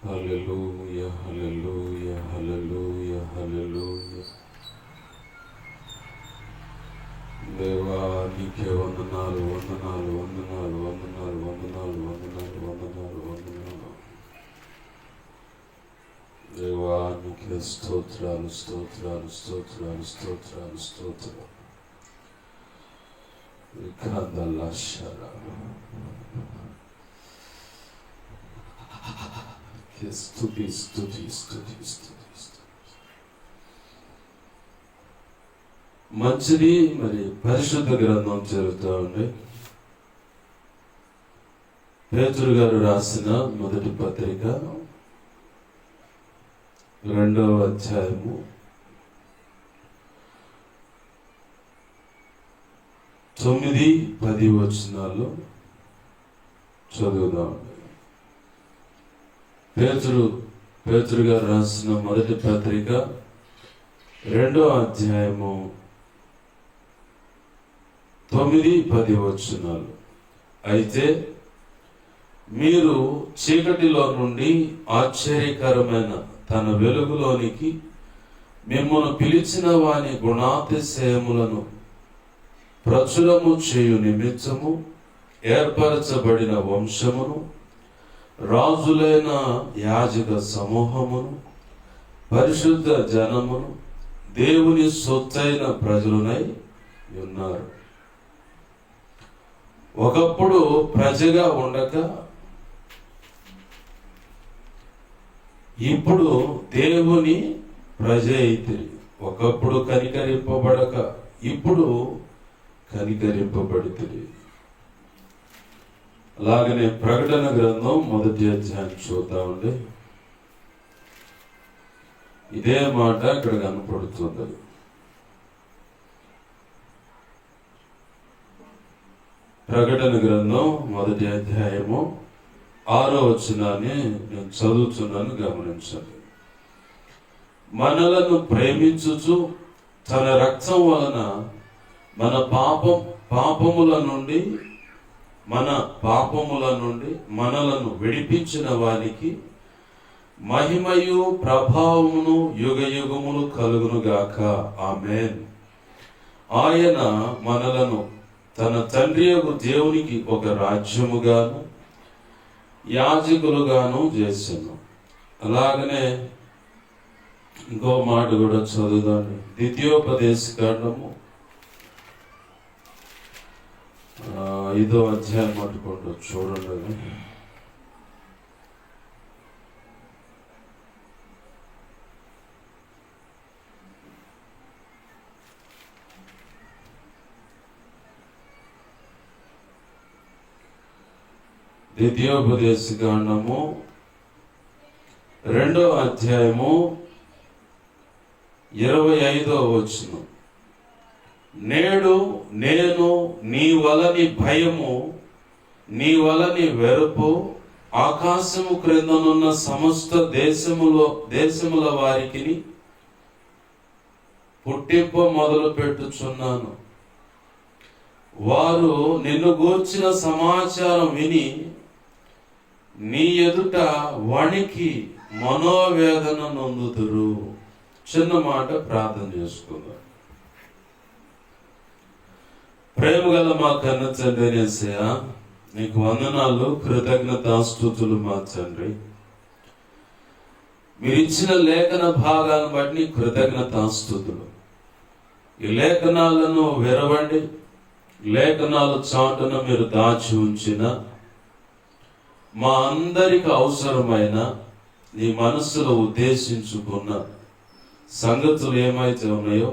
హల్లెలూయా హల్లెలూయా హల్లెలూయా హల్లెలూయా. దేవా నీకే వందనాలు వందనాలు వందనాలు వందనాలు వందనాలు వందనాలు వందనాలు వందనాలు. దేవా నీకే స్తోత్రాలు స్తోత్రాలు స్తోత్రాలు స్తోత్రాలు స్తోత్రాలు. స్తుతి స్తుతి స్తుతి స్తుతి. మంచిది. మరి పరిశుద్ధ గ్రంథం చదువుతా ఉండే పేతురు గారు రాసిన మొదటి పత్రిక 2వ అధ్యాయము 9-10 వచనాల్లో చదువుదాం. పేతురు గారు రాసిన మొదటి పత్రిక 2వ అధ్యాయము 9-10 వచనాలు. అయితే మీరు చీకటిలో నుండి ఆశ్చర్యకరమైన తన వెలుగులోనికి మిమ్మల్ని పిలిచిన వాని గుణాతిశయములను ప్రచురము చేయు నిమిత్తము ఏర్పరచబడిన వంశమును, రాజులైన యాజక సమూహమును, పరిశుద్ధ జనమును, దేవుని సొత్తైన ప్రజలునై ఉన్నారు. ఒకప్పుడు ప్రజగా ఉండక ఇప్పుడు దేవుని ప్రజ అయితిరి. ఒకప్పుడు కనికరింపబడక ఇప్పుడు కనికరింపబడితిరి. అలాగనే ప్రకటన గ్రంథం 1వ అధ్యాయం చూద్దా ఉండి ఇదే మాట ఇక్కడ కనపడుతుంది. ప్రకటన గ్రంథం 1వ అధ్యాయము 6వ వచనాన్ని నేను చదువుతున్నాను, గమనించండి. మనలను ప్రేమించుచు తన రక్తం వలన మన పాపముల నుండి మనలను విడిపించిన వానికి మహిమయు ప్రభావమును యుగయుగములు కలుగునుగాక. ఆమేన్. ఆయన మనలను తన తండ్రి యొక్క దేవునికి ఒక రాజ్యముగాను యాజకులుగాను చేశాను. అలాగనే ఇంకో మాట కూడా చదువుదాన్ని. ద్వితీయోపదేశ కాండము 5వ అధ్యాయం పట్టుకుంటూ చూడండి. ద్వితీయోపదేశ కాండము 2వ అధ్యాయము 25వ వచనం. నేడు నేను నీ వలని భయము, నీ వలని వెరుపు ఆకాశము క్రిందనున్న సమస్త దేశముల వారికి పుట్టింప మొదలు పెట్టుచున్నాను. వారు నిన్ను గూర్చిన సమాచారం విని నీ ఎదుట వణికి మనోవేదన నొందుదురు. చిన్న మాట ప్రార్థన చేసుకుందాం. ప్రేమ గల మా కన్న తండ్రి యేసయ్యా, నీకు వందనాలు, కృతజ్ఞతాస్తుతులు మా తండ్రి. మీరు ఇచ్చిన లేఖన భాగాలను బట్టి కృతజ్ఞతాస్తుతులు. ఈ లేఖనాలను విరవండి, లేఖనాలు చాటున మీరు దాచి ఉంచిన మా అందరికి అవసరమైన నీ మనస్సులో ఉద్దేశించుకున్న సంగతులు ఏమైతే ఉన్నాయో,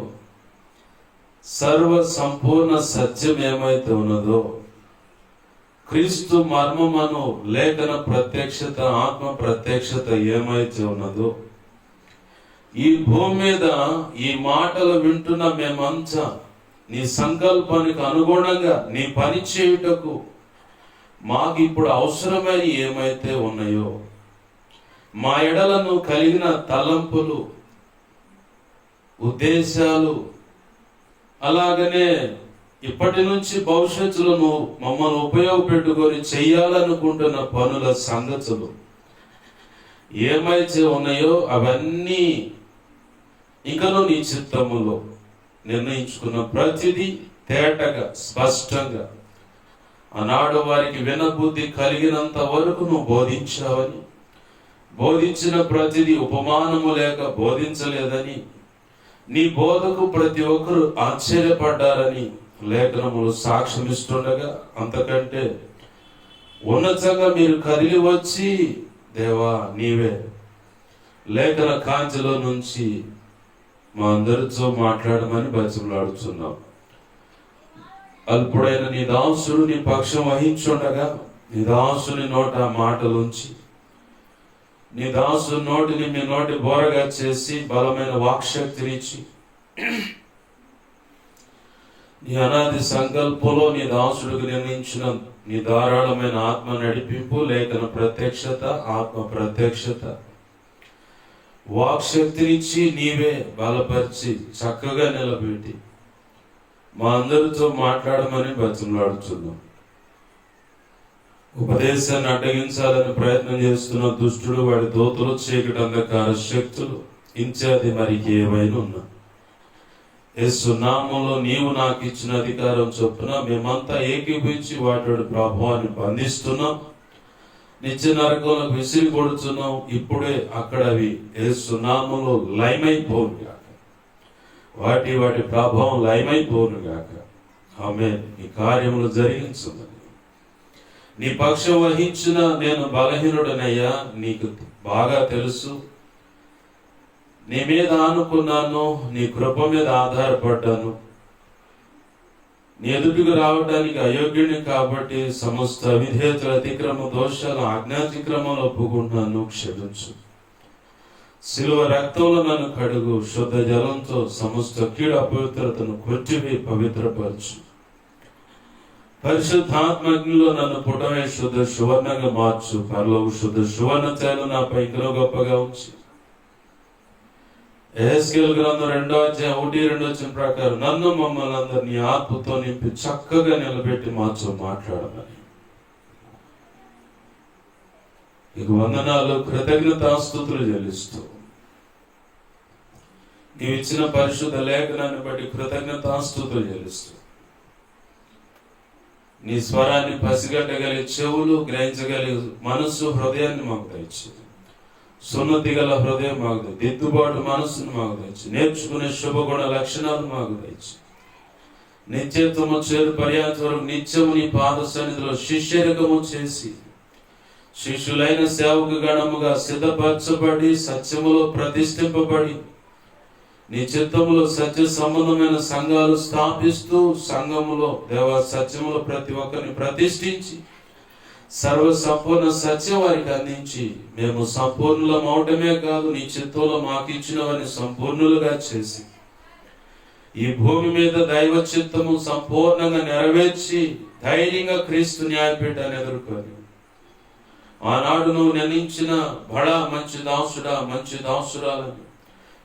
సర్వ సంపూర్ణ సత్యం ఏమైతే ఉన్నదో, క్రీస్తు మర్మమును లేఖన ప్రత్యక్షత, ఆత్మ ప్రత్యక్షత ఏమైతే ఉన్నదో, ఈ భూమి మీద ఈ మాటలు వింటున్న మేమంతా నీ సంకల్పానికి అనుగుణంగా నీ పని చేయుటకు మాకు ఇప్పుడు అవసరమైన ఏమైతే ఉన్నాయో, మా ఎడలను కలిగిన తలంపులు, ఉద్దేశాలు, అలాగనే ఇప్పటి నుంచి భవిష్యత్తులో మమ్మల్ని ఉపయోగపెట్టుకొని చెయ్యాలనుకుంటున్న పనుల సంగతులు ఏమైతే ఉన్నాయో అవన్నీ ఇంకనూ నీ చిత్తములో నిర్ణయించుకున్న ప్రతిదీ తేటగా స్పష్టంగా ఆనాడు వారికి వినబుద్ధి కలిగినంత వరకు నువ్వు బోధించావని, బోధించిన ప్రతిదీ ఉపమానము లేక బోధించలేదని, నీ బోధకు ప్రతి ఒక్కరు ఆశ్చర్యపడ్డారని లేఖనములు సాక్ష్యమిస్తుండగా, అంతకంటే ఉన్నతంగా మీరు కదిలి వచ్చి దేవా నీవే లేఖన కాంతిలో నుంచి మా అందరితో మాట్లాడమని బతిమలాడుతున్నాం. అల్పుడైన నీ దాసుడు నీ పక్షం వహించుండగా నీ దాసుని నోట మాటలుంచి నీ దాసు నోటిని మీ నోటి బోరగా చేసి బలమైన వాక్శక్తినిచ్చి నీ అనాది సంకల్పంలో నీ దాసుడికి నిర్ణయించిన నీ ధారాళమైన ఆత్మ నడిపింపు, లేఖన ప్రత్యక్షత, ఆత్మ ప్రత్యక్షత, వాక్శక్తినిచ్చి నీవే బలపరిచి చక్కగా నిలబెట్టి మా అందరితో మాట్లాడమని బతిమలాడుతున్నాం. ఉపదేశాన్ని అడ్డగించాలని ప్రయత్నం చేస్తున్న దుష్టుడు, వాడి దోతలు, చీకటి అంధకార శక్తులు ఇత్యాది మరి ఏవైనా ఉన్నా యేసు నామములో నీవు నాకు ఇచ్చిన అధికారం చొప్పున మేమంతా ఏకీభవించి వాటి ప్రభావాన్ని బంధిస్తున్నాం. నిత్య నరకంలోకి విసిరి కొడుతున్నాం. ఇప్పుడే అక్కడ అవి యేసు నామములో లయమైపోను గాక, వాటి ప్రభావం లయమైపోను గాక. ఆమేన్. ఈ కార్యములు జరిగించున్నది. నీ పక్షం వహించిన నేను బలహీనుడనయ్యా, నీకు బాగా తెలుసు. నీ మీద ఆనుకున్నాను, నీ కృప మీద ఆధారపడ్డాను. నీ ఎదుటికి రావడానికి అయోగ్యుని కాబట్టి సమస్త విధేయతల అతిక్రమ దోషాలు ఆజ్ఞాతిక్రమాలు ఒప్పుకుంటున్నాను, క్షమించు. శిలువ రక్తంలో నన్ను కడుగు, శుద్ధ జలంతో సమస్త కీడు అపవిత్రతను కొట్టివి పవిత్రపరచు. పరిశుద్ధాత్మలో నన్ను పుటమే శుద్ధ సువర్ణంగా మార్చు. పరలోక శుద్ధ సువర్ణ తైలం నాపై ఇంకా గొప్పగా ఉంచి యెహెజ్కేలు గ్రంథం 2:1-2 ప్రకారం నన్ను మమ్మల్ని అందరినీ ఆత్మతో నింపి చక్కగా నిలబెట్టి మాతో మాట్లాడమని. ఇక వందనాలు, కృతజ్ఞతాస్తుతులు చెల్లిస్తూ నీవు ఇచ్చిన పరిశుద్ధ లేఖనాన్ని బట్టి కృతజ్ఞతాస్తుతులు చెల్లిస్తూ నీ స్వరాన్ని పసిగట్టగలిగే చెవులు, గ్రహించగలిగే మనసు, హృదయాన్ని మాకు దయచి, సున్నతి గల హృదయం మాకు దయచి, దిద్దుబాటు మనస్సును మాకు దయచి, నేర్చుకునే శుభగుణ లక్షణాలు మాకు దయచి, నిత్యత్వము చేరు పర్యాంత వరకు నిత్యము నీ పాద సన్నిధిలో శిష్యరికము చేసి శిష్యులైన సేవకు గణముగా సిద్ధపరచబడి సత్యములో ప్రతిష్ఠింపబడి నీ చిత్తములో సత్య సంబంధమైన సంఘాలు స్థాపిస్తూ సంఘములో దేవా సత్యములో ప్రతి ఒక్కరిని ప్రతిష్ఠించి సర్వ సంపూర్ణ సత్యం వారికి అందించి మేము సంపూర్ణులం అవటమే కాదు, నీ చిత్తంలో మాకు ఇచ్చినవని సంపూర్ణులుగా చేసి ఈ భూమి మీద దైవ చిత్తము సంపూర్ణంగా నెరవేర్చి ధైర్యంగా క్రీస్తు న్యాయపీఠాన్ని ఎదుర్కొని ఆనాడు నువ్వు నిర్ణయించిన బడా మంచి దాసుడా, మంచి దాసురాలని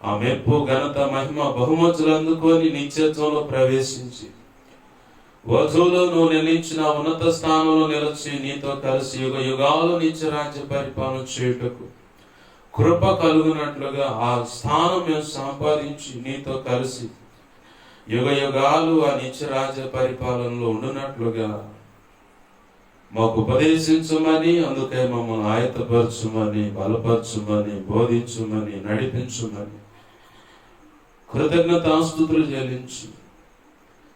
ఆ మెప్పు, ఘనత, మహిమ, బహుమతులు అందుకొని నిత్యత్వంలో ప్రవేశించి వధువులో నువ్వు నిర్ణయించిన ఉన్నత స్థానంలో నిలిచి నీతో కలిసి యుగ యుగాలు నిత్య రాజ్య పరిపాలన చేయుటకు కృప కలుగునట్లుగా ఆ స్థానం మేము సంపాదించి నీతో కలిసి యుగ యుగాలు ఆ నిత్య రాజ్య పరిపాలనలో ఉండునట్లుగా మాకు ఉపదేశించమని, అందుకే మమ్మల్ని ఆయత్తపరచుమని, బలపరచుమని, బోధించుమని, నడిపించుమని కృతజ్ఞతాస్తుతులు చెల్లించు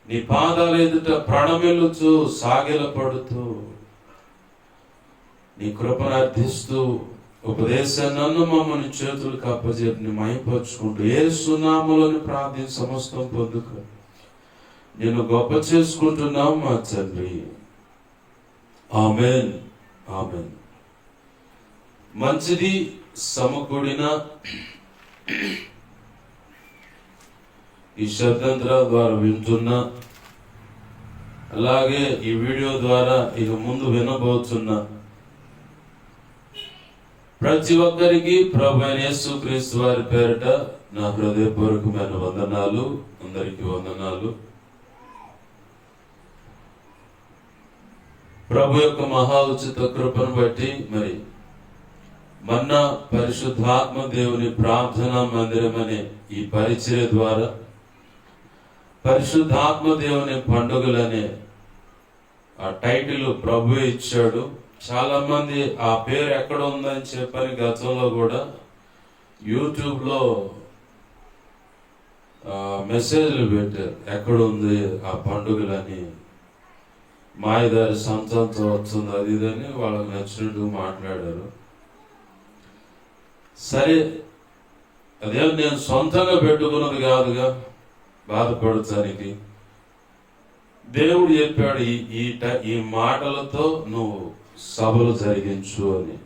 నీ పాదాల ఎదుట ప్రణమిల్లుతూ సాగిలపడుతూ నీ కృపను అర్థిస్తూ ఉపదేశాన్ని నన్ను మమ్మల్ని చేతులకు అప్పజెప్పి మహిమపరుచుకుంటూ యేసు నామములోని ప్రార్థన సమస్తం పొందుకు నేను గొప్ప చేసుకుంటున్నాం మా తండ్రి. ఆమేన్, ఆమేన్. మంచిది సమకూడిన ఈ శబ్దంత్ర ద్వారా వింటున్నా, అలాగే ఈ వీడియో ద్వారా ఇక ముందు వినబోతున్నా ప్రతి ఒక్కరికి ప్రభువైన యేసుక్రీస్తు వారి పేరిట నా హృదయపూర్వకమైన వందనాలు. అందరికీ వందనాలు. ప్రభు యొక్క మహా ఉచిత కృపను బట్టి మరి మొన్న పరిశుద్ధాత్మ దేవుని ప్రార్థనా మందిరం అనే ఈ పరిచర్య ద్వారా పరిశుద్ధాత్మ దేవుని పండుగలనే ఆ టైటిల్ ప్రభు ఇచ్చాడు. చాలా మంది ఆ పేరు ఎక్కడ ఉందని చెప్పని గతంలో కూడా యూట్యూబ్లో మెసేజ్లు పెట్టారు, ఎక్కడ ఉంది ఆ పండుగలని, మాయదారి సంతంతో వస్తుంది అది ఇదని వాళ్ళకి నచ్చినట్టు మాట్లాడారు. సరే, అదేం నేను సొంతంగా పెట్టుకున్నది కాదుగా బాధపడటానికి. దేవుడు చెప్పాడు ఈ మాటలతో నువ్వు సభలు జరిగించు అని.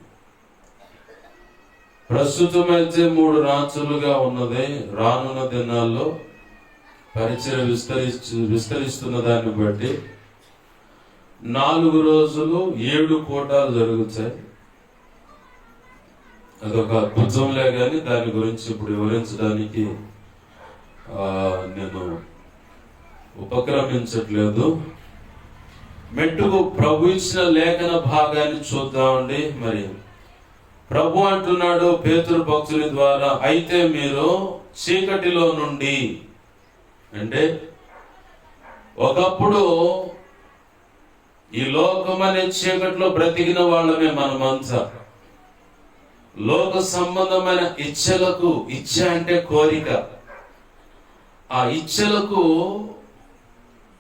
ప్రస్తుతమైతే 3 రాత్రులుగా ఉన్నది. రానున్న దినాల్లో పరిచయం విస్తరిస్తున్న దాన్ని బట్టి 4 రోజులు 7 కూటాలు జరుగుతాయి. అదొక అద్భుతంలే కానీ దాని గురించి ఇప్పుడు వివరించడానికి నేను ఉపక్రమించట్లేదు. మెట్టుకు ప్రభు ఇచ్చిన లేఖన భాగాన్ని చూద్దామండి. మరి ప్రభు అంటున్నాడు పేతురు భక్తుని ద్వారా, అయితే మీరు చీకటిలో నుండి, అంటే ఒకప్పుడు ఈ లోకమనే చీకటిలో బ్రతికిన వాళ్ళమే మనమంతా. లోక సంబంధమైన ఇచ్ఛలకు, ఇచ్ఛ అంటే కోరిక, ఆ ఇచ్ఛలకు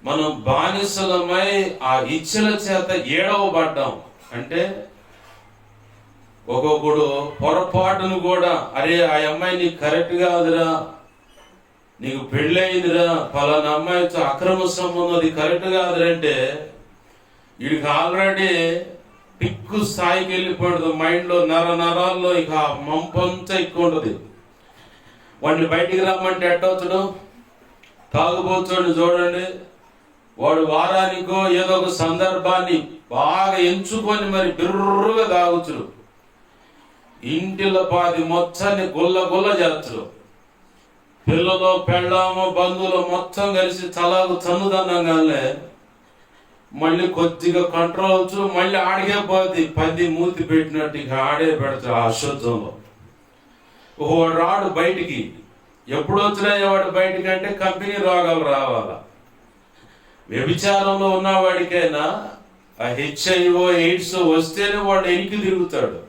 మనం బానిసలమై ఆ ఇచ్ఛల చేత ఏడవబడ్డాం. అంటే ఒక్కొక్కడు పొరపాటును కూడా, అరే ఆ అమ్మాయి నీకు కరెక్ట్ కాదురా, నీకు పెళ్ళయిందిరా, పలానా అమ్మాయితో అక్రమ సంబంధం అది కరెక్ట్ కాదురంటే వీడికి ఆల్రెడీ పిక్కు స్థాయికి వెళ్ళిపోతుంది. మైండ్లో నరాల్లో ఇక మంపంతా ఎక్కువ ఉంటుంది. వాడిని బయటికి రమ్మంటే ఎట్టవుతాడు? తాగుబోతుని చూడండి, వాడు వారానికో ఏదో ఒక సందర్భాన్ని బాగా ఎంచుకొని మరి బిర్రుగా తాగుతుడు. ఇంటిలో పాది మొత్తాన్ని గుల్ల చేస్తుడు. పిల్లలు, పెళ్ళాము, బంధువులు మొత్తం కలిసి తలాగు తన్నుదన్నంగానే మళ్ళీ కొద్దిగా కంట్రోల్ వచ్చు, మళ్ళీ ఆడిగే పోద్ది. 10 మూతి పెట్టినట్టు ఇక ఆడే పెడతాడు ఆ అశుద్ధంలో. వాడు రాడు బయటికి. ఎప్పుడు వచ్చినాయి వాడు బయటికి అంటే కంపెనీ రోగాలు రావాలా. వ్యభిచారంలో ఉన్నవాడికైనా ఆ HIV, AIDS వస్తేనే వాడు ఎనికి తిరుగుతాడు.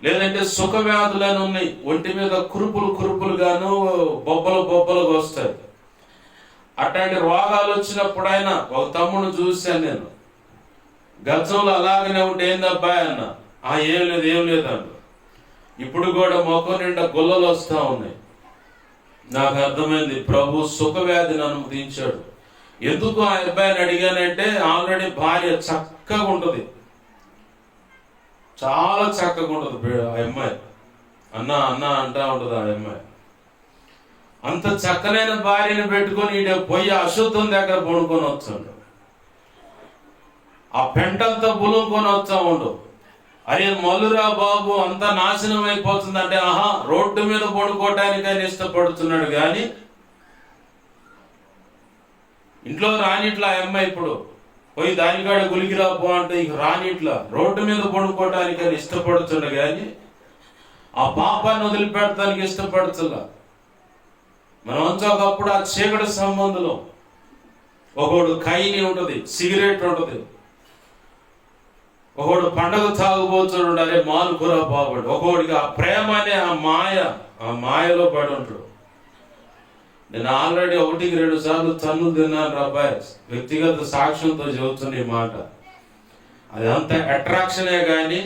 లేదంటే సుఖ వ్యాధులని ఉన్నాయి, ఒంటి మీద కురుపులు గాను బొబ్బలుగా వస్తాయి. అట్లాంటి రోగాలు వచ్చినప్పుడైనా ఒక తమ్ముడు చూశాను నేను, గతంలో అలాగనే ఉంటే ఏందబ్బా అన్న, ఏం లేదు అన్న. ఇప్పుడు కూడా మొఖం నిండా గుల్లలు వస్తూ ఉన్నాయి. నాకు అర్థమైంది, ప్రభు సుఖ వ్యాధిని అనుమతించాడు. ఎందుకు ఆ అబ్బాయిని అడిగానంటే, ఆల్రెడీ భార్య చక్కగా ఉంటుంది, చాలా చక్కగా ఉంటుంది ఆ అమ్మాయి. అన్న అంటా ఉంటుంది ఆ అమ్మాయి. అంత చక్కనైన భార్యను పెట్టుకొని ఈడ పోయి అశుద్ధం దగ్గర పడుకొని వచ్చాడు. ఆ పెంటంతా బులుకొని వచ్చా ఉండు. అరే మల్లురా బాబు, అంతా నాశనం అయిపోతుందంటే రోడ్డు మీద పడుకోవటానికైనా ఇష్టపడుతున్నాడు కానీ ఇంట్లో రానిట్లా అమ్మాయి. ఇప్పుడు పోయి దానికాడ గులిగిరా పో అంటే ఇక రానిట్లా, రోడ్డు మీద పడుకోవటానికైనా ఇష్టపడుతుండే కానీ ఆ పాపాన్ని వదిలిపెడటానికి ఇష్టపడుతున్నా. మనమంతా ఒకప్పుడు ఆ చీకటి సంబంధంలో ఒకడు ఖైనీ ఉంటుంది, సిగరెట్ ఉంటుంది, ఒకడు పండగ తాగుబోతుడు, అరే మానుకురా బాబు. ఒకడికి ఆ ప్రేమ అనే ఆ మాయలో పడి ఉంటాడు. నేను ఆల్రెడీ 1-2 సార్లు తన్నులు తిన్నాను రాబాయ్, వ్యక్తిగత సాక్ష్యంతో చెబుతున్న ఈ మాట. అది అంత అట్రాక్షనే కానీ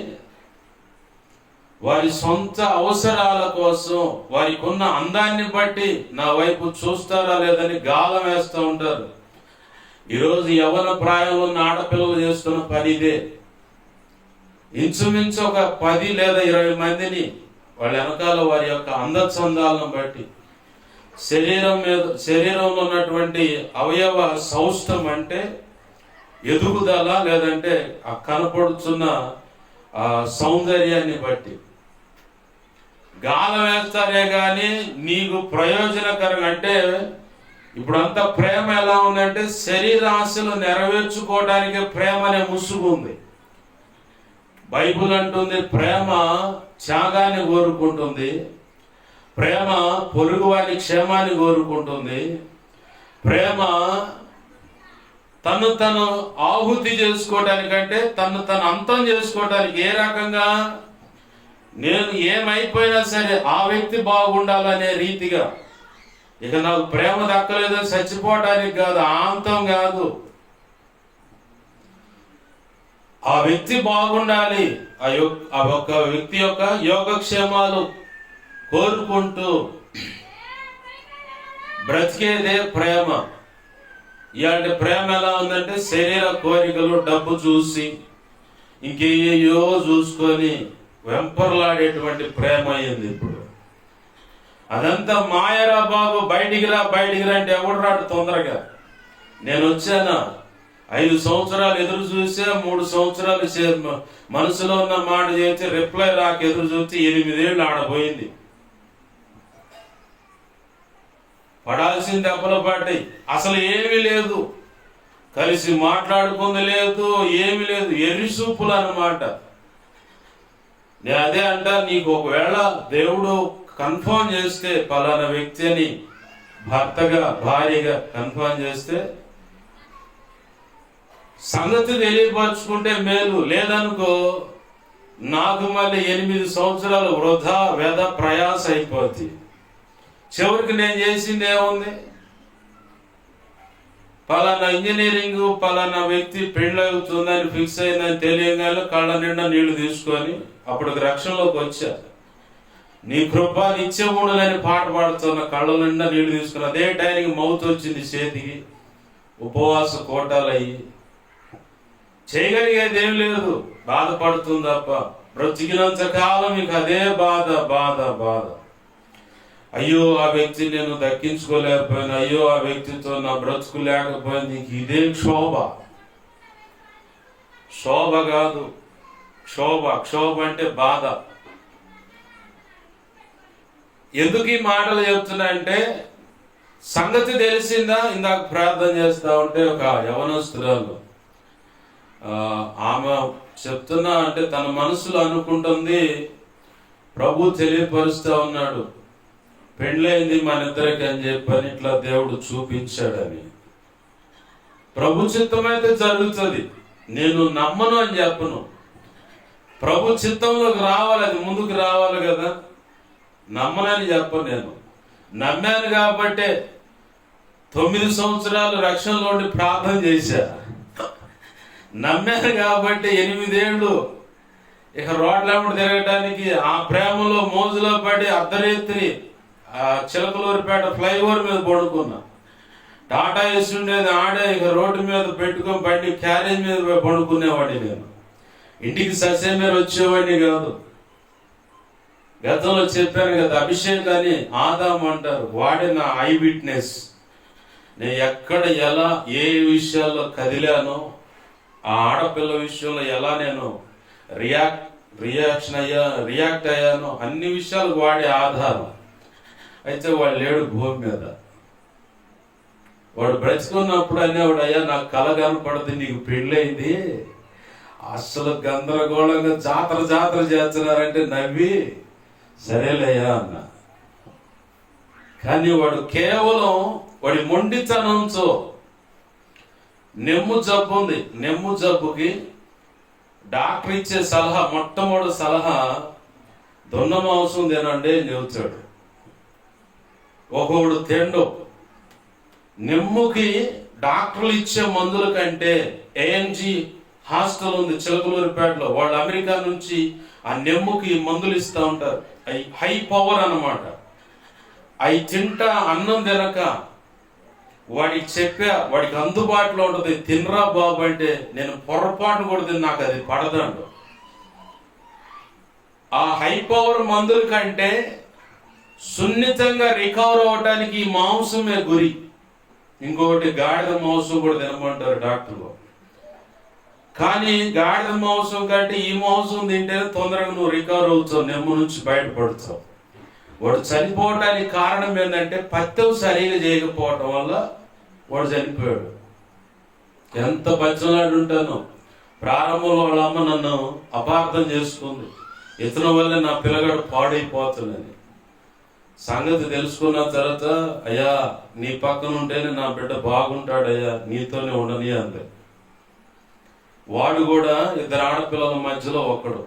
వారి సొంత అవసరాల కోసం, వారికి ఉన్న అందాన్ని బట్టి నా వైపు చూస్తారా లేదని గాలం వేస్తూ ఉంటారు. ఈరోజు యవ్వన ప్రాయంలో ఉన్న ఆడపిల్లలు చేస్తున్న పని ఇదే. ఇంచుమించు ఒక 10 లేదా 20 మందిని వాళ్ళ వెనకాల వారి యొక్క అందచందాలను బట్టి, శరీరంలో ఉన్నటువంటి అవయవ సౌష్టం అంటే ఎదుగుదల, లేదంటే ఆ కనపడుతున్న ఆ సౌందర్యాన్ని బట్టి గాలం వేస్తారే కానీ నీకు ప్రయోజనకరంగా. అంటే ఇప్పుడంతా ప్రేమ ఎలా ఉందంటే శరీర ఆశలు నెరవేర్చుకోవడానికి ప్రేమ అనే ముసుగు ఉంది. బైబిల్ అంటుంది ప్రేమ త్యాగాన్ని కోరుకుంటుంది, ప్రేమ పొరుగువారి క్షేమాన్ని కోరుకుంటుంది, ప్రేమ తను ఆహుతి చేసుకోవడానికంటే తను అంతం చేసుకోవడానికి ఏ రకంగా నేను ఏమైపోయినా సరే ఆ వ్యక్తి బాగుండాలనే రీతిగా. ఇక నాకు ప్రేమ దక్కలేదని చచ్చిపోవడానికి కాదు, అంతం కాదు, ఆ వ్యక్తి బాగుండాలి, ఆ ఒక్క వ్యక్తి యొక్క యోగక్షేమాలు కోరుకుంటూ బ్రతికేదే ప్రేమ. ఇలాంటి ప్రేమ ఎలా ఉందంటే శరీర కోరికలు, డబ్బు చూసి ఇంకేయో చూసుకొని వెంపర్లాడేటువంటి ప్రేమ అయింది ఇప్పుడు. అదంతా మాయరా బాబు, బయటికి రా అంటే ఎవడు రాడు తొందరగా. నేను వచ్చానా 5 సంవత్సరాలు ఎదురు చూసే, 3 సంవత్సరాలు మనసులో ఉన్న మాట చేసి రిప్లై రాక ఎదురు చూసి 8 ఏళ్ళు ఆడపోయింది. పడాల్సిన దెబ్బలు పడ్డాయి. అసలు ఏమీ లేదు, కలిసి మాట్లాడుకుంది లేదు, ఏమి లేదు, ఎరిసూపులు అన్నమాట. నేను అదే అంటా, నీకు ఒకవేళ దేవుడు కన్ఫర్మ్ చేస్తే పలానా వ్యక్తి అని భర్తగా భార్యగా కన్ఫర్మ్ చేస్తే సంగతి తెలియపరుచుకుంటే మేలు. లేదనుకో నాకు మళ్ళీ 8 సంవత్సరాలు వృధా వ్యధ ప్రయాస అయిపోద్ది. చివరికి నేను చేసింది ఏముంది? పలానా ఇంజనీరింగ్ పలానా వ్యక్తి పెళ్ళవుతుందని ఫిక్స్ అయిందని తెలియగానే కళ్ళ నిండా నీళ్లు తీసుకొని అప్పుడు రక్షణలోకి వచ్చా. నీ కృప నిత్యముండలని పాట పాడుతున్న కళ్ళ నిండా నీళ్లు తీసుకుని అదే టైంకి మౌత్ వచ్చింది చేతికి, ఉపవాస కోటాలయ్యి చేయగలిగేది ఏం లేదు, బాధపడుతుంది తప్ప. బ్రతికినంత కాలం మీకు అదే బాధ బాధ బాధ. అయ్యో ఆ వ్యక్తి నేను దక్కించుకోలేకపోయినా, అయ్యో ఆ వ్యక్తితో నా బ్రతుకు లేకపోయింది, నీకు ఇదే క్షోభ. శోభ కాదు, క్షోభ అంటే బాధ. ఎందుకు ఈ మాటలు చెప్తున్నా అంటే సంగతి తెలిసిందా. ఇందాక ప్రార్థన చేస్తా ఉంటే ఒక యవనస్తురాలు ఆమె చెప్తున్నా అంటే తన మనసులో అనుకుంటుంది, ప్రభు తెలియపరుస్తా ఉన్నాడు పెళ్ళైంది మన ఇద్దరికి అని చెప్పని, ఇట్లా దేవుడు చూపించాడని. ప్రభు చిత్తమైతే జరుగుతుంది, నేను నమ్మను అని చెప్పను. ప్రభు చిత్తంలోకి రావాలి, అది ముందుకు రావాలి కదా. నమ్మనని చెప్పను. నేను నమ్మాను కాబట్టే 9 సంవత్సరాలు రక్షణలో ఉండి ప్రార్థన చేశా. నమ్మాను కాబట్టి 8 ఏళ్ళు ఇక రోడ్లెంబడి తిరగడానికి ఆ ప్రేమలో మోజులో పడి అర్ధరాత్రి చిలకలూరిపేట ఫ్లైఓవర్ మీద పడుకున్నా. టాటా ఏసి ఉండేది ఆడే, ఇక రోడ్డు మీద పెట్టుకొని బండి క్యారేజ్ మీద పడుకునేవాడిని. నేను ఇంటికి ససేమేర వచ్చేవాడిని కాదు. గతంలో చెప్పాను కదా, అభిషేక్ అని ఆదాం అంటారు, వాడే నా ఐ విట్నెస్. నేను ఎక్కడ ఎలా ఏ విషయాల్లో కదిలానో, ఆ ఆడపిల్ల విషయంలో ఎలా నేను రియాక్ట్ అయ్యానో అన్ని విషయాలకు వాడే ఆధారం. అయితే వాడు లేడు భూమి మీద. వాడు బ్రతుకున్నప్పుడు అనేవాడు, అయ్యా నాకు కల కనపడుతుంది, నీకు పెళ్ళయింది, అసలు గందరగోళంగా జాతర చేస్తున్నారంటే నవ్వి సరేలేయా అన్న. కానీ వాడు కేవలం వాడి మొండితనంతో నెమ్ము జబ్బు ఉంది, నెమ్ము జబ్బుకి డాక్టర్ ఇచ్చే సలహా, మొట్టమొదటి సలహా దొన్న మాంసం తినండి చెబుతాడు. ఒకడు తిండు. నెమ్ముకి డాక్టర్లు ఇచ్చే మందుల కంటే ఏఎన్జి హాస్టల్ ఉంది చిలకలూరిపేటలో, వాళ్ళు అమెరికా నుంచి ఆ నెమ్ముకి మందులు ఇస్తూ ఉంటారు. అవి హై పవర్ అన్నమాట. అవి తింటా అన్నం తినక వాడికి చెప్పా, వాడికి అందుబాటులో ఉంటుంది, తినరా బాబు అంటే నేను పొరపాటు కూడా తిని నాకు అది పడదండు. ఆ హై పవర్ మందుల కంటే సున్నితంగా రికవర్ అవడానికి ఈ మాంసమే గురి. ఇంకొకటి గాడిద మాంసం కూడా తినమంటారు డాక్టర్లు. కానీ గాడిద మాంసం కంటే ఈ మాంసం తింటేనే తొందరగా నువ్వు రికవర్ అవుతావు, నెమ్ము నుంచి బయటపడుతావు. వాడు చనిపోవడానికి కారణం ఏంటంటే పత్యం సరిగా చేయకపోవటం వల్ల వాడు చనిపోయాడు. ఎంత బచ్చలాడు ఉంటాను. ప్రారంభంలో వాళ్ళ అమ్మ నన్ను అపార్థం చేసుకుంది, ఇతని వల్ల నా పిల్లగాడు పాడైపోతుందని. సంగతి తెలుసుకున్న తర్వాత, అయ్యా నీ పక్కన ఉంటేనే నా బిడ్డ బాగుంటాడయ్యా, నీతోనే ఉండని అంది. వాడు కూడా 2 ఆడపిల్లల మధ్యలో ఒకడు,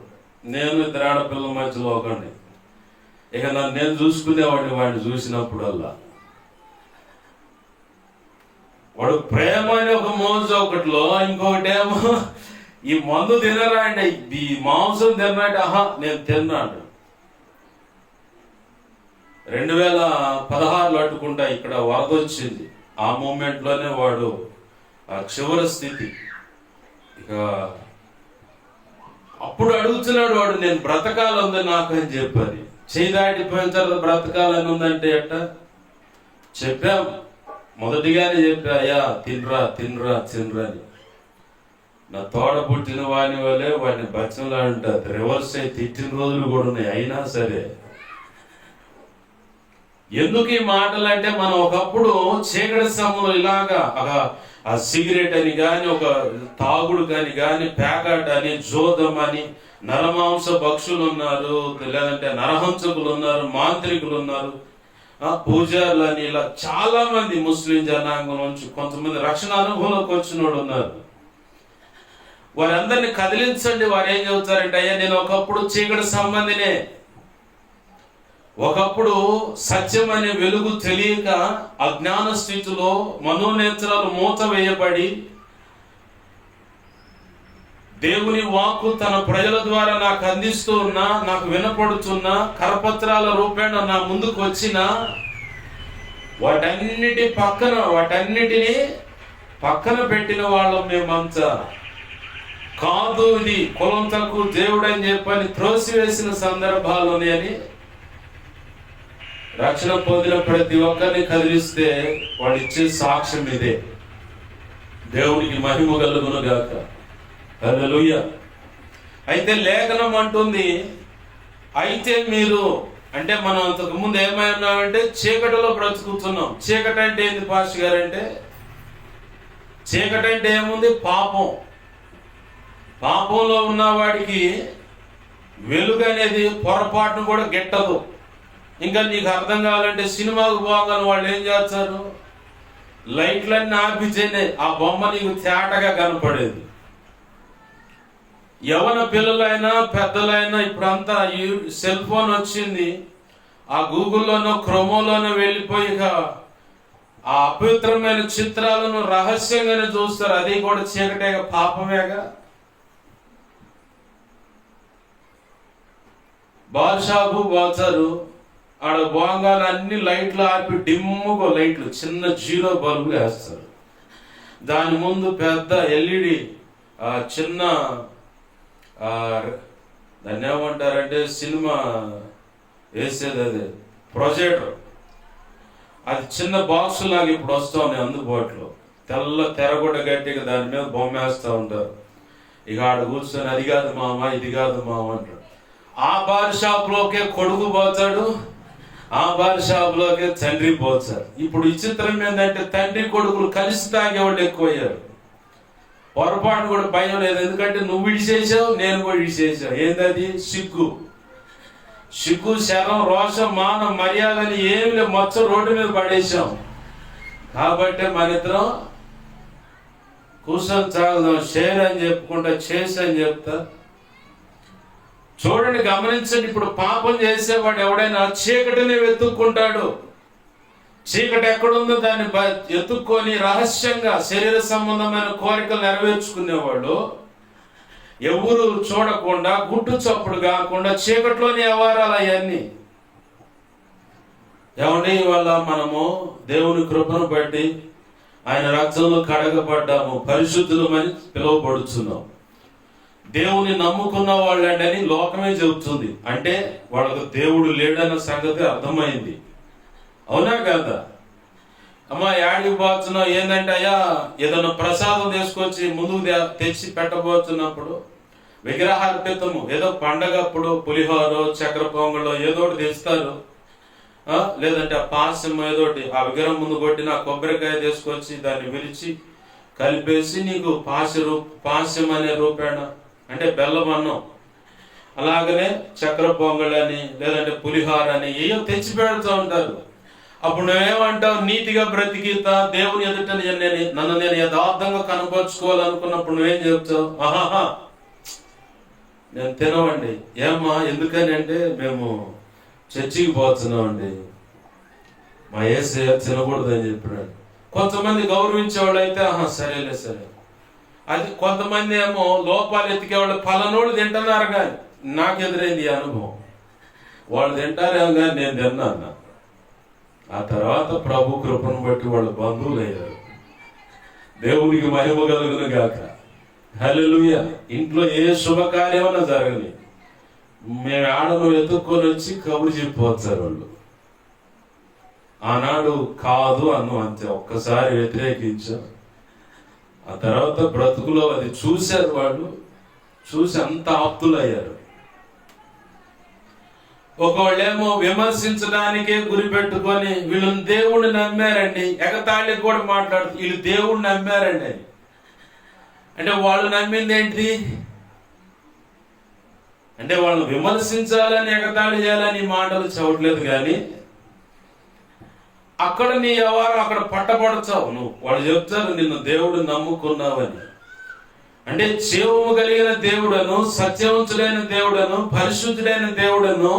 నేను 2 ఆడపిల్లల మధ్యలో ఒకడిని. ఇక నేను చూసుకునేవాడిని వాడిని చూసినప్పుడల్లా. వాడు ప్రేమ అనే ఒక మోజు ఒకటిలో, ఇంకొకటేమో ఈ మందు తినరా అంటే, ఈ మాంసం తిన్నాడు, నేను తిన్నాడు. 2016లో అట్టుకుంటా ఇక్కడ వరద వచ్చింది. ఆ మూమెంట్ లోనే వాడు ఆ చివరి స్థితి. ఇక అప్పుడు అడుగుతున్నాడు వాడు, నేను బ్రతకాలంది నాకు అని చెప్పని. చేయి దాటిపోయిన తర్వాత బ్రతకాలని ఉందంటే ఎట్ట చెప్పాం. మొదటిగానే చెప్పా, అయ్యా తినరా తినరా తినరా అని. నా తోడ పుట్టిన వాని వల్లే వాడిని బచ్చంలా అంటారు, రివర్స్ అయి తిట్టిన రోజులు కూడా ఉన్నాయి. అయినా సరే ఎందుకు ఈ మాటలు అంటే, మనం ఒకప్పుడు చీకటి సమయంలో ఇలాగా ఆ సిగరెట్ అని కానీ, ఒక తాగుడు కానీ పేకాట అని, జోదం అని, నరమాంస భక్షులు ఉన్నారు, లేదంటే నరహంసకులు ఉన్నారు, మాంత్రికులు ఉన్నారు, పూజారులు అని, ఇలా చాలా మంది ముస్లిం జనాంగం నుంచి కొంతమంది రక్షణ అనుభవంలోకి వచ్చినోడు ఉన్నారు. వారందరినీ కదిలించండి. వారు ఏం చెబుతారంటే, అయ్యా నేను ఒకప్పుడు చీకటి సంబంధినే, ఒకప్పుడు సత్యం అనే వెలుగు తెలియక అజ్ఞాన స్థితిలో మనోనేత్రాలు మూత వేయబడి, దేవుని వాక్కు తన ప్రజల ద్వారా నాకు అందిస్తూ ఉన్నా, నాకు వినపడుతున్నా, కరపత్రాల రూపేణ నా ముందుకు వచ్చిన వాటన్నిటిని పక్కన పెట్టిన వాళ్ళం మేమంతా. కాదు ఇది కులం తక్కువ దేవుడు అని చెప్పని త్రోసివేసిన సందర్భాలుని అని రక్షణ పొందిన ప్రతి ఒక్కరిని కదిలిస్తే వాడు ఇచ్చే సాక్ష్యం ఇదే. దేవునికి మహిమ కలుగును గాక. హల్లెలూయా. అయితే లేఖనం అంటుంది, అయితే మీరు అంటే మనం అంతకు ముందు ఏమైనామంటే చీకటిలో బ్రతుకుతున్నాం. చీకటి అంటే ఏంది పాస్టర్ గారు అంటే, చీకటి అంటే ఏముంది? పాపం. పాపంలో ఉన్న వాడికి వెలుగు అనేది పొరపాటును కూడా గిట్టదు. ఇంకా నీకు అర్థం కావాలంటే సినిమాకు పోగానే వాళ్ళు ఏం చేస్తారు, లైట్లన్నీ ఆపితేనే ఆ బొమ్మ నీకు తేటగా కనపడేది. యవన పిల్లలైనా పెద్దలైనా ఇప్పుడంతా ఈ సెల్ ఫోన్ వచ్చింది, ఆ గూగుల్లోనో క్రోమోలోనో వెళ్ళిపోయి ఆ అపవిత్రమైన చిత్రాలను రహస్యంగానే చూస్తారు. అది కూడా చీకటేగా, పాపమేగా. బాద్షాపు పోతారు, ఆడ బోంగాలు అన్ని లైట్లు ఆపి డిమ్ముగా లైట్లు చిన్న 0 బల్బులు వేస్తారు. దాని ముందు పెద్ద ఎల్ఈడి చిన్న దాన్ని ఏమంటారంటే సినిమా వేసేది, అదే ప్రొజెక్టర్. అది చిన్న బాక్స్ లాగా ఇప్పుడు వస్తూ ఉన్నాయి అందుబాటులో. తెల్ల తెరగొడ్డ గట్టిగా దాని మీద బొమ్మ వేస్తూ ఉంటారు. ఇక ఆడ కూర్చొని అది కాదు మామ, ఇది కాదు మామ అంటారు. ఆ బార్ షాప్ లోకే కొడుకు పోతాడు, ఆ బార్ షాప్ లోకే తండ్రి పోతాడు. ఇప్పుడు విచిత్రం ఏంటంటే తండ్రి కొడుకులు కలిసి తాగేవాళ్ళు ఎక్కువయ్యారు. పొరపాటు కూడా భయం లేదు, ఎందుకంటే నువ్వు విడిచేసావు, నేను కూడా విడిచేసావు. ఏంటది? సిగ్గు, శరం, రోషం, మానం, మర్యాద అని ఏమి లేదు, మొత్తం రోడ్డు మీద పడేసాం. కాబట్టి మన ఇద్దరం కూర్చొని తాగుదాం, షేర్ అని చెప్పుకుంటా, చేసి అని చెప్తా. చూడండి, గమనించండి. ఇప్పుడు పాపం చేసేవాడు ఎవడైనా చీకటిని వెతుక్కుంటాడు. చీకటి ఎక్కడుందో దాన్ని ఎత్తుక్కొని రహస్యంగా శరీర సంబంధమైన కోరికలు నెరవేర్చుకునేవాడు ఎవరు చూడకుండా, గుట్టు చప్పుడు కాకుండా చీకటిలోని వ్యవహారాలు అవన్నీ. ఏమండి, ఇవాళ మనము దేవుని కృపను బట్టి ఆయన రక్తంలో కడగబడ్డాము, పరిశుద్ధులమని పిలువబడుతున్నాం. దేవుని నమ్ముకున్న వాళ్ళని లోకమే చెబుతుంది. అంటే వాళ్ళకు దేవుడు లేడన్న సంగతి అర్థమైంది. అవునా కాదా? అమ్మా యాడికి పోతున్నావు ఏంటంటే, అయ్యా ఏదైనా ప్రసాదం తీసుకొచ్చి ముందుకు తెచ్చి పెట్టబోతున్నప్పుడు విగ్రహార్పితము ఏదో పండగప్పుడు పులిహోరో చక్కెర పొంగలో ఏదోటి తెస్తారు, లేదంటే ఆ పాశం ఏదోటి ఆ విగ్రహం ముందు కొట్టిన కొబ్బరికాయ తీసుకొచ్చి దాన్ని విరిచి కలిపేసి నీకు పాశం అనే రూపేణ అంటే బెల్లం అన్నం, అలాగనే చక్కెర పొంగలని లేదంటే పులిహార అని ఏయో తెచ్చి పెడుతూ ఉంటారు. అప్పుడు నువ్వేమంటావు? నీతిగా బ్రతికితా దేవుని ఎదుట నన్ను నేను యథార్థంగా కనపరుచుకోవాలనుకున్నప్పుడు నువ్వేం చెప్తావు? ఆహాహా నేను తినవండి. ఏమ్మా ఎందుకని అంటే మేము చర్చికి పోతున్నామండి, మా యేసయ్య తినకూడదని చెప్పినాడు. కొంతమంది గౌరవించే వాళ్ళు అయితే సరేలే సరే. అది కొంతమంది ఏమో లోపాలు ఎత్తికేవాళ్ళు పలానోళ్ళు తింటున్నారు, కానీ నాకు ఎదురైంది ఈ అనుభవం. వాళ్ళు తింటారేమో కానీ నేను తిన్నాను. ఆ తర్వాత ప్రభు కృపను బట్టి వాళ్ళు బంధువులు అయ్యారు. దేవునికి మహిమ కలుగును గాక. హల్లెలూయా. ఇంట్లో ఏ శుభకార్యమన్నా జరగని మేము ఆడను ఎత్తుక్కొని వచ్చి కబురు చెప్పిపోతారు వాళ్ళు. ఆనాడు కాదు అన్ను అంతే, ఒక్కసారి వ్యతిరేకించాం. ఆ తర్వాత బ్రతుకులో అది చూశారు వాళ్ళు, చూసి అంత ఆప్తులయ్యారు. ఒకళ్ళేమో విమర్శించడానికే గురి పెట్టుకొని వీళ్ళు దేవుణ్ణి నమ్మారండి, ఎగతాళికి కూడా మాట్లాడుతూ వీళ్ళు దేవుణ్ణి నమ్మారండి అని. అంటే వాళ్ళు నమ్మింది ఏంటిది? అంటే వాళ్ళని విమర్శించాలని ఎగతాళి చేయాలని మాటలు చదవట్లేదు, కానీ అక్కడ నీ వ్యవహారం అక్కడ పట్టబడతావు నువ్వు. వాళ్ళు చెప్తారు నిన్ను దేవుడు నమ్ముకున్నావని. అంటే జీవము కలిగిన దేవుడను, సత్యవంతుడైన దేవుడను, పరిశుద్ధుడైన దేవుడను,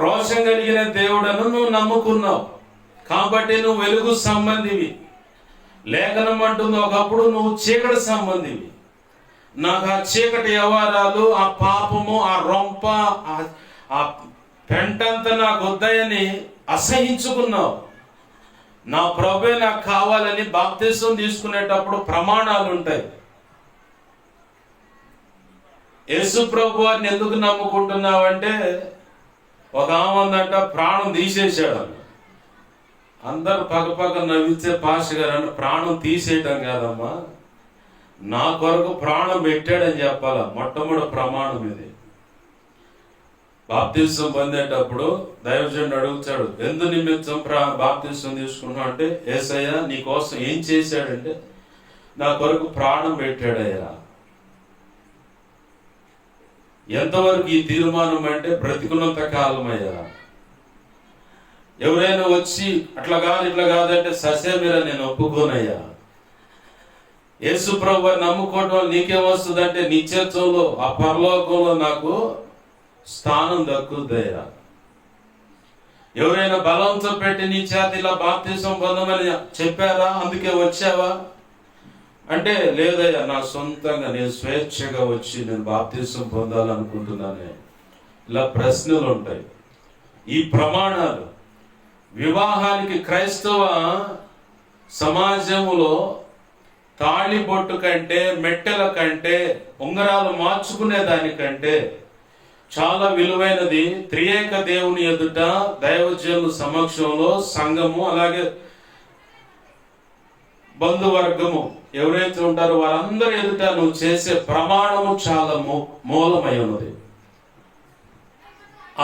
రోషం కలిగిన దేవుడను నువ్వు నమ్ముకున్నావు కాబట్టి నువ్వు వెలుగు సంబంధివి. లేఖనం అంటుంది ఒకప్పుడు నువ్వు చీకటి సంబంధివి. నాకు ఆ చీకటి వ్యవహారాలు, ఆ పాపము, ఆ రొంప, ఆ పెంటంతా నాకు వద్దాయని అసహించుకున్నావు. నా ప్రభువే నాకు కావాలని బాప్తిసం తీసుకునేటప్పుడు ప్రమాణాలు ఉంటాయి. యేసు ప్రభు వారిని ఎందుకు నమ్ముకుంటున్నావంటే, ఒక ఆమందంట ప్రాణం తీసేసాడు. అందరు పక్కపక్క నవ్వితే పాస్టర్ గారు అంటే ప్రాణం తీసేయటం కాదమ్మా, నా కొరకు ప్రాణం పెట్టాడని చెప్పాల. మొట్టమొదటి ప్రమాణం ఇది. బాప్తిసం పొందేటప్పుడు దైవజనుడు అడుగుతాడు, ఎందు నిమిత్తం బాప్తిసం తీసుకున్నావు అంటే, యేసయ్య నీ కోసం ఏం చేశాడంటే నా కొరకు ప్రాణం పెట్టాడయ్యా. ఎంతవరకు ఈ తీర్మానం అంటే బ్రతికున్నంత కాలం అయ్యా. ఎవరైనా వచ్చి అట్లా కాదు ఇట్లా కాదంటే ససేమిరా నేను ఒప్పుకోనయ్యా. యేసు ప్రభు నమ్ముకోవడం నీకేమొస్తుందంటే నిత్యత్వంలో ఆ పరలోకంలో నాకు స్థానం దక్కుద్దయ్యా. ఎవరైనా బలంతో పెట్టి నీ చేత ఇలా బాప్తిసం పొందమని చెప్పారా, అందుకే వచ్చావా అంటే, లేదయ్యా నా సొంతంగా నేను స్వేచ్ఛగా వచ్చి నేను బాప్తిసం పొందాలనుకుంటున్నానే. ఇలా ప్రశ్నలు ఉంటాయి. ఈ ప్రమాణాలు వివాహానికి క్రైస్తవ సమాజంలో తాళిబొట్టు కంటే, మెట్టెల కంటే, ఉంగరాలు మార్చుకునే దానికంటే చాలా విలువైనది. త్రియేక దేవుని ఎదుట దైవజనుల సమక్షంలో సంఘము, అలాగే బంధువర్గము ఎవరైతే ఉంటారో వారందరి ఎదుట నువ్వు చేసే ప్రమాణము చాలా మూలమై ఉన్నది.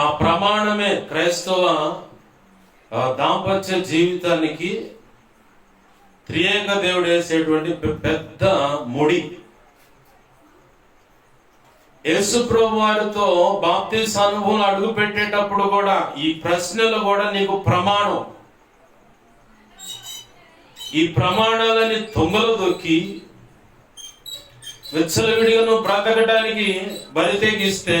ఆ ప్రమాణమే క్రైస్తవ దాంపత్య జీవితానికి త్రియేక దేవుడు వేసేటువంటి పెద్ద ముడి. యేసు ప్రభు వారితో బాప్తిస అనుభవం అడుగు పెట్టేటప్పుడు కూడా ఈ ప్రశ్నలు కూడా నీకు ప్రమాణం. ఈ ప్రమాణాలని తొంగలు దొక్కి విచ్చలవిడిగా నువ్వు బ్రతకడానికి బరితెగిస్తే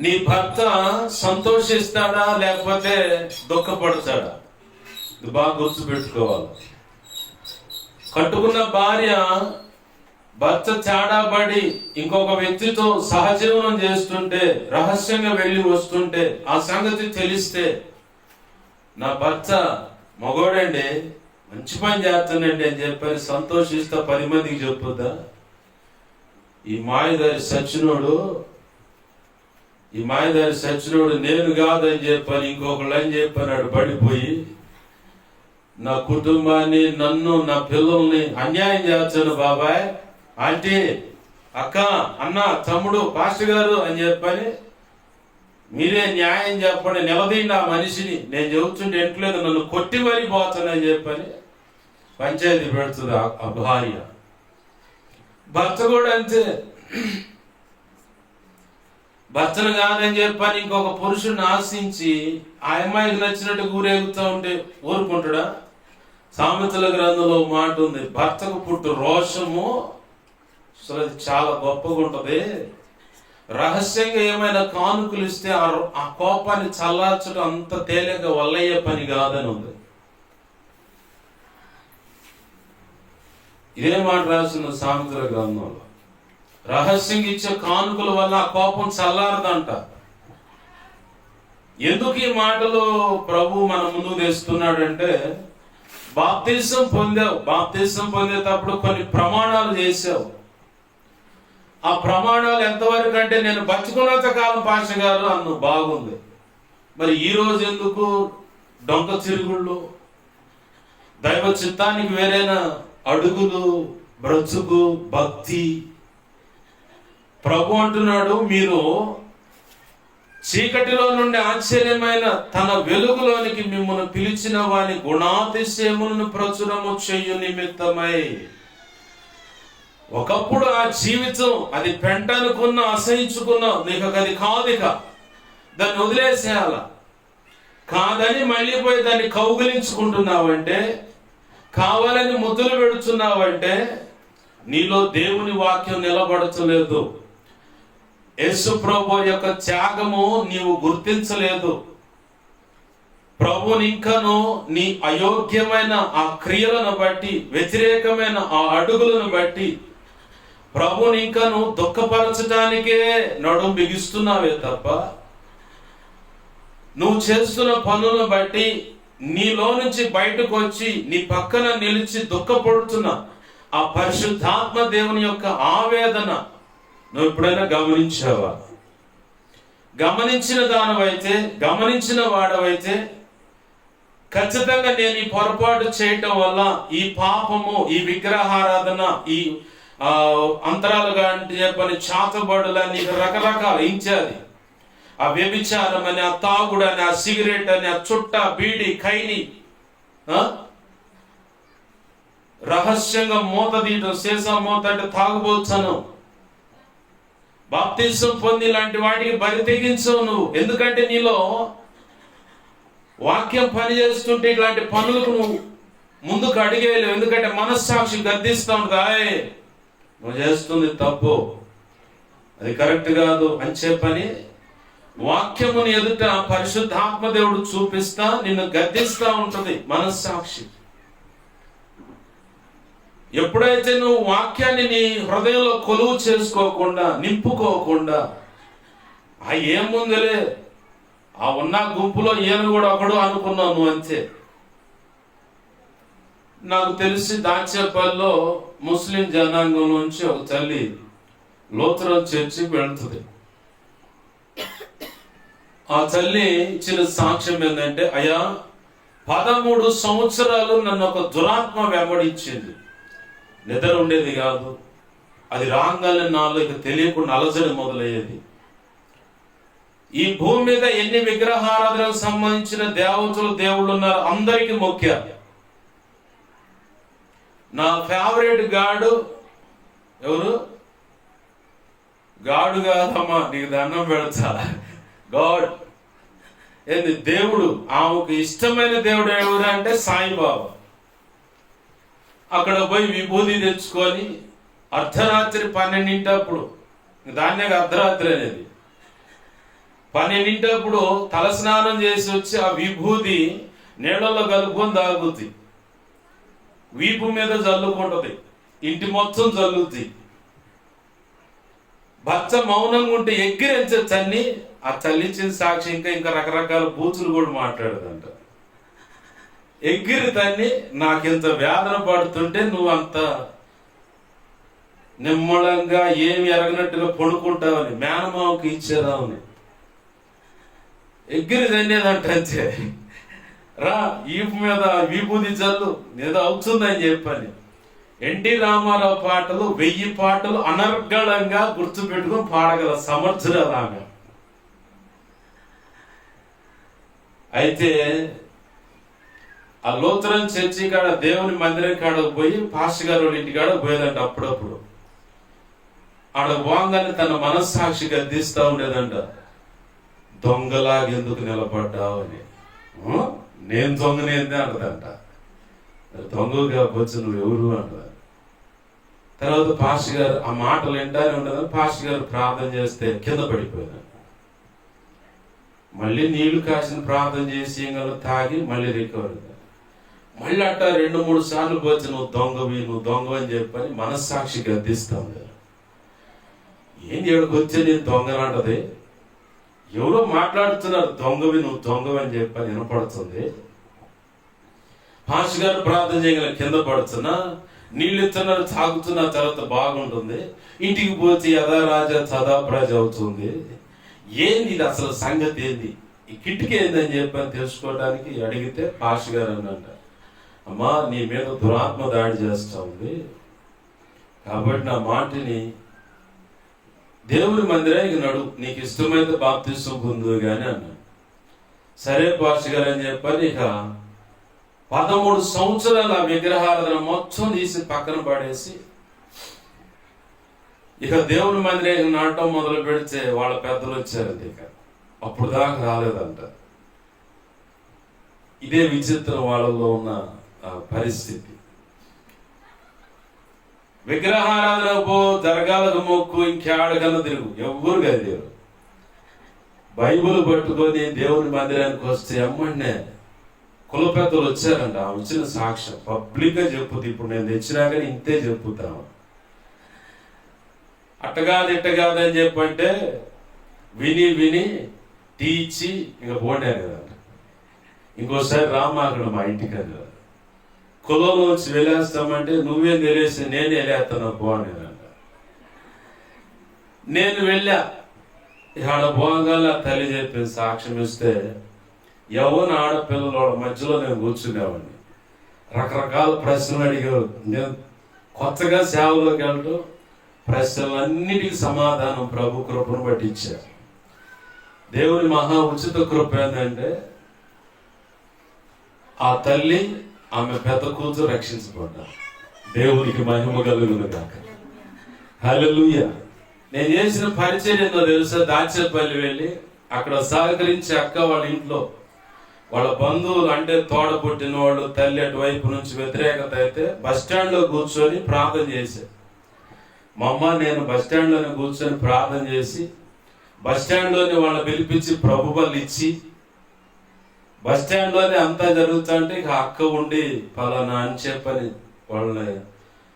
నీ భర్త సంతోషిస్తాడా లేకపోతే దుఃఖపడతాడా? ఇది బాగా గుర్తుపెట్టుకోవాలి. కట్టుకున్న భార్య భర్త తేడాపడి ఇంకొక వ్యక్తితో సహజీవనం చేస్తుంటే, రహస్యంగా వెళ్ళి వస్తుంటే, ఆ సంగతి తెలిస్తే నా భర్త మగోడండి మంచి పని చేస్తానండి అని చెప్పని సంతోషిస్తా 10 మందికి చెప్పుద్దా? ఈ మాయదారి సచ్చినోడు నేను కాదని చెప్పని ఇంకొకళ్ళు అని చెప్పన్నాడు పడిపోయి నా కుటుంబాన్ని, నన్ను, నా పిల్లల్ని అన్యాయం చేస్తాను బాబాయ్, ఆంటీ, అక్క, అన్న, తమ్ముడు, పాస్టర్ గారు అని చెప్పని మీరే న్యాయం చెప్పండి, నిలదీయండి ఆ మనిషిని, నేను చెబుతుంటే ఎంట్లేదు, నన్ను కొట్టి మరీ పోతానని చెప్పని పంచాయతీ పెడుతుంది ఆ భార్య. భర్త కూడా అంతే. భర్తను కాదని చెప్పని ఇంకొక పురుషుడిని ఆశించి ఆ అమ్మాయికి నచ్చినట్టు ఊరేగుతూ ఉంటే ఊరుకుంటాడా? సామెతల గ్రంథంలో మాట ఉంది, భర్తకు పుట్టు రోషము అసలు అది చాలా గొప్పగా ఉంటది. రహస్యంగా ఏమైనా కానుకలు ఇస్తే ఆ కోపాన్ని చల్లార్చడం అంత తేలిక వల్లయ్యే పని కాదని ఉంది. ఇదే మాట రాసిన సామెతల గ్రంథంలో. రహస్యంగా ఇచ్చే కానుకల వల్ల ఆ కోపం చల్లారదంట. ఎందుకు ఈ మాటలు ప్రభు మన ముందుకు తెస్తున్నాడంటే, బాప్తిసం పొందావు, బాప్తిసం పొందేటప్పుడు కొన్ని ప్రమాణాలు చేసావు. ఆ ప్రమాణాలు ఎంతవరకు అంటే, నేను బతుకున్నంత కాలం పాష గారు అన్ను బాగుంది. మరి ఈ రోజు ఎందుకు డొంక తిరుగుళ్ళు, దైవ చిత్తానికి వేరైన అడుగులు, బ్రతుకు, భక్తి? ప్రభు అంటున్నాడు, మీరు చీకటిలో నుండి ఆశ్చర్యమైన తన వెలుగులోనికి మిమ్మల్ని పిలిచిన వాని గుణాతిశయములను ప్రచురము చేయు నిమిత్తమై. ఒకప్పుడు ఆ జీవితం అది పెంట అనుకున్నా, అసహించుకున్నావు, నీకు అది కాదిక, దాన్ని వదిలేసేయాల. కాదని మళ్ళీ పోయి దాన్ని కౌగిలించుకుంటున్నావంటే, కావాలని ముద్దులు పెడుతున్నావంటే నీలో దేవుని వాక్యం నిలబడతలేదు. యేసు ప్రభు యొక్క త్యాగము నీవు గుర్తించలేదు. ప్రభుని ఇంకను నీ అయోగ్యమైన ఆ క్రియలను బట్టి, వ్యతిరేకమైన ఆ అడుగులను బట్టి ప్రభుని ఇంకను దుఃఖపరచడానికే నడుం బిగిస్తున్నావే తప్ప, నువ్వు చేస్తున్న పనులను బట్టి నీలో నుంచి బయటకు వచ్చి నీ పక్కన నిలిచి దుఃఖపడుతున్న ఆ పరిశుద్ధాత్మ దేవుని యొక్క ఆవేదన నువ్వు ఎప్పుడైనా గమనించావా? గమనించిన దానివైతే, గమనించిన వాడవైతే ఖచ్చితంగా నేను ఈ పొరపాటు చేయటం వల్ల ఈ పాపము, ఈ విగ్రహారాధన, ఈ అంతరాలుగా అంటే చెప్పని చాతబడులని రకరకాల ఇంచాది. ఆ వ్యభిచారం అని, ఆ తాగుడు అని, ఆ సిగరెట్ అని, ఆ చుట్ట, బీడి, ఖైని, రహస్యంగా మూత తీయటం, సీసా మూత అంటే తాగుబోతును, బాప్తిసం పొంది లాంటి వాటికి బరి తెగించవు నువ్వు. ఎందుకంటే నీలో వాక్యం పని చేస్తుంటే ఇట్లాంటి పనులకు నువ్వు ముందుకు అడిగేయలేవు. ఎందుకంటే మనస్సాక్షి గద్దిస్తూ ఉంటుంది, నువ్వు చేస్తుంది తప్పు, అది కరెక్ట్ కాదు అని చెప్పని వాక్యముని ఎదుట పరిశుద్ధాత్మ దేవుడు చూపిస్తా, నిన్ను గద్దిస్తా ఉంటుంది మనస్సాక్షి. ఎప్పుడైతే నువ్వు వాక్యాన్ని నీ హృదయంలో కొలువు చేసుకోకుండా, నింపుకోకుండా, ఏముందిలే ఆ ఉన్న గుంపులో ఈయన కూడా ఒకడు అనుకున్నావు నువ్వు అంతే. నాకు తెలిసి దాచేపల్లిలో ముస్లిం జనాంగం నుంచి ఒక తల్లి లోతురన్ చర్చికి వెళ్తుంది. ఆ తల్లి ఇచ్చిన సాక్ష్యం ఏంటంటే, అయ్యా 13 సంవత్సరాలు నన్ను ఒక దురాత్మ వెంబడించింది. నిద్ర ఉండేది కాదు, అది రాగానే నాలో ఇక తెలియకుండా అలజడి మొదలయ్యేది. ఈ భూమి మీద ఎన్ని విగ్రహారాధనకు సంబంధించిన దేవతలు, దేవుళ్ళు ఉన్నారు, అందరికీ మొక్కారు. నా ఫేవరెట్ గాడు ఎవరు? గాడు కాదమ్మా, నీకు దండం పెడతా, గాడ్ ఏంది దేవుడు. ఆమెకు ఇష్టమైన దేవుడు ఎవరు అంటే సాయిబాబా. అక్కడ పోయి విభూతి తెచ్చుకొని అర్ధరాత్రి 12 దాన్నే అర్ధరాత్రి అనేది 12 తలస్నానం చేసి వచ్చి ఆ విభూతి నీళ్ళలో కలుపుకొని తాగుతుంది, వీపు మీద జల్లుకుంటది, ఇంటి మొత్తం జల్లుద్ది. భర్త మౌనంగా ఉంటే ఎగ్గిరించే తన్ని ఆ తల్లిచ్చిన సాక్షి ఇంకా రకరకాల బూతులు కూడా మాట్లాడదంట. ఎగ్గిరి తన్ని నాకింత వేదన పడుతుంటే నువ్వు అంత నిమ్మళంగా ఏమి ఎరగనట్టుగా పడుకుంటావని మేనమావకి ఇచ్చేదామని ఎగ్గిరి తన్నేదంట. అంతే, రా ఈపు మీద విభూతి చల్లు, ఏదో అవుతుందని చెప్పని. ఎన్టీ రామారావు పాటలు 1000 పాటలు అనర్గళంగా గుర్తుపెట్టుకుని పాడగల సమర్థురాలు ఆమె. అయితే ఆ లూథరన్ చర్చి కాడ దేవుని మందిరం కాడకు పోయి పాస్టర్ గారు వాళ్ళ ఇంటి కాడ పోయేదంట. అప్పుడప్పుడు ఆడ పోగానే తన మనస్సాక్షి గద్దిస్తా ఉండేదంట, దొంగలాగా ఎందుకు నిలబడ్డావు అని. నేను దొంగనేందే అంటదంట. దొంగ కాకపోతే నువ్వు ఎవరు అంటదా. తర్వాత పాస్టర్ గారు ఆ మాటలు వింటానే ఉండదని పాస్టర్ గారు ప్రార్థన చేస్తే కింద పడిపోయారు. మళ్ళీ నీళ్లు కాసిన ప్రార్థన చేసి తాగి మళ్ళీ రికవర్. మళ్ళీ అట్ట 2-3 సార్లు పోతే నువ్వు దొంగవి అని చెప్పని మనస్సాక్షి గద్దిస్తా ఉండేది. ఏం చేయడానికి వచ్చే నేను దొంగనంటది. ఎవరో మాట్లాడుతున్నారు, నువ్వు దొంగవి అని చెప్పని వినపడుతుంది. పాస్టర్ గారు ప్రార్థన చేయగల కింద పడుతున్నా, నీళ్ళు ఇస్తున్నారు, తాగుతున్న తర్వాత బాగుంటుంది. ఇంటికి పోతే యథా రాజా సదా ప్రజ అవుతుంది. ఏంది ఇది అసలు సంగతి ఏంది, ఈ కిటికీ ఏందని చెప్పని తెలుసుకోవడానికి అడిగితే పాస్టర్ గారు అన్నంట, అమ్మా నీ మీద దురాత్మ దాడి చేస్తా ఉంది, కాబట్టి నా మాటని దేవుని మందిరానికి నడు, నీకు ఇష్టమైతే బాప్తిసం పొందు కానీ అన్నాడు. సరే పాస్టర్ గారు అని చెప్పని ఇక 13 సంవత్సరాల విగ్రహారాధన మొత్తం తీసి పక్కన పడేసి ఇక దేవుని మందిరానికి నాటం మొదలు పెడితే వాళ్ళ పెద్దలు వచ్చారంట. ఇక అప్పుడు దాకా రాలేదంట. ఇదే విచిత్రం వాళ్ళలో ఉన్న పరిస్థితి. విగ్రహారాధన పో, దర్గాలకు మొక్కు, ఇంకేడకన్నా తిరుగు, ఎవ్వరు కదిలేరు. బైబుల్ పట్టుకొని దేవుని మందిరానికి వస్తే అమ్మనే కుల పెద్దలు వచ్చారంట. ఆ వచ్చిన సాక్ష్యం పబ్లిక్ గా చెప్పుతుంది. ఇప్పుడు నేను తెచ్చినా కానీ ఇంతే చెప్పుతాను. అట్టగాదు ఇట్టగాదని చెప్పంటే విని టీచి ఇంకా పోండే కదంట. ఇంకోసారి రామా అక్కడ మా ఇంటికి అది కులంలో వచ్చి వెళ్ళేస్తామంటే నువ్వేం తెలియసి నేనే వెళ్ళేస్తాను పోనేదంట. నేను వెళ్ళా. ఆడ పోగానే తల్లి చెప్పి సాక్ష్యం ఇస్తే ఎవరు ఆడపిల్లల మధ్యలో నేను కూర్చునేవాడిని. రకరకాల ప్రశ్నలు అడిగారు. నేను కొత్తగా సేవలోకి వెళ్ళడం, ప్రశ్నలన్నిటికీ సమాధానం ప్రభు కృపను బట్టి ఇచ్చా. దేవుని మహా ఉచిత కృప ఏంటంటే ఆ తల్లి ఆమె పెద్ద కూతురు రక్షించబడ్డారు. దేవునికి మహిమ కలుగును గాక. హల్లెలూయా. నేను చేసిన పరిచయం ఏందో తెలుసా? దాచేపల్లి వెళ్ళి అక్కడ సహకరించి అక్క వాళ్ళ ఇంట్లో వాళ్ళ బంధువులు అంటే తోడ పుట్టిన వాళ్ళు తల్లి అటువైపు నుంచి వ్యతిరేకత అయితే బస్ స్టాండ్ లో కూర్చొని ప్రార్థన చేశారు. మా అమ్మ నేను బస్ స్టాండ్ లోనే కూర్చొని ప్రార్థన చేసి బస్ స్టాండ్ లోనే వాళ్ళని పిలిపించి ప్రభు బళ్ళు ఇచ్చి బస్ స్టాండ్ లోనే అంతా జరుగుతుంటే ఇక అక్క ఉండి పలానా అని చెప్పని వాళ్ళని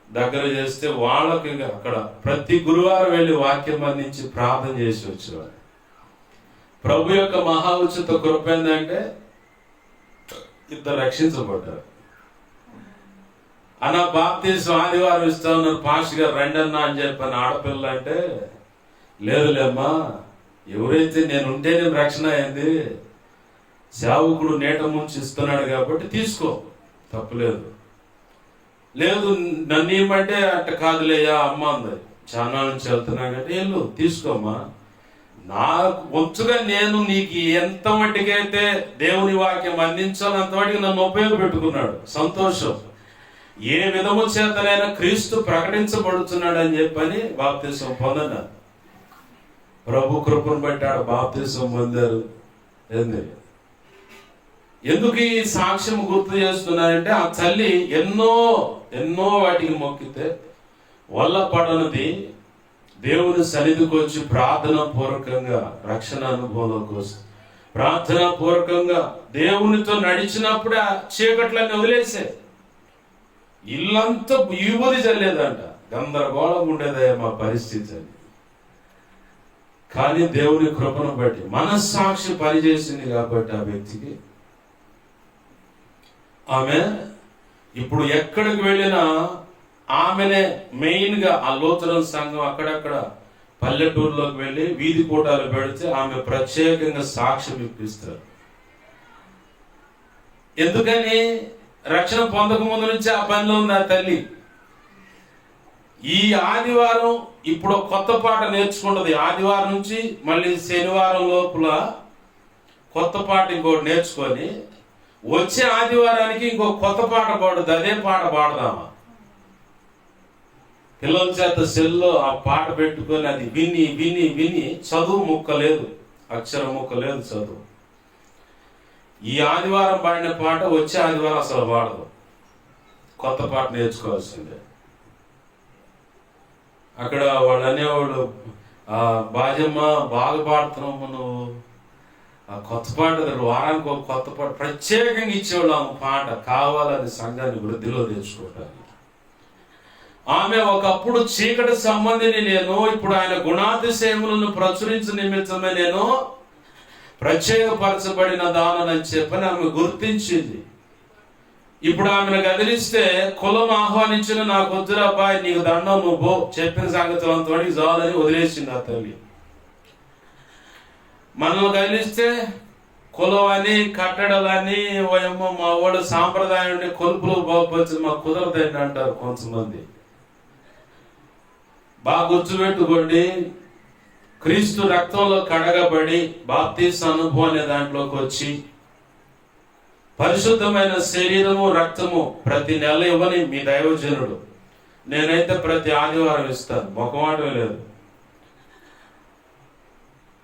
దగ్గర చేస్తే వాళ్ళకి అక్కడ ప్రతి గురువారం వెళ్ళి వాక్యం అందించి ప్రార్థన చేసి వచ్చేవాడు. ప్రభు యొక్క మహా ఉచిత కృప ఏంటంటే ఇద్దరు రక్షించబడ్డారు. అన్న బాప్తీసం ఆదివారం ఇస్తా ఉన్నారు, పాస్టర్ గారు రండన్నా అని చెప్పని ఆడపిల్ల అంటే లేదులేమ్మా, ఎవరైతే నేను ఉంటేనే రక్షణ అయింది, సేవకుడు నీట ముంచి ఇస్తున్నాడు కాబట్టి తీసుకో, తప్పులేదు. లేదు నన్ను ఇమ్మంటే అట్ట కాదులేయా అమ్మ అంది. చాలా నుంచి వెళ్తున్నా కంటే వెళ్ళు తీసుకోమ్మా, నాకు వంతుగా నేను నీకు ఎంత మట్టికైతే దేవుని వాక్యం అందించాలో అంతవాటికి నన్ను ఉపయోగపెట్టుకున్నాడు. సంతోషం. ఏ విధము చేతనైనా క్రీస్తు ప్రకటించబడుతున్నాడు అని చెప్పని బాప్తిసం పొందన్నారు. ప్రభు కృపను బట్టి ఆడ బాప్తిసం పొందారు. ఎందుకు ఈ సాక్ష్యం గుర్తు చేస్తున్నారంటే ఆ తల్లి ఎన్నో వాటికి మొక్కితే వల్ల పడనది దేవుని సన్నిధికి వచ్చి ప్రార్థన పూర్వకంగా రక్షణ అనుభవంలోకి వస్తుంది. ప్రార్థన పూర్వకంగా దేవునితో నడిచినప్పుడు ఆ చీకట్లన్నీ వదిలేసే ఇల్లంతా యువది చల్లేదంట. గందరగోళం ఉండేదయ్యా మా పరిస్థితి అని. కానీ దేవుని కృపను బట్టి మనస్సాక్షి పనిచేసింది కాబట్టి ఆ వ్యక్తికి ఆమె ఇప్పుడు ఎక్కడికి వెళ్ళినా ఆమెనే మెయిన్ గా ఆ లూథరన్ సంఘం అక్కడక్కడ పల్లెటూరులోకి వెళ్ళి వీధి కూటాలు పెడితే ఆమె ప్రత్యేకంగా సాక్ష్యం ఇప్పిస్తారు. ఎందుకని? రక్షణ పొందక ముందు నుంచి ఆ పనిలో ఉంది ఆ తల్లి. ఈ ఆదివారం ఇప్పుడు కొత్త పాట నేర్చుకుంటది. ఆదివారం నుంచి మళ్ళీ శనివారం లోపల కొత్త పాట ఇంకోటి నేర్చుకొని వచ్చే ఆదివారానికి ఇంకో కొత్త పాట పాడుద్ది, అదే పాట పాడదామా? పిల్లల చేత సెల్లో ఆ పాట పెట్టుకొని అది విని విని విని చదువు ముక్క లేదు, అక్షరం ముక్క లేదు చదువు. ఈ ఆదివారం పాడిన పాట వచ్చే ఆదివారం అసలు పాడదు, కొత్త పాట నేర్చుకోవాల్సిందే. అక్కడ వాళ్ళు అనేవాళ్ళు, బాజమ్మ బాగా పాడుతున్నావు నువ్వు, ఆ కొత్త పాట వారానికి ఒక కొత్త పాట ప్రత్యేకంగా ఇచ్చేవాళ్ళు ఆమె పాట, కావాలని సంఘాన్ని వృద్ధిలో తెచ్చుకోవటానికి. ఆమె ఒకప్పుడు చీకటి సంబంధిని నేను, ఇప్పుడు ఆయన గుణాతిశయములను ప్రచురించు నిమిత్తమే నేను ప్రత్యేకపరచబడిన దానని చెప్పని ఆమె గుర్తించింది. ఇప్పుడు ఆమెను కదిలిస్తే కులం ఆహ్వానించిన నాకు వద్దురా అబ్బాయి, నీకు దండం, నువ్వు చెప్పిన సంగతులంతో చాలని వదిలేసింది ఆ తల్లి. మనల్ని కదిలిస్తే కులం అని కట్టడాలని, ఓయమ్మ మా వాడు సాంప్రదాయం కొలుపులు బాగుపరిచి మాకు కుదరదండి అంటారు కొంతమంది. బాగా గుర్తుపెట్టుకోండి, క్రీస్తు రక్తంలో కడగబడి బాప్తీస అనుభవం అనే దాంట్లోకి వచ్చి పరిశుద్ధమైన శరీరము రక్తము ప్రతి నెల ఇవ్వని మీ దైవజనుడు. నేనైతే ప్రతి ఆదివారం ఇస్తాను, మొకమాటం లేదు,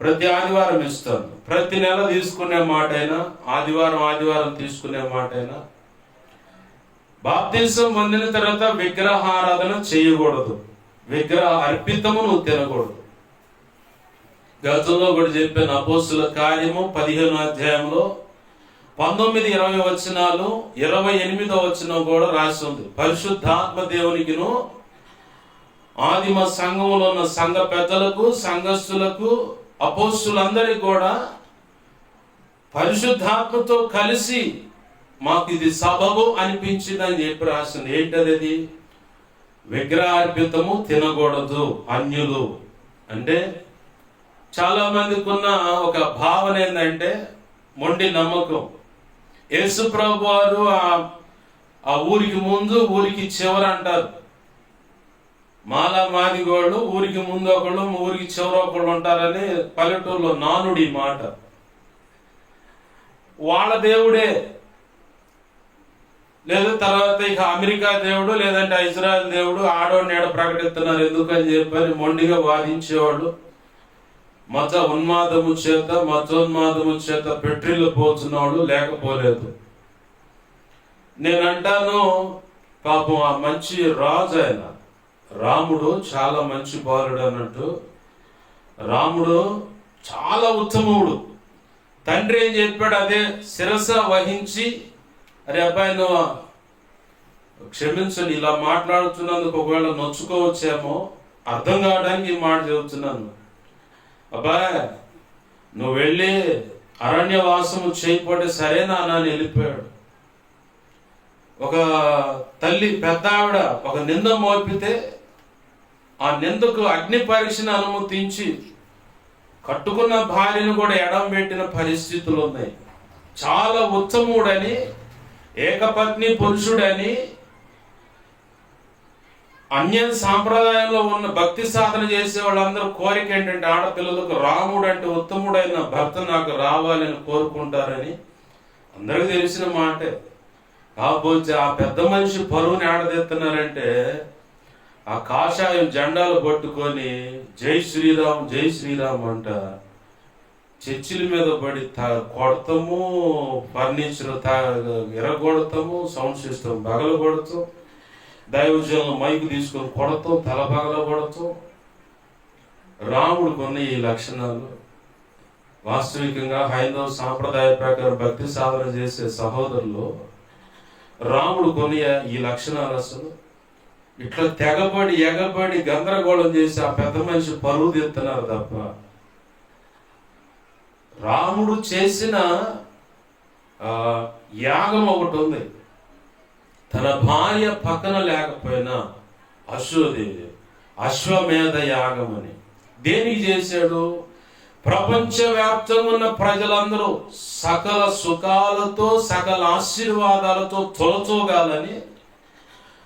ప్రతి ఆదివారం ఇస్తాను. ప్రతి నెల తీసుకునే మాట అయినా, ఆదివారం తీసుకునే మాట అయినా, బాప్తీసం పొందిన తర్వాత విగ్రహారాధన చేయకూడదు, విగ్రహ అర్పితము నువ్వు తినకూడదు. గతంలో కూడా చెప్పిన అపోస్తుల కార్యము 15వ అధ్యాయంలో 19-20 వచనాలు, 28వ వచనం కూడా రాసి ఉంది. పరిశుద్ధాత్మ దేవునికిను ఆదిమ సంఘంలో ఉన్న సంఘ పెద్దలకు, సంఘస్థులకు, అపోస్తులందరికీ కూడా పరిశుద్ధాత్మతో కలిసి మాకు ఇది సబబు అనిపించిందని చెప్పి రాసింది. ఏంటది? విగ్రహార్పితము తినకూడదు. అన్యులు అంటే చాలా మందికి ఉన్న ఒక భావన ఏంటంటే మొండి నమ్మకం. యేసు ప్రభు వారు ఆ ఊరికి ముందు ఊరికి చివర అంటారు. మాలా మాదిగోళ్ళు ఊరికి ముందు ఒకళ్ళు, ఊరికి చివర ఒకళ్ళు ఉంటారని పల్లెటూరులో నానుడి మాట. వాళ్ళ దేవుడే, లేదా తర్వాత ఇక అమెరికా దేవుడు, లేదంటే ఇజ్రాయెల్ దేవుడు ఆడోడిని ఏడ ప్రకటిస్తున్నారు ఎందుకని చెప్పని మొండిగా వాదించేవాళ్ళు. మతోన్మాదము చేత పెట్రిల్లు పోతున్నవాళ్ళు లేకపోలేదు. నేనంటాను, పాపం ఆ మంచి రాజు ఆయన రాముడు చాలా మంచి బాలుడు అన్నట్టు, రాముడు చాలా ఉత్తముడు. తండ్రి ఏం చెప్పాడు అదే శిరస వహించి, అరే అబ్బాయి నువ్వు క్షమించండి, ఇలా మాట్లాడుతున్నందుకు ఒకవేళ నొచ్చుకోవచ్చేమో, అర్థం కావడానికి ఈ మాట చెబుతున్నాను. అబ్బాయి నువ్వు వెళ్ళి అరణ్యవాసము చేయకపోతే సరేనా అని వెళ్ళిపోయాడు. ఒక తల్లి పెద్ద ఆవిడ ఒక నింద మోపితే ఆ నిందకు అగ్ని పరీక్షను అనుమతించి కట్టుకున్న భార్యను కూడా ఎడం పెట్టిన పరిస్థితులు ఉన్నాయి. చాలా ఉత్తముడని, ఏకపత్ని పురుషుడని, అన్య సాంప్రదాయంలో ఉన్న భక్తి సాధన చేసే వాళ్ళందరూ కోరిక ఏంటంటే ఆడపిల్లలకు రాముడు అంటే ఉత్తముడైన భర్త నాకు రావాలని కోరుకుంటారని అందరికి తెలిసిన మాటే. కాకపోతే ఆ పెద్ద మనిషి పరువుని ఆడదెత్తున్నారంటే ఆ కాషాయం జెండాలు పట్టుకొని జై శ్రీరామ్ జై శ్రీరామ్ అంట చర్చిల మీద పడి కొడతాము, ఫర్నిచర్ ఎరగొడతాము, సౌండ్ సిస్టమ్ బగలు కొడతాం, దైవజనులు మైకు తీసుకొని కొడతాం, తల పగల కొడతాం. రాముడు కొన్ని ఈ లక్షణాలు. వాస్తవికంగా హైందవ సాంప్రదాయ ప్రకారం భక్తి సాధన చేసే సహోదరులు రాముడు కొన్ని ఈ లక్షణాలు. అసలు ఇట్లా తెగబడి ఎగబడి గందరగోళం చేసి ఆ పెద్ద మనిషి పరువు తీస్తున్నారు తప్ప, రాముడు చేసిన యాగం ఒకటి ఉంది. తన భార్య పక్కన లేకపోయినా అశ్వమేధ యాగం అని దేనికి చేశాడు? ప్రపంచవ్యాప్తంగా ఉన్న ప్రజలందరూ సకల సుఖాలతో సకల ఆశీర్వాదాలతో తొలతూగాలని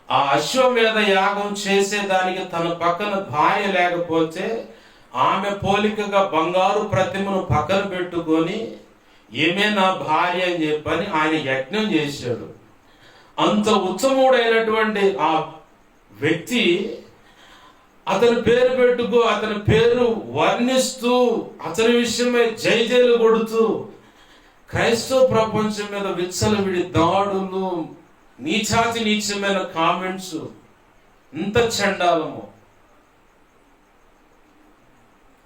ఆ అశ్వమేధ యాగం చేసేదానికి తన పక్కన భార్య లేకపోతే ఆమె పోలికగా బంగారు ప్రతిమను పక్కన పెట్టుకొని ఈమె నా భార్య అని చెప్పని ఆయన యజ్ఞం చేశాడు. అంత ఉత్తముడైనటువంటి ఆ వ్యక్తి అతని పేరు పెట్టుకో, అతని పేరు వర్ణిస్తూ, అతని విషయమై జైజైలు కొడుతూ క్రైస్తవ ప్రపంచం మీద విచ్చలవిడి దాడులు, నీచాతి నీచమైన కామెంట్స్, ఇంత చండాలము.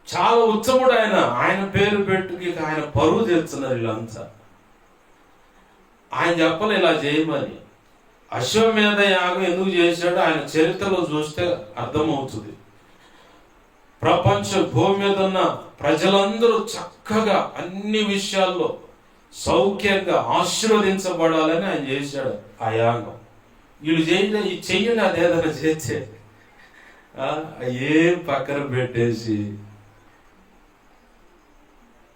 చాలా ఉత్తముడు ఆయన పేరు పెట్టుకి ఆయన పరువు తెస్తున్నారు వీళ్ళంతా. ఆయన చెప్పలే ఇలా చేయమని. అశ్వమేధ యాగం ఎందుకు చేశాడో ఆయన చరిత్రలో చూస్తే అర్థమవుతుంది. ప్రపంచ భూమి మీద ఉన్న ప్రజలందరూ చక్కగా అన్ని విషయాల్లో సౌఖ్యంగా ఆశీర్వదించబడాలని ఆయన చేశాడు ఆ యాగం. వీళ్ళు చెయ్యండి అదేదైనా చేస్తే ఏం పక్కన పెట్టేసి.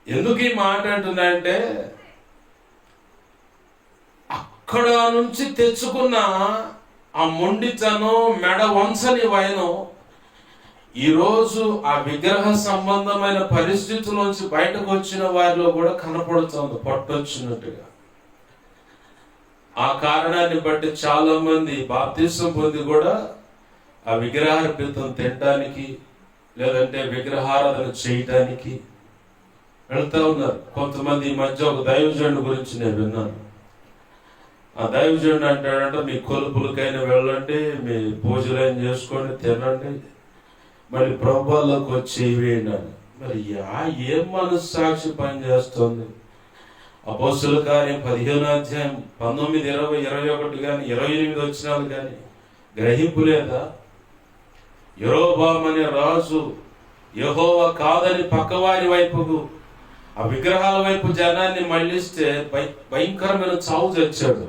ఎందుకు ఈ మాట అంటున్నాయంటే, అక్కడ నుంచి తెచ్చుకున్న ఆ మొండితనం, మెడ వంచని వైనం ఈరోజు ఆ విగ్రహ సంబంధమైన పరిస్థితుల్లోంచి బయటకు వచ్చిన వారిలో కూడా కనపడుతుంది పట్టొచ్చినట్టుగా. ఆ కారణాన్ని బట్టి చాలా మంది బాప్తిసం పొంది కూడా ఆ విగ్రహార్పితం తినడానికి లేదంటే విగ్రహారాధన చేయటానికి వెళ్తా ఉన్నారు. కొంతమంది ఈ మధ్య ఒక దైవజనుడి గురించి నేను విన్నాను. ఆ దైవజనుడు అంటాడంటే, మీ కొలుపులకైనా వెళ్ళండి, మీ పూజలైనా చేసుకోండి, తినండి, మళ్ళీ ప్రభువులోకి వచ్చి వేయండి. మరి ఏం మనస్సాక్షి పని చేస్తుంది? అపోస్తుల కార్యం 15వ అధ్యాయం 19, 20, 21 కానీ 28 వచనాలు కానీ గ్రహింపు లేదా? యెరోబాము అనే రాజు యెహోవా కాదని పక్కవారి వైపుకు, ఆ విగ్రహాల వైపు జనాన్ని మళ్ళిస్తే భయంకరమైన చావు తెచ్చాడు.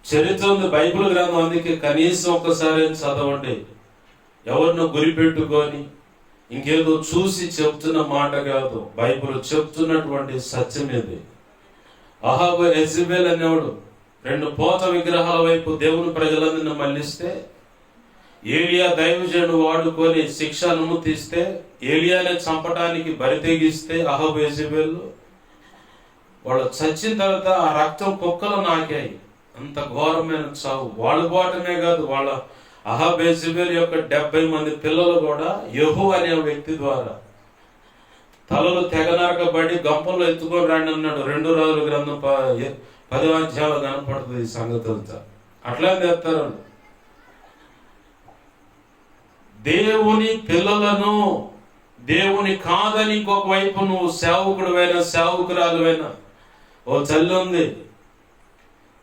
చరిత్ర ఉంది, బైబిల్ గ్రంథం. అందుకే కనీసం ఒక్కసారి చదవండి. ఎవరినో గురి పెట్టుకొని ఇంకేదో చూసి చెప్తున్న మాట కాదు, బైబిల్ చెప్తున్నటువంటి సత్యం ఇది. అహాబు యెజెబెల్ అనేవాడు 2 పోత విగ్రహాల వైపు దేవుని ప్రజలందరినీ మళ్ళిస్తే, ఏలియా దైవజనుడు వాడుకొని శిక్ష అనుమతిస్తే, ఏలియానే చంపడానికి బరితెగిస్తే అహాబు యెజెబెల్ వాళ్ళు చచ్చిన తర్వాత ఆ రక్తం కుక్కలు నాకాయి. అంత ఘోరమైన చావు. వాళ్ళు పోవటమే కాదు, వాళ్ళ అహాబు యెజెబెల్ యొక్క 70 మంది పిల్లలు కూడా యెహూ అనే వ్యక్తి ద్వారా తలలు తెగనరకబడి గంపల్లో ఎత్తుకొని రండి అన్నాడు. 2 రాజుల గ్రంథం 10వ అధ్యాయంలో కనపడుతుంది ఈ సంగతులతో. అట్లా తెస్తారు. దేవుని పిల్లలను, దేవుని కాదని ఇంకొక వైపు నువ్వు సేవకుడువైనా సేవకురాలువైనా, ఓ చల్లి ఉంది,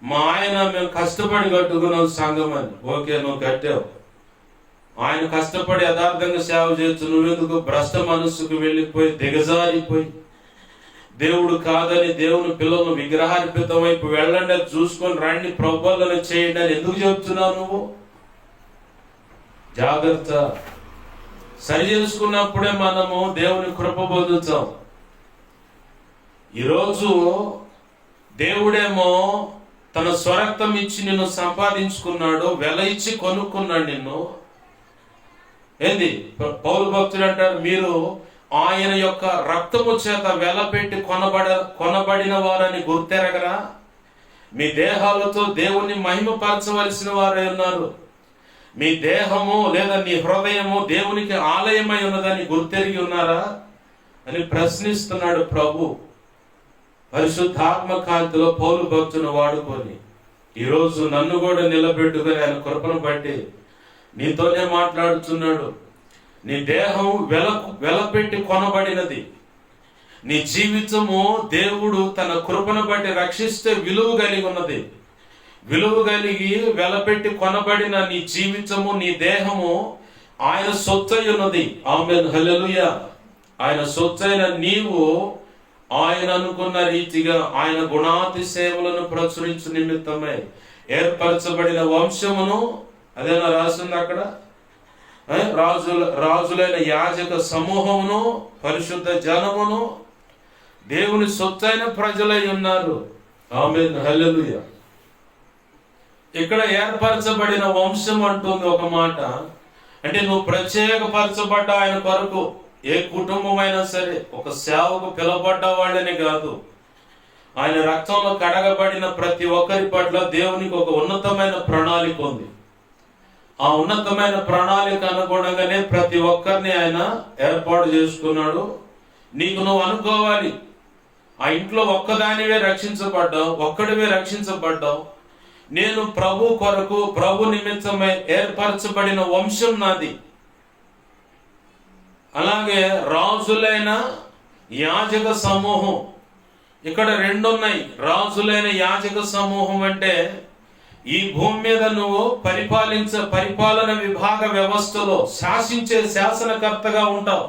మా ఆయన మేము కష్టపడి కట్టుకున్నాం సంఘం అని. ఓకే, నువ్వు కట్టావు. ఆయన కష్టపడి యథార్థంగా సేవ చేయొచ్చు. నువ్వెందుకు భ్రష్ట మనస్సుకు వెళ్ళిపోయి దిగజారిపోయి దేవుడు కాదని దేవుని పిల్లలను విగ్రహార్పితం వైపు వెళ్ళండి, చూసుకొని రండి, ప్రభువులను చేయండి అని ఎందుకు చెప్తున్నావు నువ్వు? జాగ్రత్త. సరి చేసుకున్నప్పుడే మనము దేవుని కృప పొందుతాం. ఈరోజు దేవుడేమో తన స్వరక్తం ఇచ్చి నిన్ను సంపాదించుకున్నాడు, వెల ఇచ్చి కొనుక్కున్నాడు నిన్ను. ఏంది పౌలు భక్తుడు అంటారు, మీరు ఆయన యొక్క రక్తము చేత వెల పెట్టి కొనబడిన వారని గుర్తెరగరా? మీ దేహాలతో దేవుణ్ణి మహిమపరచవలసిన వారై ఉన్నారు. మీ దేహము లేదా నీ హృదయము దేవునికి ఆలయమై ఉన్నదని గుర్తెరిగి ఉన్నారా అని ప్రశ్నిస్తున్నాడు ప్రభు. పరిశుద్ధాత్మ కాంతిలో పౌలు భక్తుని వాడుకొని ఈరోజు నన్ను కూడా నిలబెట్టుకొని ఆయన కృపను బట్టి నీతోనే మాట్లాడుతున్నాడు. నీ దేహం వెలపెట్టి కొనబడినది. నీ జీవితము దేవుడు తన కృపను బట్టి రక్షిస్తే విలువ కలిగి ఉన్నది. విలువ కలిగి వెలపెట్టి కొనబడిన నీ జీవితము, నీ దేహము ఆయన సొత్తై ఉన్నది. ఆమేన్, హల్లెలూయా. ఆయన సొత్తైన నీవు ఆయన అనుకున్న రీతిగా ఆయన గుణాతిశయములను ప్రచురించు నిమిత్తమై ఏర్పరచబడిన వంశమును, అదేనా రాసింది అక్కడ, రాజులైన యాజక సమూహమును, పరిశుద్ధ జనమును, దేవుని సొత్తైన ప్రజలై ఉన్నారు. ఆమేన్, హల్లెలూయా. ఇక్కడ ఏర్పరచబడిన వంశం అంటుంది ఒక మాట. అంటే నువ్వు ప్రత్యేకపరచబడ్డ ఆయన కొరకు, ఏ కుటుంబమైనా సరే ఒక సేవకు పిలువబడ్డ వాళ్ళని కాదు, ఆయన రక్తంలో కడగబడిన ప్రతి ఒక్కరి పట్ల దేవునికి ఒక ఉన్నతమైన ప్రణాళిక ఉంది. ఆ ఉన్నతమైన ప్రణాళిక అనుగుణంగానే ప్రతి ఒక్కరిని ఆయన ఏర్పాటు చేసుకున్నాడు. నీకు నువ్వు అనుకోవాలి, ఆ ఇంట్లో ఒక్కదానివే రక్షించబడ్డావు, ఒక్కడివే రక్షించబడ్డావు. నేను ప్రభు కొరకు, ప్రభు నిమిత్తమై ఏర్పరచబడిన వంశం నాది. అలాగే రాజులైన యాజక సమూహం, ఇక్కడ రెండున్నాయి. రాజులైన యాజక సమూహం అంటే ఈ భూమి మీద నువ్వు పరిపాలన విభాగ వ్యవస్థలో శాసించే శాసనకర్తగా ఉంటావు.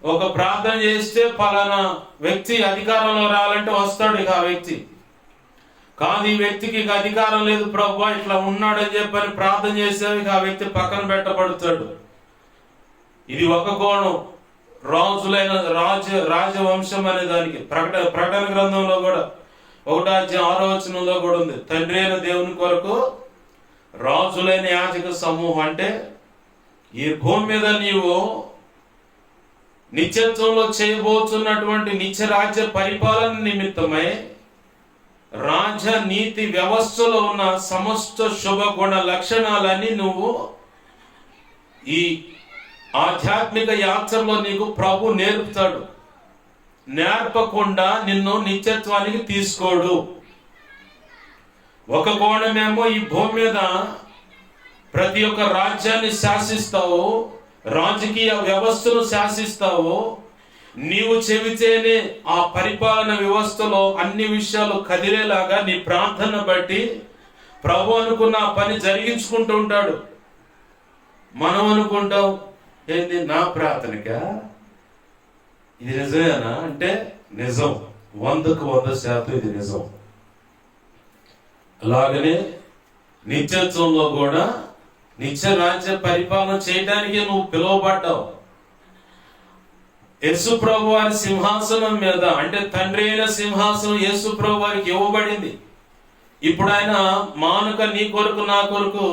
ఒక ప్రార్థన చేస్తే పలానా వ్యక్తి అధికారంలో రావాలంటే వస్తాడు ఇక ఆ వ్యక్తి. కాదు, ఈ వ్యక్తికి ఇక అధికారం లేదు ప్రభువా, ఇట్లా ఉన్నాడని చెప్పని ప్రార్థన చేస్తే ఇక ఆ వ్యక్తి పక్కన పెట్టబడతాడు. ఇది ఒక కోణం. రాజులైన రాజవంశం అనే దానికి ప్రకటన గ్రంథంలో కూడా 1:6 కూడా ఉంది. తండ్రి అయిన దేవుని కొరకు రాజులైన యాజక సమూహం అంటే ఈ భూమి మీద నీవు నిత్యత్వంలో చేయబోతున్నటువంటి నిత్య రాజ్య పరిపాలన నిమిత్తమై రాజనీతి వ్యవస్థలో ఉన్న సమస్త శుభ గుణ లక్షణాలన్నీ నువ్వు ఈ ఆధ్యాత్మిక యాత్రలో నీకు ప్రభు నేర్పుతాడు. నేర్పకుండా నిన్ను నిత్యత్వానికి తీసుకోడు. ఒక కోణమేమో ఈ భూమి మీద ప్రతి ఒక్క రాజ్యాన్ని శాసిస్తావు, రాజకీయ వ్యవస్థను శాసిస్తావు. నీవు చెబితేనే ఆ పరిపాలన వ్యవస్థలో అన్ని విషయాలు కదిలేలాగా నీ ప్రార్థన బట్టి ప్రభు అనుకున్న పని జరిగించుకుంటూ ఉంటాడు. మనం అనుకుంటాం, ఏంది నా ప్రార్థనగా ఇది నిజమేనా అంటే నిజం, 100% ఇది నిజం. అలాగనే నిత్యత్వంలో కూడా నిత్య రాజ్య పరిపాలన చేయడానికి నువ్వు పిలువబడ్డావు. యేసు ప్రభు వారి సింహాసనం మీద, అంటే తండ్రి అయిన సింహాసనం యేసు ప్రభు వారికి ఇవ్వబడింది. ఇప్పుడు ఆయన మానుక నీ కొరకు నా కొరకు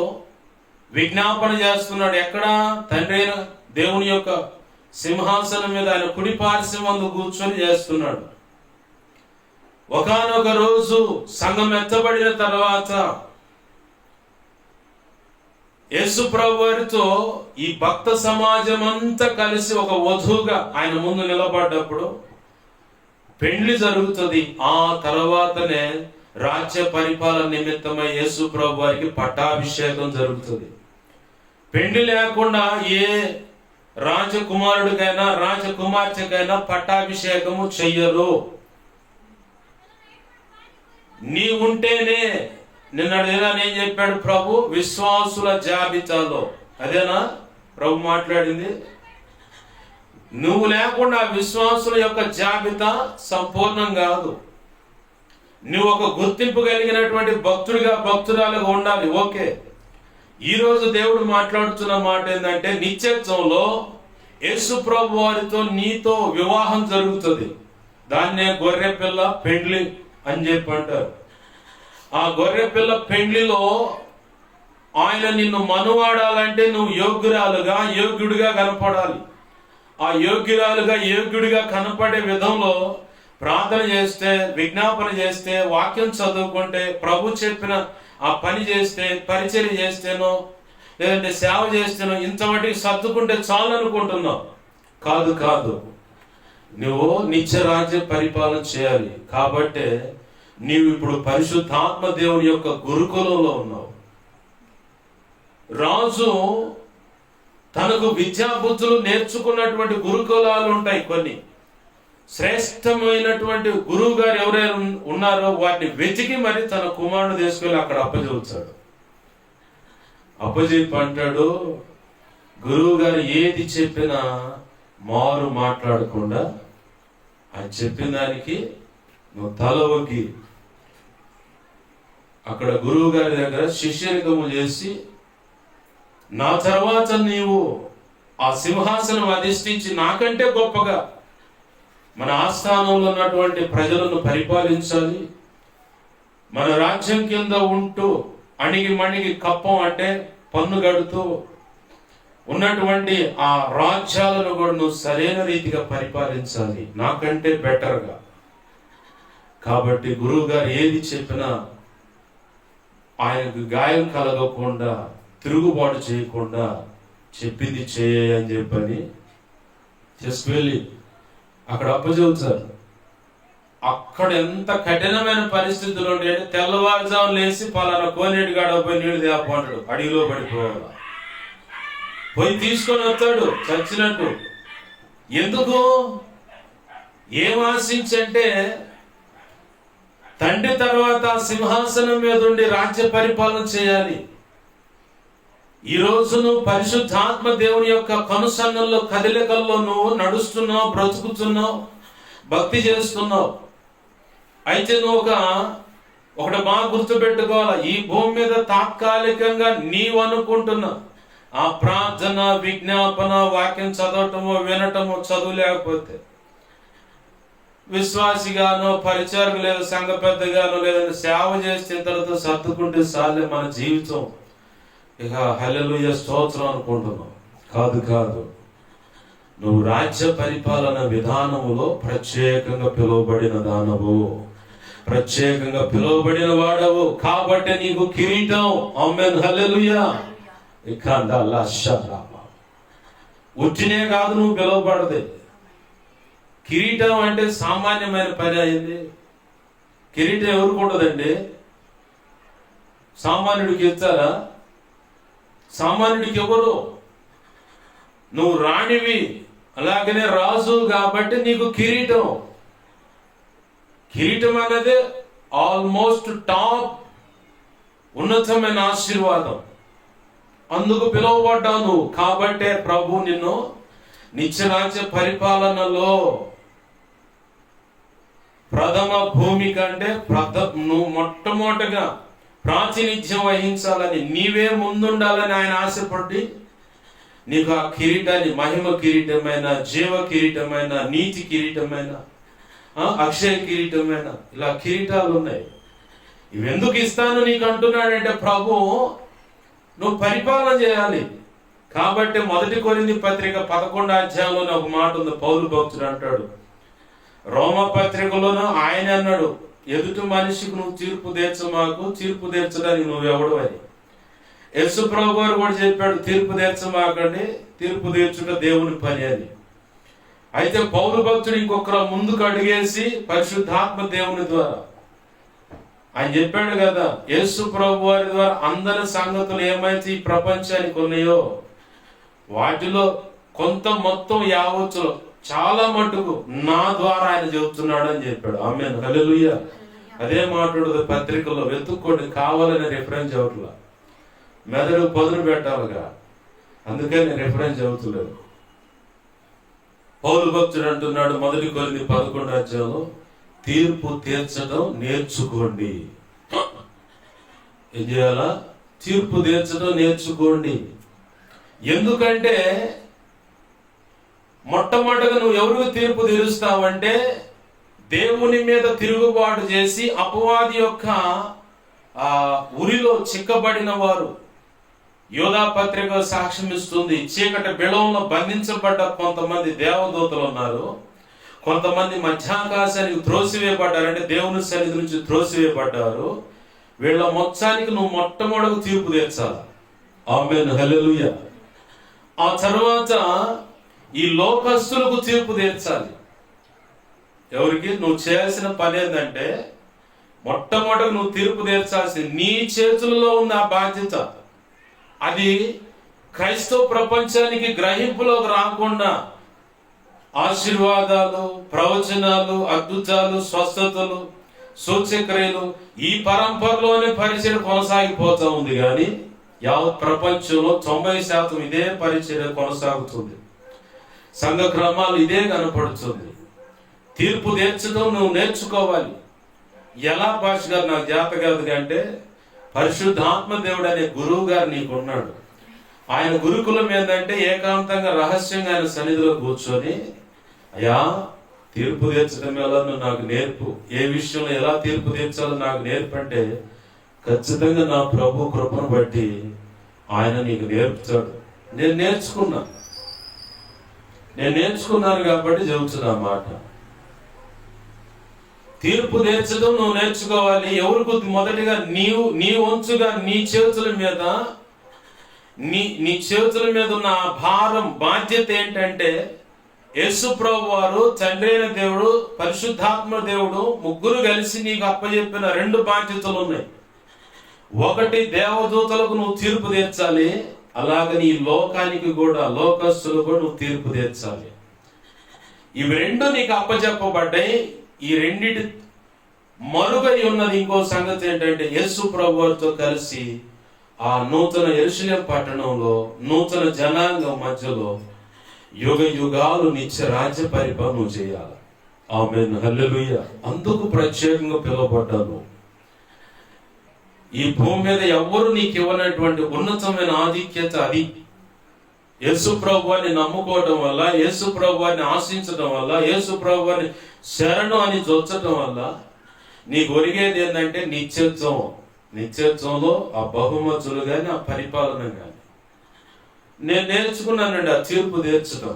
విజ్ఞాపన చేస్తున్నాడు. ఎక్కడ? తండ్రి అయిన దేవుని యొక్క సింహాసనం మీద ఆయన కుడి పార్శ్వమందు కూర్చొని చేస్తున్నాడు. ఒకానొక రోజు సంఘం ఎత్తబడిన తర్వాత యేసు ప్రభు వారితో ఈ భక్త సమాజం అంతా కలిసి ఒక వధువుగా ఆయన ముందు నిలబడ్డప్పుడు పెండ్లి జరుగుతుంది. ఆ తర్వాతనే రాజ్య పరిపాలన నిమిత్తమై యేసు ప్రభు వారికి పట్టాభిషేకం జరుగుతుంది. పెండ్లి లేకుండా ఏ రాజకుమారుడికైనా రాజకుమార్తెకైనా పట్టాభిషేకము చెయ్యరు. నీ ఉంటేనే, నిన్నటిదిన ఏం చెప్పాడు ప్రభు? విశ్వాసుల జాబితాలో, అదేనా ప్రభు మాట్లాడింది? నువ్వు లేకుండా విశ్వాసుల యొక్క జాబితా సంపూర్ణం కాదు. నువ్వు ఒక గుర్తింపు కలిగినటువంటి భక్తుడిగా, భక్తురాలుగా ఉండాలి. ఓకే, ఈరోజు దేవుడు మాట్లాడుతున్న మాట ఏంటంటే నిత్యత్వంలో యేసు ప్రభు వారితో నీతో వివాహం జరుగుతుంది. దాన్నే గొర్రె పిల్ల పెండ్లి అని చెప్పి అంటారు. ఆ గొర్రె పిల్ల పెండ్లిలో ఆయన నిన్ను మనువాడాలంటే నువ్వు యోగ్యురాలుగా, యోగ్యుడిగా కనపడాలి. ఆ యోగ్యుడిగా కనపడే విధంలో ప్రార్థన చేస్తే, విజ్ఞాపన చేస్తే, వాక్యం చదువుకుంటే, ప్రభు చెప్పిన ఆ పని చేస్తే, పరిచర్య చేస్తేనో లేదంటే సేవ చేస్తేనో ఇంతవరకు సర్దుకుంటే చాలు అనుకుంటున్నావు. కాదు, నువ్వు నిత్య రాజ్య పరిపాలన చేయాలి. కాబట్టే నీవు ఇప్పుడు పరిశుద్ధాత్మ దేవుని యొక్క గురుకులంలో ఉన్నావు. రాజు తనకు విద్యాబుద్ధులు నేర్చుకున్నటువంటి గురుకులాలు ఉంటాయి. కొన్ని శ్రేష్టమైనటువంటి గురువు గారు ఎవరైనా ఉన్నారో వారిని వెతికి మరి తన కుమారుడు తీసుకెళ్ళి అక్కడ అప్పచెబుతాడు. అప్పచెప్పి అంటాడు, గురువు గారు ఏది చెప్పినా మారు మాట్లాడకుండా ఆయన చెప్పిన దానికి నువ్వు తల ఒగ్గి అక్కడ గురువు గారి దగ్గర శిష్యరికము చేసి, నా తర్వాత నీవు ఆ సింహాసనం అధిష్ఠించి నాకంటే గొప్పగా మన ఆస్థానంలో ఉన్నటువంటి ప్రజలను పరిపాలించాలి. మన రాజ్యం కింద ఉంటూ అణిగి మణిగి కప్పం అంటే పన్ను కడుతూ ఉన్నటువంటి ఆ రాజ్యాలను కూడా నువ్వు సరైన రీతిగా పరిపాలించాలి, నాకంటే బెటర్గా. కాబట్టి గురువు గారు ఏది చెప్పినా ఆయనకు గాయం కలగకుండా, తిరుగుబాటు చేయకుండా చెప్పింది చేయ అని చెప్పని తీసుకువెళ్ళి అక్కడ అప్పచెబుతారు. అక్కడ ఎంత కఠినమైన పరిస్థితులు ఉంటాయంటే తెల్లవారుజాము లేచి పలానా కోనేటి గాడ పోయి నీళ్లు తేపంటాడు, అడవిలో పడిపోవాలి. పోయి తీసుకొని వస్తాడు చచ్చినట్టు. ఎందుకు? ఏం ఆశించంటే తండ్రి తర్వాత సింహాసనం మీద ఉండి రాజ్య పరిపాలన చేయాలి. ఈ రోజు నువ్వు పరిశుద్ధాత్మ దేవుని యొక్క కనుసన్నల్లో కదలికల్లో నువ్వు నడుస్తున్నావు, బ్రతుకుతున్నావు, భక్తి చేస్తున్నావు. అయితే నువ్వు ఒకటి బాగా గుర్తుపెట్టుకోవాలి, ఈ భూమి మీద తాత్కాలికంగా నీవు అనుకుంటున్న ఆ ప్రార్థన, విజ్ఞాపన, వాక్యం చదవటమో వినటమో చదువు లేకపోతే విశ్వాసిగానో పరిచారకు లేదా సంఘ పెద్దగానో లేదంటే సేవ చేస్తే ఇతరులతో సర్దుకుంటే చాలే మన జీవితం, ఇక హల్లెలూయా స్తోత్రం అనుకుంటున్నావు. కాదు, నువ్వు రాజ్య పరిపాలన విధానములో ప్రత్యేకంగా పిలువబడిన దానవు, ప్రత్యేకంగా పిలువబడిన వాడవు. కాబట్టి నీకు కిరీటం. ఆమేన్, హల్లెలూయా. ఇక ఉట్టినే కాదు నువ్వు పిలువబడదే. కిరీటం అంటే సామాన్యమైన పని అయింది. కిరీటం ఎవరికి ఉండదండి? సామాన్యుడికి ఇస్తారా? సామాన్యుడికి ఎవరు? నువ్వు రాణివి, అలాగనే రాజు కాబట్టి నీకు కిరీటం. కిరీటం అనేది ఆల్మోస్ట్ టాప్ ఉన్నతమైన ఆశీర్వాదం. అందుకు పిలువబడ్డావు నువ్వు. కాబట్టే ప్రభు నిన్ను నిత్యరాజ్య పరిపాలనలో ప్రథమ భూమి కంటే నువ్వు మొట్టమొదటిగా ప్రాతినిధ్యం వహించాలని, నీవే ముందుండాలని ఆయన ఆశపడి నీకు ఆ కిరీటాన్ని, మహిమ కిరీటమైన, జీవ కిరీటమైన, నీతి కిరీటమైన, అక్షయ కిరీటమైన, ఇలా కిరీటాలు ఉన్నాయి. ఇవెందుకు ఇస్తాను నీకు అంటున్నాడంటే ప్రభు నువ్వు పరిపాలన చేయాలి. కాబట్టి 1 కొరింథీ పత్రిక 11వ అధ్యాయంలోనే ఒక మాట ఉంది. పౌలు భక్తుడు అంటాడు, రోమ పత్రికలోనూ ఆయన అన్నాడు, ఎదుటి మనిషికి నువ్వు తీర్పు తీర్చమాకు, తీర్పు తీర్చడానికి నువ్వెవడు అని. యేసు ప్రభు గారు కూడా చెప్పాడు, తీర్పు తీర్చమాకండి, తీర్పు తీర్చుట దేవుని పని అని. అయితే పౌలు భక్తుడు ఇంకొకరు ముందుకు అడిగేసి పరిశుద్ధాత్మ దేవుని ద్వారా ఆయన చెప్పాడు కదా, యేసు ప్రభు వారి ద్వారా అందరి సంగతులు ఏమైతే ఈ ప్రపంచానికి ఉన్నాయో వాటిలో కొంత మొత్తం యావచ్చులో చాలా మటుకు నా ద్వారా ఆయన చెబుతున్నాడు అని చెప్పాడు. ఆమేన్, హల్లెలూయా. అదే మాట్లాడు పత్రికలో వెతుక్కోండి, కావాలని రిఫరెన్స్ చదవట్లా, మెదడు పదును పెట్టాలిగా, అందుకని రిఫరెన్స్ చదువుతలేదు. పౌలు భక్తుడు అంటున్నాడు 1 కొరింథీ 11వ అధ్యాయంలో, తీర్పు తీర్చడం నేర్చుకోండి. ఏం చేయాలా? తీర్పు తీర్చడం నేర్చుకోండి. ఎందుకంటే మొట్టమొదటిగా నువ్వు ఎవరికి తీర్పు తీరుస్తావంటే దేవుని మీద తిరుగుబాటు చేసి అపవాది యొక్క ఉరిలో చిక్కబడిన వారు. యోధా పత్రిక సాక్ష్యం ఇస్తుంది, చీకటి బిళంలో బంధించబడ్డ కొంతమంది దేవదూతలు ఉన్నారు, కొంతమంది మధ్యాకాశానికి త్రోసివేయబడ్డారంటే దేవుని సన్నిధి నుంచి త్రోసివేయబడ్డారు. వీళ్ళ మొత్తానికి నువ్వు మొట్టమొదటి తీర్పు తీర్చాలి. ఆమేన్, హల్లెలూయా. ఆ తర్వాత ఈ లోకస్తులకు తీర్పు తీర్చాలి. ఎవరికి? నువ్వు చేయాల్సిన పని ఏంటంటే మొట్టమొదటి నువ్వు తీర్పు తీర్చాల్సింది నీ చేతుల్లో ఉన్న ఆ బాధ్యత. అది క్రైస్తవ ప్రపంచానికి గ్రహింపులోకి రాకుండా ఆశీర్వాదాలు, ప్రవచనాలు, అద్భుతాలు, స్వస్థతలు, సూచక్రియలు ఈ పరంపరలోనే పరిచయం కొనసాగిపోతా ఉంది. కానీ యావత్ ప్రపంచంలో 90% ఇదే పరిచయం కొనసాగుతుంది. సంఘ క్రమాలు ఇదే కనపడుతుంది. తీర్పు తీర్చడం నువ్వు నేర్చుకోవాలి. ఎలా భాష గారు నాకు జాత కాదు అంటే పరిశుద్ధాత్మ దేవుడు అనే గురువు గారు నీకు ఉన్నాడు. ఆయన గురుకులం ఏంటంటే ఏకాంతంగా రహస్యంగా ఆయన సన్నిధిలో కూర్చొని, అయ్యా తీర్పు తీర్చడం ఎలా నాకు నేర్పు, ఏ విషయంలో ఎలా తీర్పు తీర్చాలో నాకు నేర్పు అంటే ఖచ్చితంగా నా ప్రభు కృపను బట్టి ఆయన నీకు నేర్పుతాడు. నేను నేర్చుకున్నాను కాబట్టి చెబుతున్నా మాట. తీర్పు తీర్చడం నువ్వు నేర్చుకోవాలి. ఎవరికి మొదటిగా నీ వంచుగా నీ చేతుల మీద ఉన్న భారం, బాధ్యత ఏంటంటే యేసు ప్రభు వారు, తండ్రి అయిన దేవుడు, పరిశుద్ధాత్మ దేవుడు ముగ్గురు కలిసి నీకు అప్పచెప్పిన 2 బాధ్యతలు ఉన్నాయి. ఒకటి, దేవదూతలకు నువ్వు తీర్పు తీర్చాలి. అలాగని ఈ లోకానికి కూడా, లోకస్తులు కూడా నువ్వు తీర్పు తీర్చాలి. ఇవి 2 నీకు అప్పచెప్పబడ్డాయి. ఈ రెండిటి మరుగై ఉన్నది ఇంకో సంగతి ఏంటంటే యేసు ప్రభు వారితో కలిసి ఆ నూతన యెరూషలేము పట్టణంలో, నూతన జనాంగం మధ్యలో యుగ యుగాలు నిత్య రాజ్య పరిపాలన చేయాలి. ఆమేన్, హల్లెలూయా. అందుకు ప్రత్యేకంగా పిలువబడ్డాను. ఈ భూమి మీద ఎవ్వరు నీకు ఇవ్వనటువంటి ఉన్నతమైన ఆధిక్యత అది. యేసు ప్రభువాన్ని నమ్ముకోవడం వల్ల, యేసు ప్రభువాన్ని ఆశించడం వల్ల, యేసు ప్రభువాన్ని శరణు అని జొచ్చడం వల్ల నీకు ఒరిగేది ఏంటంటే నిత్యత్వంలో ఆ బహుమతులు కానీ, ఆ పరిపాలన కానీ. నేను నేర్చుకున్నానండి ఆ తీర్పు తీర్చడం.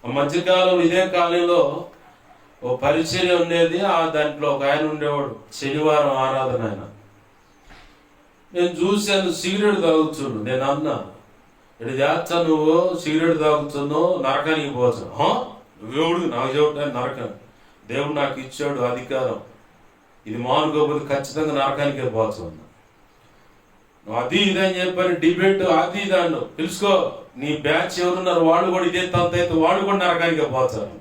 ఆ మధ్యకాలం, ఇదే కాలంలో ఓ పరిచర్య ఉండేది. దాంట్లో ఒక ఆయన ఉండేవాడు, శనివారం ఆరాధన ఆయన. నేను చూశాను, సిగరెట్ తాగుతున్నాడు. నేను అన్నా, ఇటు చేస్తా, నువ్వు సిగరెట్ తాగుతున్నావు, నరకానికి పోతావు. దేవుడు నాకు చెప్పడానికి నరకం, దేవుడు నాకు ఇచ్చాడు అధికారం, ఇది మానుకోకపోతే ఖచ్చితంగా నరకానికే పోతావు. అది ఇదని చెప్పని డిబేట్, అది ఇది అన్నావు. తెలుసుకో, నీ బ్యాచ్ ఎవరున్నారు వాళ్ళు కూడా ఇదే తంత అయితే వాళ్ళు కూడా నరకానికే పోతారు.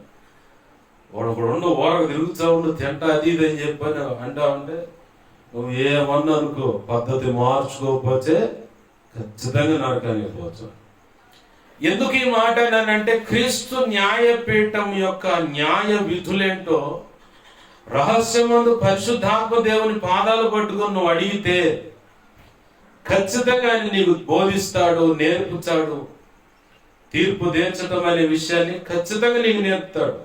వాడు కూడా ఉండు, ఓరకు తిరుగుతూ ఉండు, తింటా, అది ఇది అని చెప్పని అంటావంటే నువ్వు ఏమన్నా అనుకో, పద్ధతి మార్చుకోకపోతే ఖచ్చితంగా నరకానికి పోతావు. ఎందుకు ఈ మాట అంటే క్రీస్తు న్యాయపీఠం యొక్క న్యాయ విధులేంటో రహస్యమందు పరిశుద్ధాత్మ దేవుని పాదాలు పట్టుకొని నువ్వు అడిగితే ఖచ్చితంగా ఆయన నీకు బోధిస్తాడు, నేర్పుతాడు. తీర్పు తీర్చడం అనే విషయాన్ని ఖచ్చితంగా నీకు నేర్పుతాడు.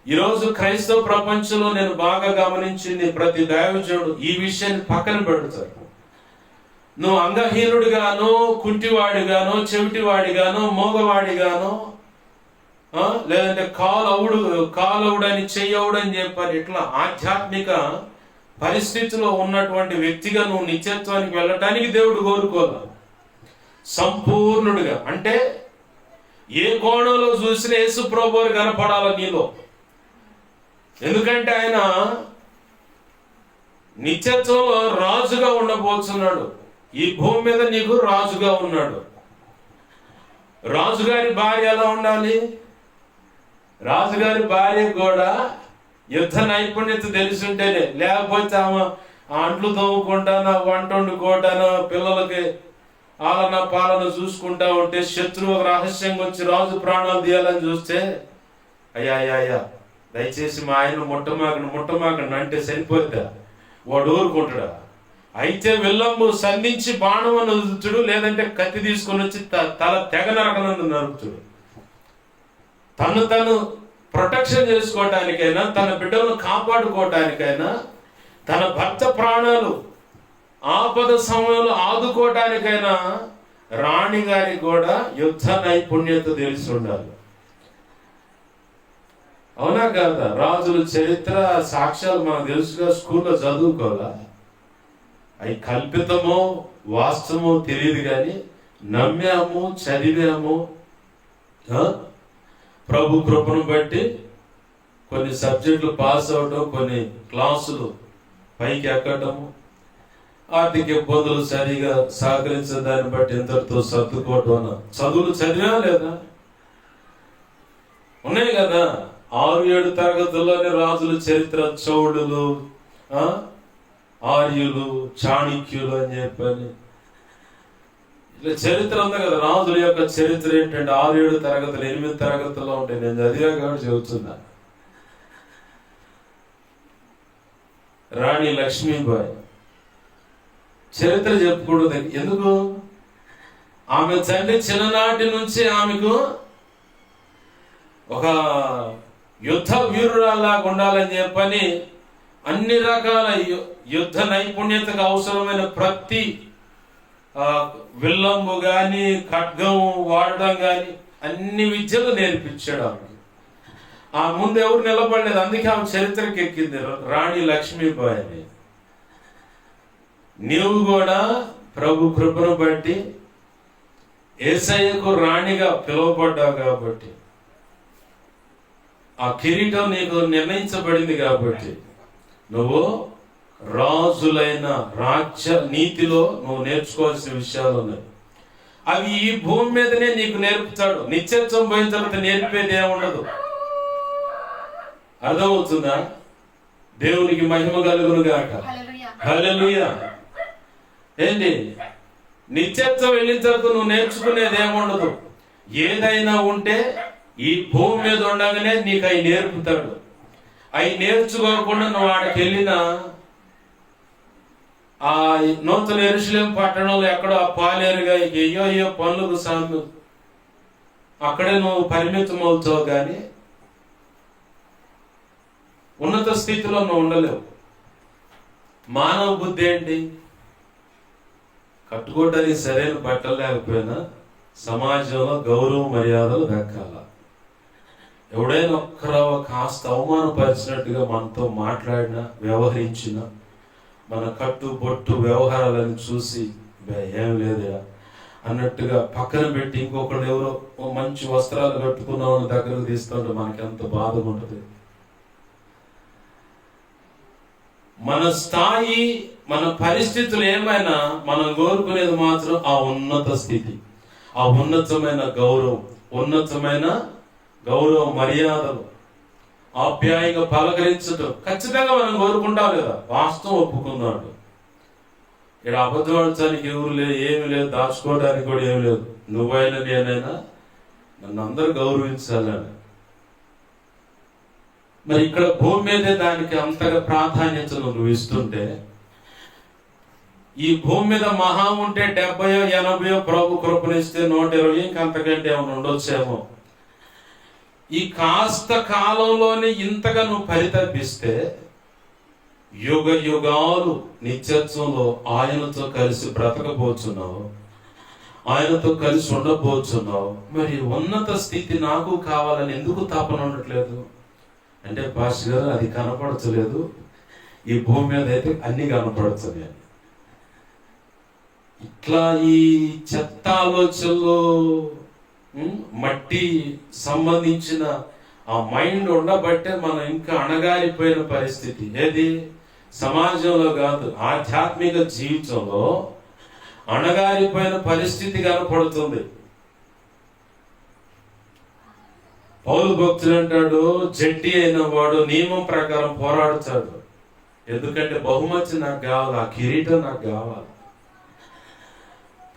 ఈరోజు క్రైస్తవ ప్రపంచంలో నేను బాగా గమనించింది, ప్రతి దైవజనుడు ఈ విషయాన్ని పక్కన పెడతాడు. నువ్వు అంగహీనుడిగానో, కుంటివాడిగానో, చెవిటివాడిగానో, మోగవాడిగానో, లేదంటే కాలవుడని చెయ్యవుడని చెప్పాలి, ఇట్లా ఆధ్యాత్మిక పరిస్థితిలో ఉన్నటువంటి వ్యక్తిగా నువ్వు నిత్యత్వానికి వెళ్ళటానికి దేవుడు కోరుకోవాలి. సంపూర్ణుడిగా అంటే ఏ కోణంలో చూసినా యేసు ప్రభువు కనపడాలి నీలో. ఎందుకంటే ఆయన నిత్యత్వంలో రాజుగా ఉండబోతున్నాడు. ఈ భూమి మీద నీకు రాజుగా ఉన్నాడు. రాజుగారి భార్య ఎలా ఉండాలి? రాజుగారి భార్య కూడా యుద్ధ నైపుణ్యత తెలిసి ఉంటేనే, లేకపోతే ఆమె అంట్లు తవ్వుకుంటానో, వంట వండుకోవటానో, పిల్లలకి ఆలన పాలన చూసుకుంటా ఉంటే శత్రువు రహస్యంగా వచ్చి రాజు ప్రాణాలు తీయాలని చూస్తే అయ్యా దయచేసి మా ఆయన ముట్టమాకండి అంటే సరిపోద్దా? వాడు ఊరుకుంటాడా? అయితే విల్లంబు సంధించి బాణం అని వదులుతుడు, లేదంటే కత్తి తీసుకొని వచ్చి తల తెగ నరకనందు నరుకుతుడు. తను ప్రొటెక్షన్ చేసుకోవటానికైనా, తన బిడ్డలను కాపాడుకోవటానికైనా, తన భర్త ప్రాణాలు ఆపద సమయంలో ఆదుకోవటానికైనా రాణి గారికి కూడా యుద్ధ నైపుణ్యత తెలిసి ఉండాలి. అవునా కాదా? రాజుల చరిత్ర సాక్ష్యాలు మనకు తెలుసుగా, స్కూల్లో చదువుకోవాలా? అవి కల్పితమో వాస్తవమో తెలియదు, కానీ నమ్మాము, చదివాము. ప్రభు కృపను బట్టి కొన్ని సబ్జెక్టులు పాస్ అవడం, కొన్ని క్లాసులు పైకి ఎక్కడము, ఆర్థిక ఇబ్బందులు సరిగా సహకరించిన దాన్ని బట్టి ఎంతటితో సర్దుకోవటం. చదువులు చదివా లేదా? ఉన్నాయి కదా. 6-7 తరగతుల్లోనే రాజుల చరిత్ర, చౌడులు, ఆర్యులు, చాణక్యులు అని చెప్పని ఇట్లా చరిత్ర ఉంది కదా. రాజుల యొక్క చరిత్ర ఏంటంటే 6-7 తరగతులు, 8 తరగతుల్లో ఉంటాయి. నేను చదివా కాబట్టి చెబుతున్నా. రాణి లక్ష్మీబాయి చరిత్ర చెప్పకూడదు. ఎందుకు? ఆమె తండ్రి చిన్ననాటి నుంచి ఆమెకు ఒక యుద్ధ వీరురాల్లాగా ఉండాలని చెప్పని అన్ని రకాల యుద్ధ నైపుణ్యతకు అవసరమైన ప్రతి విల్లంబు గాని ఖడ్గం వాడడం గాని అన్ని విద్యలు నేర్పించాడు ఆమె. ఆ ముందు ఎవరు నిలబడలేదు, అందుకే ఆమె చరిత్రకి ఎక్కింది రాణి లక్ష్మీబాయి అని. నీవు కూడా ప్రభు కృపను బట్టి యేసయ్యకు రాణిగా పిలువబడ్డావు కాబట్టి, ఆ కిరీటం నీకు నిర్ణయించబడింది కాబట్టి, నువ్వు రాజులైన రాజ్య నీతిలో నువ్వు నేర్చుకోవాల్సిన విషయాలు ఉన్నాయి. అవి ఈ భూమి మీదనే నీకు నేర్పుతాడు. నిత్యత్వం పోయిన తర్వాత నేర్పేది ఏముండదు. అర్థమవుతుందా? దేవునికి మహిమ కలుగును గాక. హల్లెలూయా. ఏంటి నిత్యత్వం వెళ్ళిన తర్వాత నువ్వు నేర్చుకునేది ఏముండదు. ఏదైనా ఉంటే ఈ భూమి మీద ఉండగానే నీకు అవి నేర్పుతాడు. అవి నేర్చుకోకుండా నువ్వు ఆడికి వెళ్ళినా ఆ నూతన యెరూషలేము పట్టణంలో ఎక్కడో ఆ పాలేరుగా అయ్యో పనులకు సాగు అక్కడే నువ్వు పరిమితం అవుతావు, కానీ ఉన్నత స్థితిలో నువ్వు ఉండలేవు. మానవ బుద్ధి ఏంటి? కట్టుకోవడానికి సరైన బట్టలు లేకపోయినా సమాజంలో గౌరవ మర్యాదలు దక్కాల. ఎవడైనా ఒక్కరో కాస్త అవమానపరిచినట్టుగా మనతో మాట్లాడినా వ్యవహరించినా మన కట్టు బొట్టు వ్యవహారాలను చూసి ఏం లేదా అన్నట్టుగా పక్కన పెట్టి ఇంకొకళ్ళు ఎవరో మంచి వస్త్రాలు కట్టుకున్నామని దగ్గరకు తీస్తుంటే మనకి ఎంత బాధగా ఉంటుంది. మన స్థాయి, మన పరిస్థితులు ఏమైనా మనం కోరుకునేది మాత్రం ఆ ఉన్నత స్థితి, ఆ ఉన్నతమైన గౌరవ మర్యాదలు, ఆప్యాయంగా పలకరించడం ఖచ్చితంగా మనం కోరుకుంటాం కదా. వాస్తవం ఒప్పుకున్నాడు. ఇక్కడ అబద్ధం ఆడటానికి ఎవరు లేదు, ఏమి లేదు, దాచుకోవడానికి కూడా ఏమి లేదు. నువ్వైనా నేనైనా నన్ను అందరూ గౌరవించాలని. మరి ఇక్కడ భూమి మీదే దానికి అంతగా ప్రాధాన్యత నువ్వు ఇస్తుంటే, ఈ భూమి మీద మహా ఉంటే 70 80 ప్రభు కృపనిస్తే 120 ఇంకంతకంటే ఏమైనా ఉండొచ్చేమో. ఈ కాస్త కాలంలోనే ఇంతగా నువ్వు పరితపిస్తే యుగ యుగాలు నిత్యత్వంలో ఆయనతో కలిసి బ్రతకబోతున్నావు, ఆయనతో కలిసి ఉండబోతున్నావు. మరి ఉన్నత స్థితి నాకు కావాలని ఎందుకు తపన ఉండట్లేదు అంటే, పాస్టర్ గారు అది కనపడచలేదు, ఈ భూమి మీద అయితే అన్ని కనపడుతున్నాయి. ఇట్లా ఈ చెత్త ఆలోచనలో మట్టి సంబంధించిన ఆ మైండ్ ఉండబట్టే మనం ఇంకా అణగారిపోయిన పరిస్థితి. ఏది సమాజంలో కాదు, ఆధ్యాత్మిక జీవితంలో అణగారిపోయిన పరిస్థితి కనపడుతుంది. పౌలు భక్తుడు అంటాడు, జట్టి అయిన వాడు నియమం ప్రకారం పోరాడుతాడు. ఎందుకంటే బహుమతి నాకు కావాలి, ఆ కిరీటం నాకు కావాలి.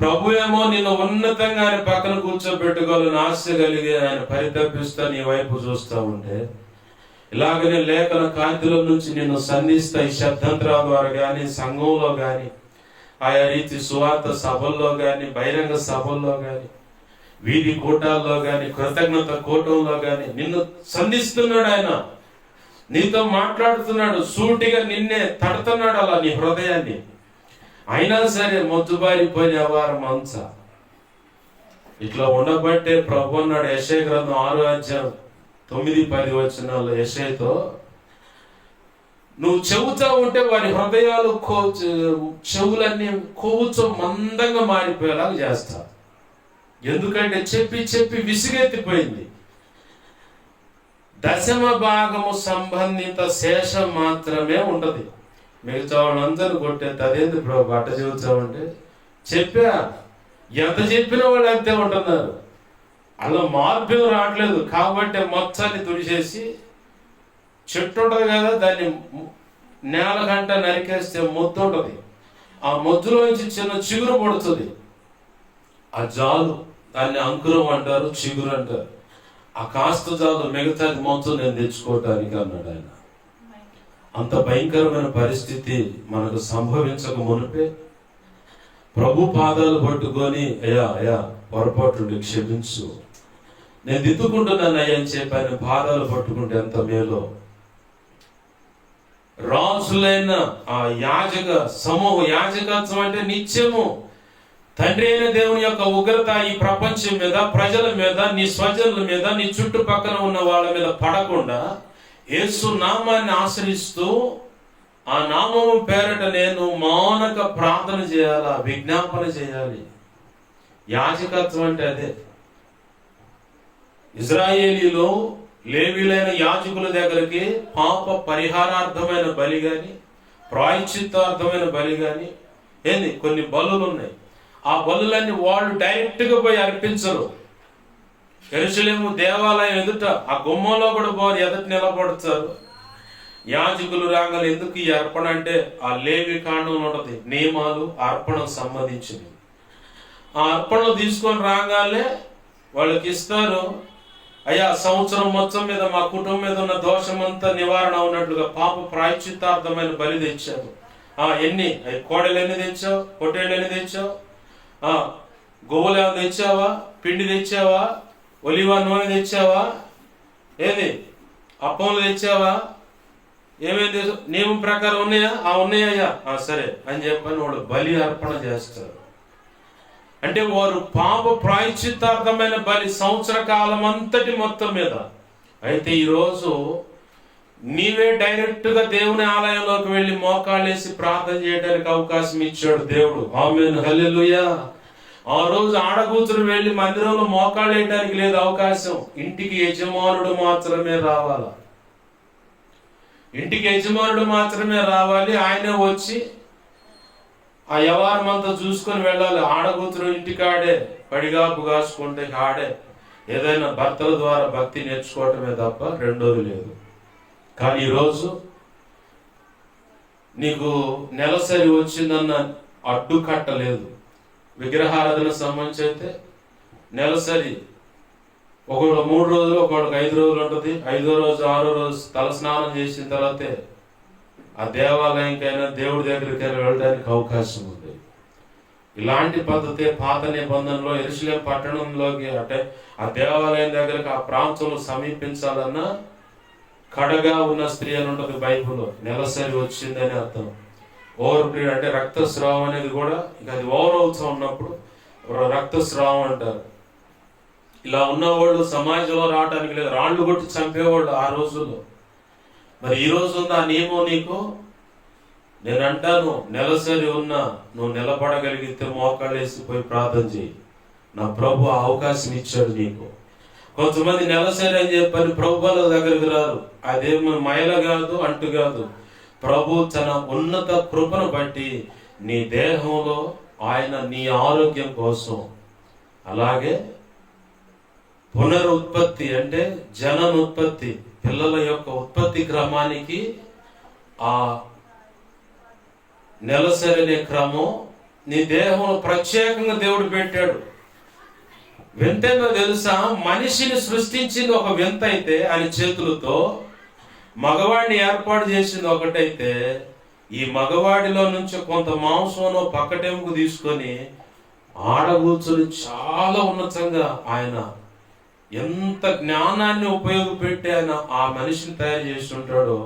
ప్రభు ఏమో నిన్ను ఉన్నతంగా ఆయన పక్కన కూర్చోబెట్టుకోవాలని ఆశ కలిగి ఆయన పరితపిస్తా నీ వైపు చూస్తూ ఉంటే, ఇలాగనే లేఖన కాంతిలో నుంచి నిన్ను సంధిస్తా ఈ శబ్దంతరాల ద్వారా కానీ, సంఘంలో కానీ, ఆయా రీతి సువార్త సభల్లో కానీ, బహిరంగ సభల్లో కానీ, వీధి కూటాల్లో కానీ, కృతజ్ఞత కూటంలో కానీ నిన్ను సంధిస్తున్నాడు. ఆయన నీతో మాట్లాడుతున్నాడు, సూటిగా నిన్నే తడుతున్నాడు అలా నీ హృదయాన్ని. అయినా సరే మొద్దుబారిపోయిన వ్యవహారం అంతా ఇట్లా ఉండబట్టే ప్రభు అన్నాడు యెషయా గ్రంథం 6:9-10 యెషయాతో, నువ్వు చెబుతా ఉంటే వారి హృదయాలు చెవులన్నీ కొవ్వుతో మందంగా మారిపోయేలాగా చేస్తా. ఎందుకంటే చెప్పి చెప్పి విసిగెత్తిపోయింది. దశమ భాగము సంబంధిత శేషం మాత్రమే ఉండదు. మిగతా వాళ్ళందరూ కొట్టేది అదేంది ప్రభు అట్ట చెబుతామంటే, చెప్పా ఎంత చెప్పిన వాళ్ళు అంతే ఉంటున్నారు. అలా మార్పు రావట్లేదు. కాబట్టి మొత్తాన్ని తుడిచేసి చెట్టు ఉంటుంది కదా, దాన్ని నేల గంట నరికేస్తే మొద్దు ఉంటుంది. ఆ మొద్దులోంచి చిన్న చిగురు పడుతుంది. ఆ జాలు దాన్ని అంకురం అంటారు, చిగురు అంటారు. ఆ కాస్త జాలు మిగతాది మొత్తం నేను తెచ్చుకోవటానికి అన్నాడు ఆయన. అంత భయంకరమైన పరిస్థితి మనకు సంభవించక మునిపే ప్రభు పాదాలు పట్టుకొని, అయ్యా పొరపాటు క్షమించు, నేను దిద్దుకుంటున్నాను అయ్యా అని చెప్పి ఆయన పాదాలు పట్టుకుంటే ఎంత మేలో. రాజులైన ఆ యాజకత్వం అంటే నిత్యము తండ్రి అయిన దేవుని యొక్క ఉగ్రత ఈ ప్రపంచం మీద, ప్రజల మీద, నీ స్వజనుల మీద, నీ చుట్టుపక్కల ఉన్న వాళ్ళ మీద పడకుండా యేసు నామాన్ని ఆశ్రయిస్తూ ఆ నామము పేరట నేను మౌనక ప్రార్థన చేయాలా, విజ్ఞాపన చేయాలి. యాజకత్వం అంటే అదే. ఇజ్రాయేలీలో లేవీలైన యాజకుల దగ్గరికి పాప పరిహారార్థమైన బలి గాని, ప్రాయశ్చిత్తార్థమైన బలి గాని, కొన్ని బలులు ఉన్నాయి. ఆ బలులన్నీ వాళ్ళు డైరెక్ట్ గా పోయి అర్పించరు. యెరూషలేము దేవాలయం ఎదుట ఆ గుమ్మంలో కూడా పోరు, ఎదుట నిలబడతారు. యాజకులు రాగాలి. ఎందుకు ఈ అర్పణ అంటే ఆ లేవి కాండంలో ఉన్నది నియమాలు, అర్పణకు సంబంధించినవి. ఆ అర్పణలు తీసుకొని రాగానే వాళ్ళకి ఇస్తారు. అయ్యా, సంవత్సరం మొత్తం మీద మా కుటుంబం మీద ఉన్న దోషమంతా నివారణ ఉన్నట్లుగా పాప ప్రాయశ్చిత్తార్థమైన బలి తెచ్చారు. ఎన్ని కోడలు ఎన్ని తెచ్చావు, పొట్టేళ్ళు ఎన్ని తెచ్చావు, గోవులు ఏమైనా తెచ్చావా, పిండి తెచ్చావా, ఒలివ నూనె తెచ్చావా, అప్పములు తెచ్చావా, ఏమేమి తెచ్చు, నియమం ప్రకారం ఉన్నాయా? ఉన్నాయ్యా, సరే అని చెప్పని వాళ్ళు బలి అర్పణ చేస్తారు. అంటే వారు పాప ప్రాయశ్చిత్తార్థమైన బలి సంవత్సర కాలం అంతటి మొత్తం మీద. అయితే ఈరోజు నీవే డైరెక్ట్ గా దేవుని ఆలయంలోకి వెళ్లి మోకాళ్ళేసి ప్రార్థన చేయడానికి అవకాశం ఇచ్చాడు దేవుడు. ఆమేన్, హల్లెలూయా. ఆ రోజు ఆడకూతురు వెళ్లి మందిరంలో మోకాళ్ళు వేయడానికి లేదు అవకాశం. ఇంటికి యజమానుడు మాత్రమే రావాలా, ఇంటికి యజమానుడు మాత్రమే రావాలి. ఆయనే వచ్చి ఆ వ్యవహారం అంతా చూసుకొని వెళ్ళాలి. ఆడకూతురు ఇంటికాడే పడిగాపు కాసుకుంటే ఆడే ఏదైనా భర్తల ద్వారా భక్తి నేర్చుకోవటమే తప్ప రెండోది లేదు. కానీ ఈరోజు నీకు నెలసరి వచ్చిందన్న అడ్డుకట్టలేదు. విగ్రహారాధన సంబంధించి అయితే నెలసరి ఒకడు 3 రోజులు, ఒకడికి 5 రోజులు ఉంటుంది. 5వ రోజు 6వ రోజు తలస్నానం చేసిన తర్వాతే ఆ దేవాలయంకైనా దేవుడి దగ్గరికైనా వెళ్ళడానికి అవకాశం ఉంది. ఇలాంటి పద్ధతి పాత నిబంధనలో యెరూషలేం పట్టణంలోకి అంటే ఆ దేవాలయం దగ్గరకు ఆ ప్రాంతంలో సమీపించాలన్నా కడగా ఉన్న స్త్రీ అని ఉంటుంది బైబిల్లో. నెలసరి వచ్చిందని అర్థం. ఓవర్ పీరియడ్ అంటే రక్తస్రావం అనేది కూడా ఇక అది ఓవర్ అవుతూ ఉన్నప్పుడు రక్తస్రావం అంటారు. ఇలా ఉన్నవాళ్ళు సమాజంలో రావడానికి లేదు. రాళ్ళు కొట్టి చంపేవాళ్ళు ఆ రోజుల్లో. మరి ఈ రోజు ఉన్న ఆ నియమం నీకు, నేను అంటాను, నెలసరి ఉన్నా నువ్వు నిలబడగలిగితే మోకాళ్ళేసిపోయి ప్రార్థన చేయి. నా ప్రభు ఆ అవకాశం ఇచ్చాడు నీకు. కొంతమంది నెలసరి అని చెప్పని ప్రభువుల దగ్గరికి రారు. అదేమో మైల కాదు, అంటు కాదు. ప్రభు తన ఉన్నత కృపను బట్టి నీ దేహంలో ఆయన నీ ఆరోగ్యం కోసం, అలాగే పునరుత్పత్తి అంటే జననుత్పత్తి, పిల్లల యొక్క ఉత్పత్తి క్రమానికి ఆ నెలసరి అనే క్రమం నీ దేహంలో ప్రత్యేకంగా దేవుడు పెట్టాడు. వింతేందో తెలుసా? మనిషిని సృష్టించింది ఒక వింత అయితే ఆయన చేతులతో, మగవాడిని ఏర్పాటు చేసింది ఒకటైతే, ఈ మగవాడిలో నుంచి కొంత మాంసంలో పక్కటెముకు తీసుకొని ఆడగూర్చుని చాలా ఉన్నతంగా ఆయన ఎంత జ్ఞానాన్ని ఉపయోగపెట్టి ఆయన ఆ మనిషిని తయారు చేసి ఉంటాడో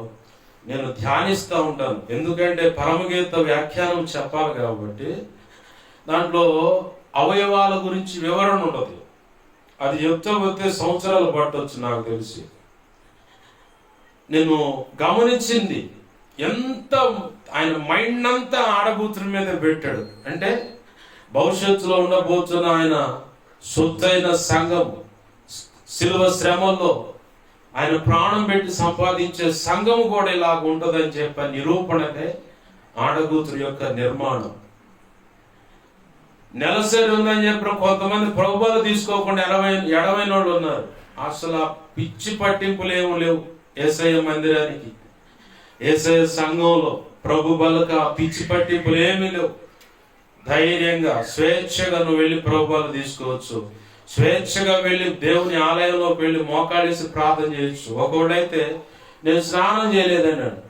నేను ధ్యానిస్తూ ఉంటాను. ఎందుకంటే పరమగీత వ్యాఖ్యానం చెప్పాలి కాబట్టి దాంట్లో అవయవాల గురించి వివరణ ఉండదు. అది చెప్తే పోతే సంవత్సరాలు పట్టవచ్చు. నాకు తెలిసి నేను గమనించింది ఎంత ఆయన మైండ్ అంతా ఆడబూతుల మీద పెట్టాడు. అంటే భవిష్యత్తులో ఉండబోతున్న ఆయన సొత్తైన సంఘం, శిలువ శ్రమల్లో ఆయన ప్రాణం పెట్టి సంపాదించే సంఘం కూడా ఇలాగ ఉంటుందని చెప్పే నిరూపణనే ఆడగూతురు యొక్క నిర్మాణం. నెలసరి ఉందని చెప్పిన కొంతమంది ప్రభువులు తీసుకోకుండా ఎడవైన వాళ్ళు ఉన్నారు. అసలు ఆ పిచ్చి పట్టింపులు ఏమి లేవు. యేసయ్య మందిరానికి, యేసయ్య సంఘంలో ప్రభు బలక ఆ పిచ్చి పట్టింపులు ఏమీ లేవు. ధైర్యంగా స్వేచ్ఛగా నువ్వు వెళ్ళి ప్రభువులు తీసుకోవచ్చు. స్వేచ్ఛగా వెళ్ళి దేవుని ఆలయంలోకి వెళ్ళి మోకాళ్ళేసి ప్రార్థన చేయొచ్చు. ఒకడైతే నేను స్నానం చేయలేదన్నాడు.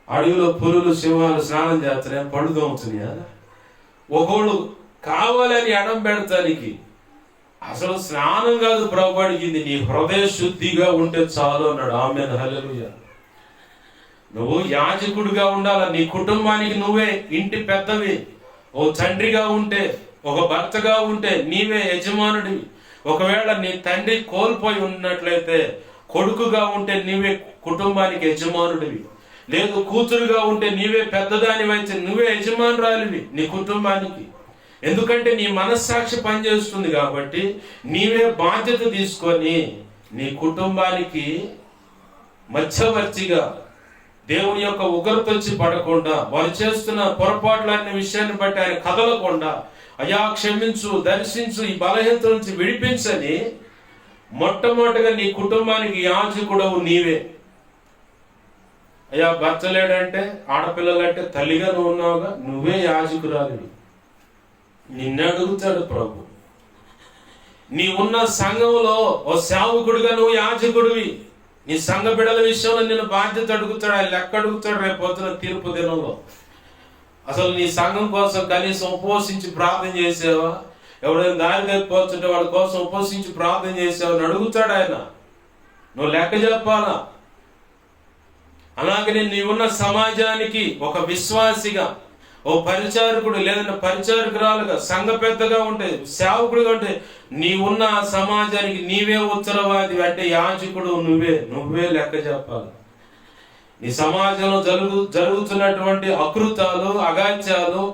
అడవిలో పురులు సింహాలు స్నానం చేస్తున్నాయి, పళ్ళు తోముతున్నాయా? ఒకడు కావాలని ఎడం పెడతానికి. అసలు స్నానం కాదు ప్రభు అడిగింది, నీ హృదయ శుద్ధిగా ఉంటే చాలు అన్నాడు. ఆమేన్, హల్లెలూయా. నువ్వు యాజకుడిగా ఉండాల. నీ కుటుంబానికి నువ్వే ఇంటి పెద్దవి. ఓ తండ్రిగా ఉంటే, ఒక భర్తగా ఉంటే నీవే యజమానుడివి. ఒకవేళ నీ తండ్రి కోల్పోయి ఉన్నట్లయితే కొడుకుగా ఉంటే నీవే కుటుంబానికి యజమానుడివి. లేదు కూతురుగా ఉంటే నీవే పెద్దదానివైతే నువ్వే యజమానురాలివి నీ కుటుంబానికి. ఎందుకంటే నీ మనస్సాక్షి పనిచేస్తుంది కాబట్టి నీవే బాధ్యత తీసుకొని నీ కుటుంబానికి మధ్యవర్తిగా దేవుని యొక్క ఉగ్రత వచ్చి పడకుండా, వారు చేస్తున్న పొరపాట్లనే విషయాన్ని బట్టి ఆయన కదలకుండా, అయా క్షమించు, దర్శించు, ఈ బలహీనత నుంచి విడిపించని మొట్టమొదటిగా నీ కుటుంబానికి యాజకుడవు నీవే. అయ్యా భర్త లేడంటే, ఆడపిల్లలంటే తల్లిగా నువ్వు ఉన్నావుగా, నువ్వే యాజకురాలివి. నిన్ను అడుగుతాడు ప్రభు. నీ ఉన్న సంఘంలో ఓ సేవకుడిగా నువ్వు యాజకుడివి. నీ సంఘ బిడ్డల విషయంలో నిన్ను బాధ్యత అడుగుతాడు. ఆయన లెక్క అడుగుతాడు రేపు పొద్దున తీర్పు దినంలో. అసలు నీ సంఘం కోసం కనీసం ఉపవసించి ప్రార్థన చేసావా? ఎవరైనా దారి తప్పిపోతుంటే వాళ్ళ కోసం ఉపవసించి ప్రార్థన చేసావా అని అడుగుతాడు ఆయన. నువ్వు లెక్క చెప్పాలా. అలాగనే నీవున్న సమాజానికి ఒక విశ్వాసిగా, ఓ పరిచారకుడు లేదంటే పరిచారకురాలుగా, సంఘ పెద్దగా ఉంటే, సేవకుడిగా ఉంటే, నీవున్న సమాజానికి నీవే ఉత్తరవాది అంటే యాజకుడు నువ్వే లెక్క చెప్పాలి. నీ సమాజంలో జరుగుతున్నటువంటి అకృతాలు, అగాత్యాలు,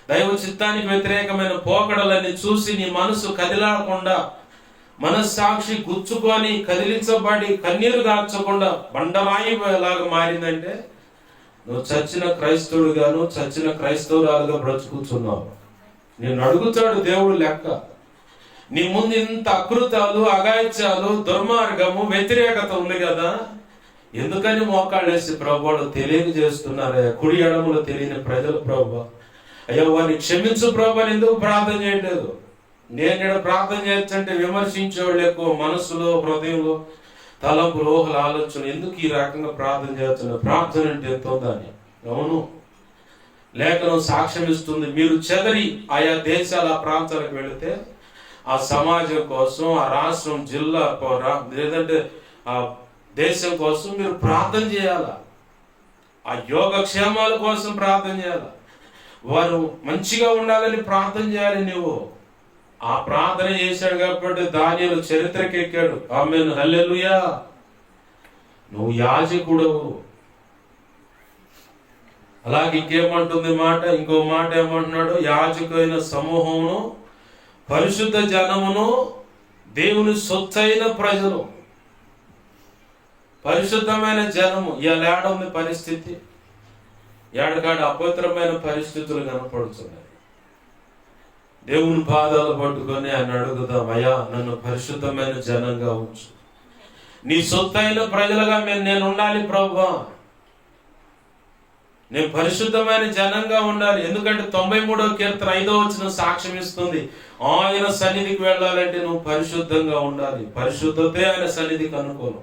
దైవ చిత్తానికి వ్యతిరేకమైన పోకడలన్నీ చూసి నీ మనసు కదిలాకుండా, మనస్సాక్షి గుచ్చుకొని కదిలించబడి కన్నీరు గార్చకుండా బండరాయి లాగా మారిందంటే నువ్వు చచ్చిన క్రైస్తవుడుగాను, చచ్చిన క్రైస్తవురాలుగా బ్రతుకుతున్నావు. నేను అడుగుతాడు దేవుడు లెక్క. నీ ముందు ఇంత అకృతాలు, అగాయిత్యాలు, దుర్మార్గము, వ్యతిరేకత ఉంది కదా, ఎందుకని మోకాళ్ళు వేసి ప్రభువాడు తెలియజేస్తున్నారే కుడి ఎడములు తెలియని ప్రజలు ప్రభు, అయ్యో వారిని క్షమించు ప్రభు అని ఎందుకు ప్రార్థన చేయలేదు? నేను ప్రార్థన చేస్తుంటే విమర్శించేవాళ్ళు ఎక్కువ, మనసులో, హృదయంలో, తలంపులు, ఊహల ఆలోచన, ఎందుకు ఈ రకంగా ప్రార్థన చేస్తున్నారు? ప్రార్థన అంటే ఎంత ఉందని. అవును, లేఖనం సాక్ష్యం ఇస్తుంది. మీరు చెదరి ఆయా దేశాల ప్రాంతాలకు వెళితే ఆ సమాజం కోసం, ఆ రాష్ట్రం, జిల్లా, లేదంటే ఆ దేశం కోసం మీరు ప్రార్థన చేయాల. ఆ యోగక్షేమాల కోసం ప్రార్థన చేయాల. వారు మంచిగా ఉండాలని ప్రార్థన చేయాలి. నువ్వు ఆ ప్రార్థన చేశాడు కాబట్టి దానియేలు చరిత్రకి ఎక్కాడు. ఆమేన్, హల్లెలూయా. నువ్వు యాజకుడవు. అలాగే ఇంకేమంటుంది మాట, ఇంకో మాట ఏమంటున్నాడు? యాజకులైన సమూహమును, పరిశుద్ధ జనమును, దేవుని సొత్తైన ప్రజలు. పరిశుద్ధమైన జనము. ఇవాళ ఏడుంది పరిస్థితి? ఏడకాడ అపవిత్రమైన పరిస్థితులు కనపడుతున్నాయి. దేవుని పాదాలు పట్టుకొని ఆయన అడుగుదాం, అయ్యా నన్ను పరిశుద్ధమైన జనంగా ఉంచు, నీ సొత్తైన ప్రజలుగా నేను ఉండాలి ప్రభువా, నేను పరిశుద్ధమైన జనంగా ఉండాలి. ఎందుకంటే 93వ కీర్తన 5వ వచనం సాక్ష్యం ఇస్తుంది, ఆయన సన్నిధికి వెళ్ళాలంటే నువ్వు పరిశుద్ధంగా ఉండాలి. పరిశుద్ధతే ఆయన సన్నిధికి అనుకోను.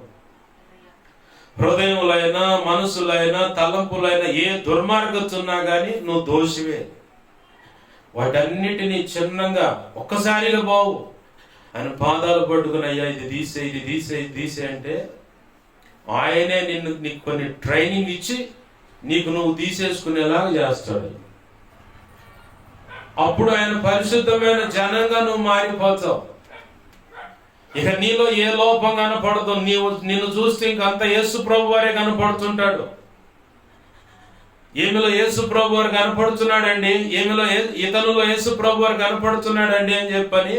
హృదయములైనా, మనసులైనా, తలంపులైనా ఏ దుర్మార్గతున్నా గానీ నువ్వు దోషివే. వాటన్నిటినీ చిన్నంగా ఒక్కసారిగా బావు ఆయన పాదాలు పట్టుకుని, అయ్యా ఇది తీసే, ఇది తీసే, ఇది తీసే అంటే ఆయనే నీకు కొన్ని ట్రైనింగ్ ఇచ్చి నీకు నువ్వు తీసేసుకునేలాగా చేస్తాడు. అప్పుడు ఆయన పరిశుద్ధమైన జనంగా నువ్వు మారిపోతావు. ఇక నీలో ఏ లోపం కనపడదు. నిన్ను చూస్తే ఇంకంత యేసు ప్రభు వారే కనపడుతుంటాడు. ఏమిలో యేసు ప్రభు వారు కనపడుతున్నాడండి, ఇతనులో యేసు ప్రభు వారు కనపడుతున్నాడండి అని చెప్పని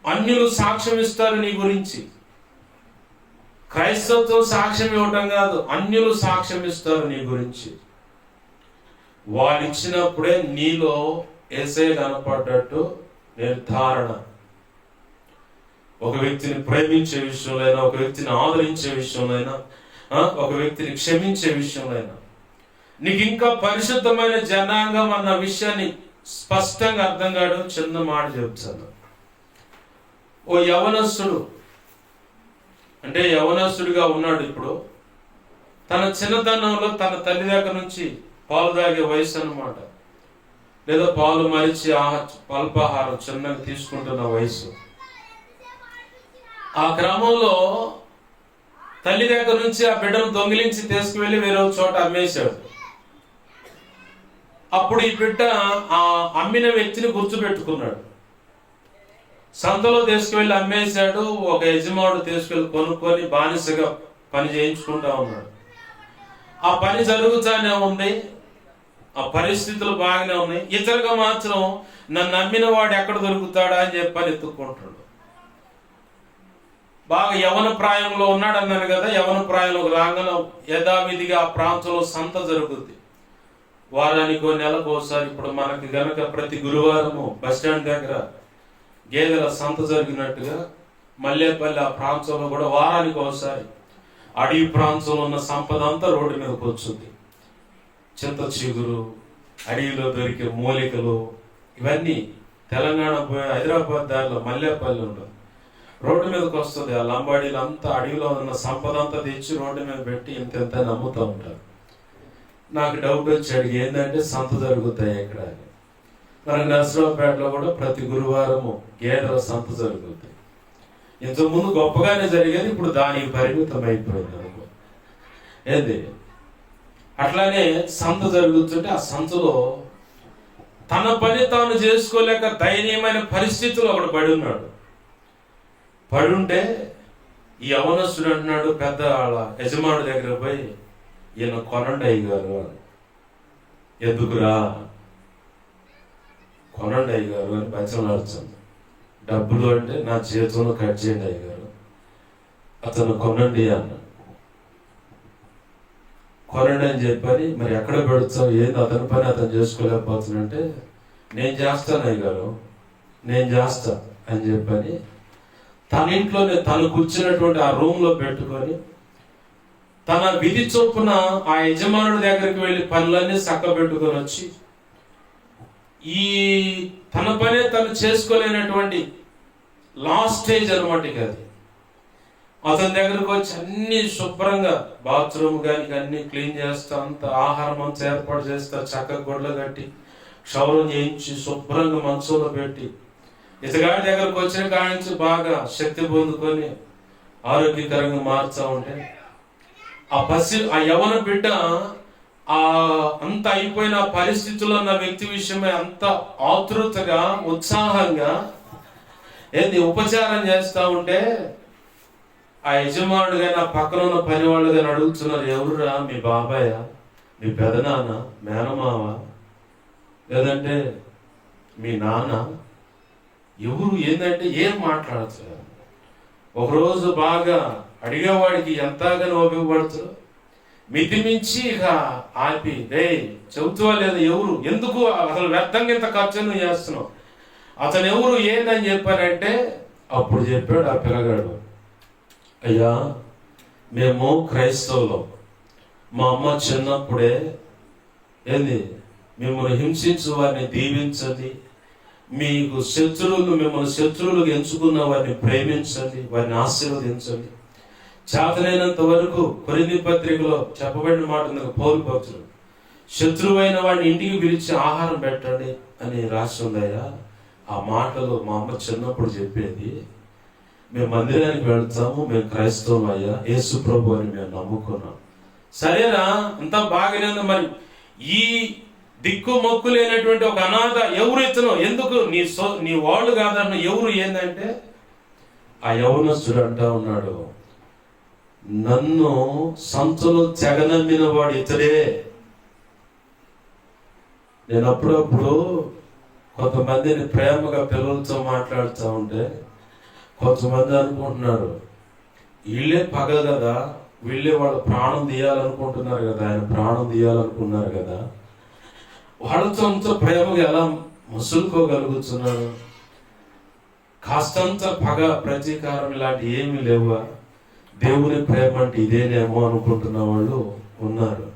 అన్యులు సాక్ష్యం ఇస్తారు నీ గురించి. క్రైస్తవత్వం సాక్ష్యం ఇవ్వటం కాదు, అన్యులు సాక్ష్యం ఇస్తారు నీ గురించి. వారు ఇచ్చినప్పుడే నీలో యేసయ్య కనపడ్డట్టు నిర్ధారణ. ఒక వ్యక్తిని ప్రేమించే విషయంలో అయినా, ఒక వ్యక్తిని ఆదరించే విషయంలో అయినా, ఒక వ్యక్తిని క్షమించే విషయంలో అయినా నీకు ఇంకా పరిశుద్ధమైన జనాంగం అన్న విషయాన్ని స్పష్టంగా అర్థం కావడం. చిన్న మాట చెప్తాను. ఓ యవనస్తుడు అంటే యవనస్తుడిగా ఉన్నాడు. ఇప్పుడు తన చిన్నతనంలో తన తల్లి దగ్గర నుంచి పాలు తాగే వయసు అన్నమాట, లేదా పాలు మరిచి అల్పాహారం చిన్నగా తీసుకుంటున్న వయసు. ఆ క్రమంలో తల్లి దగ్గర నుంచి ఆ బిడ్డను దొంగిలించి తీసుకువెళ్ళి వేరే చోట అమ్మేశాడు. అప్పుడు ఈ బిడ్డ ఆ అమ్మిన వ్యక్తిని గుర్తుపెట్టుకున్నాడు. సంతలో తీసుకువెళ్ళి అమ్మేశాడు. ఒక యజమానుడు తీసుకెళ్ళి కొనుక్కొని బానిసగా పని చేయించుకుంటా ఉన్నాడు. ఆ పని జరుగుతానే ఉంది, ఆ పరిస్థితులు బాగానే ఉన్నాయి. ఇతరుగా మాత్రం నన్ను నమ్మిన వాడు ఎక్కడ దొరుకుతాడా అని చెప్పని ఎత్తుక్కుంటాడు. బాగా యవన ప్రాయంలో ఉన్నాడు అన్నాను కదా. యవన ప్రాయంలోకి రాగానే యథావిధిగా ఆ ప్రాంతంలో సంత జరుగుద్ది. వారానికో నెలకు ఒకసారి. ఇప్పుడు మనకి గనక ప్రతి గురువారము బస్టాండ్ దగ్గర గేదెల సంత జరిగినట్టుగా మల్లేపల్లి ఆ ప్రాంతంలో కూడా వారానికి ఒకసారి అడవి ప్రాంతంలో ఉన్న సంపద అంతా రోడ్డు మీదకి వచ్చింది. చింత చిగురు, అడవిలో దొరికే మూలికలు, ఇవన్నీ తెలంగాణ హైదరాబాద్ దారిలో మల్లేపల్లి ఉంటుంది, రోడ్డు మీదకి వస్తుంది. ఆ లంబాడీలు అంతా అడవిలో ఉన్న సంపద అంతా తెచ్చి రోడ్డు మీద పెట్టి ఇంత నమ్ముతూ ఉంటారు. నాకు డౌట్ వచ్చి అడిగి ఏంటంటే సంత జరుగుతాయి ఎక్కడ అని. మనకి నర్సరావుపేటలో కూడా ప్రతి గురువారము గేదెల సంత జరుగుతుంది. ఇంతకుముందు గొప్పగానే జరిగేది, ఇప్పుడు దానికి పరిమితం అయిపోయింది అనుకో. ఏంది అట్లానే సంత జరుగుతుంటే ఆ సంతలో తన పని తాను చేసుకోలేక దయనీయమైన పరిస్థితులు ఒకడు పడి ఉన్నాడు. పడుంటే ఈ యవనస్తుడు అంటున్నాడు పెద్ద వాళ్ళ యజమానుడి దగ్గర పోయి, ఈయన కొనండి అయ్యగారు అని. ఎందుకురా? కొనండి అయ్యగారు అని బతిమలాడుతుంది. డబ్బులు అంటే నా చేతిలో కట్ చేయండి అయ్యగారు. అతను కొనండి అన్నాడు. కొనండి అని చెప్పని, మరి ఎక్కడ పెడతావు, ఏంది అతని పని అతను చేసుకోలేకపోతుందంటే, నేను చేస్తాను అయ్యగారు, నేను చేస్తా అని చెప్పని తన ఇంట్లోనే తను కూర్చున్నటువంటి ఆ రూమ్ లో పెట్టుకొని తన విధి చొప్పున ఆ యజమానుడి దగ్గరికి వెళ్ళి పనులన్నీ చక్కబెట్టుకొని వచ్చి ఈ తన పనే తను చేసుకోలేనటువంటి లాస్ట్ స్టేజ్ అనమాట. ఇక అది అతని దగ్గరకు వచ్చి అన్ని శుభ్రంగా బాత్రూమ్ కానీ అన్ని క్లీన్ చేస్తా, అంత ఆహారం అంతా ఏర్పాటు చేస్తా, చక్కగా గొడ్లు కట్టి క్షౌరం చేయించి శుభ్రంగా మంచంలో పెట్టి ఇతగాడి దగ్గరకు వచ్చిన కాడి నుంచి బాగా శక్తి పొందుకొని ఆరోగ్యకరంగా మార్చా ఉంటే ఆ యవన బిడ్డ ఆ అంత అయిపోయిన పరిస్థితుల్లో ఉన్న వ్యక్తి విషయమై అంత ఆతృతగా ఉత్సాహంగా ఏంది ఉపచారం చేస్తా ఉంటే ఆ యజమానుడు గాని ఆ పక్కన ఉన్న పని వాళ్ళు కానీ అడుగుతున్నారు, ఎవరురా? మీ బాబాయ్, మీ పెదనాన్న, మేనమావ, లేదంటే మీ నాన్న, ఎవరు? ఏంటంటే ఏం మాట్లాడుతున్నారు. ఒకరోజు బాగా అడిగేవాడికి ఎంతగానో ఉపయోగపడుతున్నారు. మితిమించి ఇక ఆపి, రే చెబుతావా లేదా, ఎవరు, ఎందుకు అసలు వ్యర్థంగా ఇంత ఖర్చు చేస్తున్నావు, అతను ఎవరు ఏందని చెప్పారంటే అప్పుడు చెప్పాడు ఆ పిల్లగాడు, అయ్యా మేము క్రైస్తవులం, మా అమ్మ చిన్నప్పుడే ఏంది మిమ్మల్ని హింసించు వారిని దీవించండి, మీకు శత్రువులు మిమ్మల్ని శత్రువులకు ఎంచుకున్న వారిని ప్రేమించండి, వారిని ఆశీర్వదించండి, చేతనైనంత వరకు కొరింథీ పత్రికలో చెప్పబడిన మాట ఉంది, పౌలు భక్తులు శత్రువైన వాడిని ఇంటికి పిలిచి ఆహారం పెట్టండి అని రాసి ఉందయ్యా. ఆ మాటలు మా అమ్మ చిన్నప్పుడు చెప్పేది. మేము మందిరానికి వెళ్తాము, మేము క్రైస్తవం అయ్యా, యేసు ప్రభు అని మేము నమ్ముకున్నాం. సరేనా, అంతా బాగానే ఉంది. మరి ఈ దిక్కు మొక్కు లేనటువంటి ఒక అనాథ ఎవరు ఇతను, ఎందుకు నీ వాళ్ళు కాదన్న ఎవరు ఏందంటే ఆ యవనస్తుడు అంటా ఉన్నాడు, నన్ను సంతలో తెగనమ్మిన వాడు ఇతడే. నేను అప్పుడప్పుడు కొంతమందిని ప్రేమగా పిల్లలతో మాట్లాడుతూ ఉంటే కొంతమంది అనుకుంటున్నారు వీళ్ళే పగ కదా, వీళ్ళే వాళ్ళ ప్రాణం తీయాలనుకుంటున్నారు కదా, ఆయన ప్రాణం తీయాలనుకున్నారు కదా, వాళ్ళతో అంత ప్రేమగా ఎలా మసులుకోగలుగుతున్నారు, కాస్తంత పగ ప్రతీకారం ఇలాంటి ఏమీ లేవా, దేవుని ప్రేమ అంటే ఇదేనేమో అనుకుంటున్న వాళ్ళు ఉన్నారు.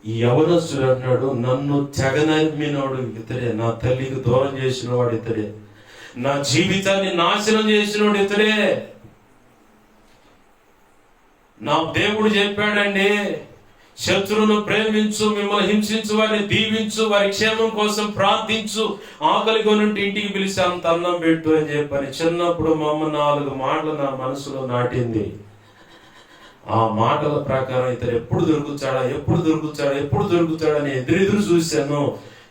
ఈ యవనస్తుడు అన్నాడు, నన్ను తెగనమ్మినోడు ఇతడే, నా తల్లికి దూరం చేసిన వాడు ఇతడే, నా జీవితాన్ని నాశనం చేసినోడు ఇతడే. నా దేవుడు చెప్పాడండి, శత్రువును ప్రేమించు, మిమ్మల్ని హింసించు వారిని దీవించు, వారి క్షేమం కోసం ప్రార్థించు, ఆకలి కొనుంటే ఇంటికి పిలిచి అంత అన్నం పెట్టు అని చెప్పని చిన్నప్పుడు మా అమ్మ 4 మాటలు నా మనసులో నాటింది. ఆ మాటల ప్రకారం ఇతను ఎప్పుడు దొరుకుతాడని ఎదురు చూశాను.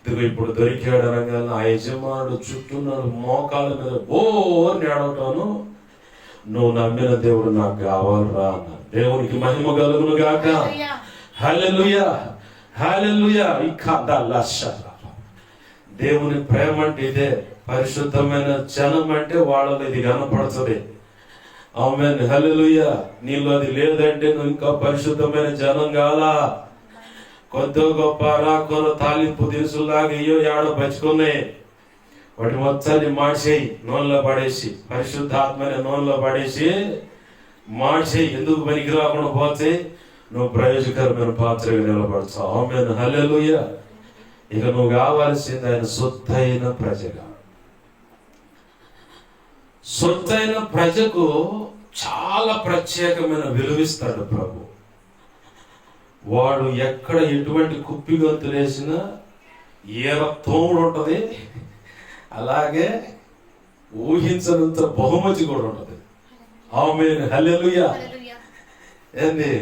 ఇదిగో ఇప్పుడు దొరికాడు అనగానే ఆ యజమానుడు చుట్టూన్నాడు, మోకాళ్ళ మీద బోర్ని ఆడవటాను, నువ్వు నమ్మిన దేవుడు నాకు కావాలరా అన్నాడు. దేవునికి మహిమ కలుగును గాక. హల్లెలూయా, హల్లెలూయా. దేవుని ప్రేమ అంటే ఇదే. పరిశుద్ధమైన జనం అంటే వాళ్ళలో ఇది కనపడుతుంది. ఆమేన్, హల్లెలూయా. నీలో అది లేదంటే నువ్వు ఇంకా పరిశుద్ధమైన జనం కాలా. కొద్ది గొప్ప రాకొర తాలింపు దినుసులాగా అయ్యో ఏడో బచ్చుకున్నాయి, వాటి మొత్తాన్ని మార్చేయి, నూనెలో పడేసి, పరిశుద్ధాత్మని నూనెలో పడేసి మార్చేయి. ఎందుకు పనికి రాకుండా పోతే నువ్వు ప్రయోజకరమైన పాత్రగా నిలబడతావు. ఆమేన్, హల్లెలూయా. ఇక నువ్వు కావాల్సింది ఆయన సొత్తైన ప్రజగా. సొత్తైన ప్రజకు చాలా ప్రత్యేకమైన విలువిస్తాడు ప్రభు. వాడు ఎక్కడ ఎటువంటి కుప్పి గొంతులు వేసినా ఏర తోముడు ఉంటది, అలాగే ఊహించనంత బహుమతి కూడా ఉంటది. ఆమేన్, హల్లెలూయా. ఏంది?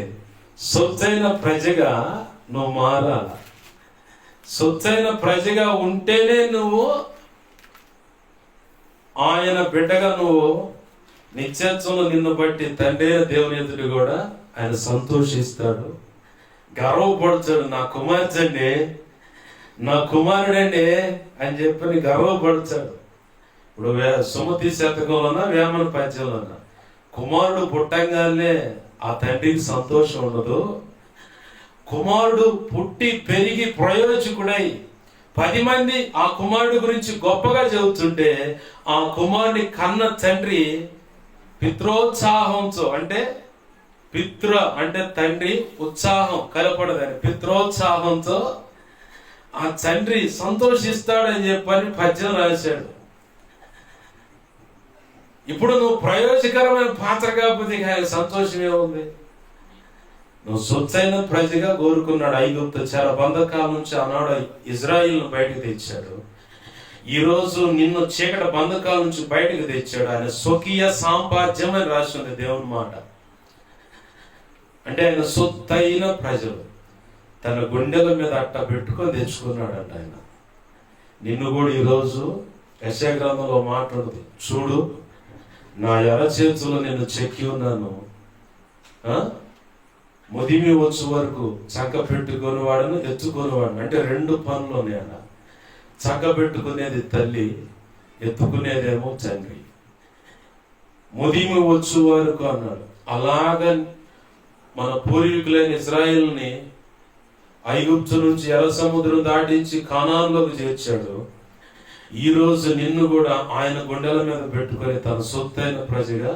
సొత్తైన ప్రజగా నువ్వు మారాల. సొత్తైన ప్రజగా ఉంటేనే నువ్వు ఆయన బిడ్డగా నువ్వు నిత్యత్వంలో నిన్ను బట్టి తండ్రి దేవుని ఎదుటి కూడా ఆయన సంతోషిస్తాడు, గర్వపడతాడు. నా కుమార్తెండి, నా కుమారుడండి అని చెప్పి గర్వపడతాడు. ఇప్పుడు సుమతి శతకంలోనా వేమన పద్యంలోనా కుమారుడు పుట్టంగానే ఆ తండ్రికి సంతోషం ఉండదు. కుమారుడు పుట్టి పెరిగి ప్రయోజకుడై 10 మంది ఆ కుమారుడు గురించి గొప్పగా చెబుతుంటే ఆ కుమారుని కన్న తండ్రి పిత్రోత్సాహంతో, అంటే అంటే తండ్రి ఉత్సాహం కలపడదని, పిత్రోత్సాహంతో ఆ తండ్రి సంతోషిస్తాడని చెప్పని పద్యం రాశాడు. ఇప్పుడు నువ్వు ప్రయోజకరమైన పాత్ర కాకపోతే ఆయన సంతోషమే ఉంది. నువ్వు సొత్తైన ప్రజగా కోరుకున్నాడు. ఐగుప్తు చెర బంధకాల నుంచి ఆనాడు ఇజ్రాయిల్ను బయటకు తెచ్చాడు. ఈరోజు నిన్ను చీకటి బంధకాల నుంచి బయటకు తెచ్చాడు. ఆయన స్వకీయ సాంపాద్యం అని రాసింది దేవుని మాట. అంటే ఆయన సొత్తైన ప్రజలు తన గుండెల మీద అట్ట పెట్టుకొని తెచ్చుకున్నాడంట ఆయన. నిన్ను కూడా ఈరోజు యెషయా గ్రంథంలో మాట్లాడుతుంది, చూడు నా ఎర్ర చేతుల్లో నేను చెక్కి ఉన్నాను, ముదిమి వచ్చు వరకు చక్క పెట్టుకొని వాడను ఎత్తుకొని వాడను. అంటే 2 పనులు ఉన్నాయన. చక్క పెట్టుకునేది తల్లి, ఎత్తుకునేదేమో తండ్రి. ముదిమి వచ్చు వరకు అన్నాడు. అలాగా మన పూర్వీకులైన ఇజ్రాయిల్ని ఐగుప్తు నుంచి ఎర్ర సముద్రం దాటించి కానాన్లోకి చేర్చాడు. ఈ రోజు నిన్ను కూడా ఆయన గుండెల మీద పెట్టుకొని తన సొత్తైన ప్రజగా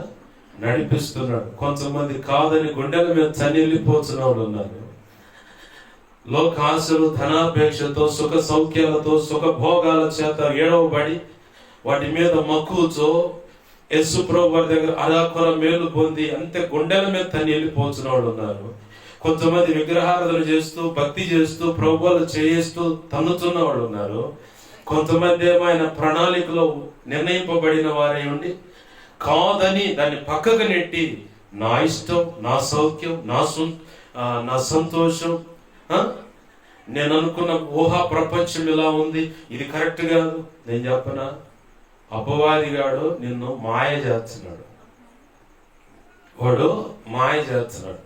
నడిపిస్తున్నాడు. కొంతమంది కాదని గుండెల మీద తనిల్లిపోతున్న వాళ్ళు ఉన్నారు. లోకాశలు, ధనాపేక్షతో, సుఖ సౌఖ్యాలతో, సుఖ భోగాల చేత ఏడవబడి వాటి మీద మక్కువతో యేసు ప్రభువు వారి దగ్గర అరాకొర మేలు పొంది అంతే గుండెల మీద తనిల్లిపోతున్న వాళ్ళు ఉన్నారు. కొంతమంది విగ్రహారాధన చేస్తూ, భక్తి చేస్తూ, ప్రభువులు చేయిస్తూ తన్నుతున్న వాళ్ళు ఉన్నారు. కొంతమంది ఏమో ఆయన ప్రణాళికలో నిర్ణయింపబడిన వారై ఉండి కాదని దాన్ని పక్కకు నెట్టి నా ఇష్టం, నా సౌఖ్యం, నా సంతోషం, నేను అనుకున్న ఊహా ప్రపంచం ఇలా ఉంది, ఇది కరెక్ట్ కాదు. నేను చెప్పనా, అపవాదిగాడు నిన్ను మాయ చేస్తున్నాడు. వాడు మాయ చేస్తున్నాడు.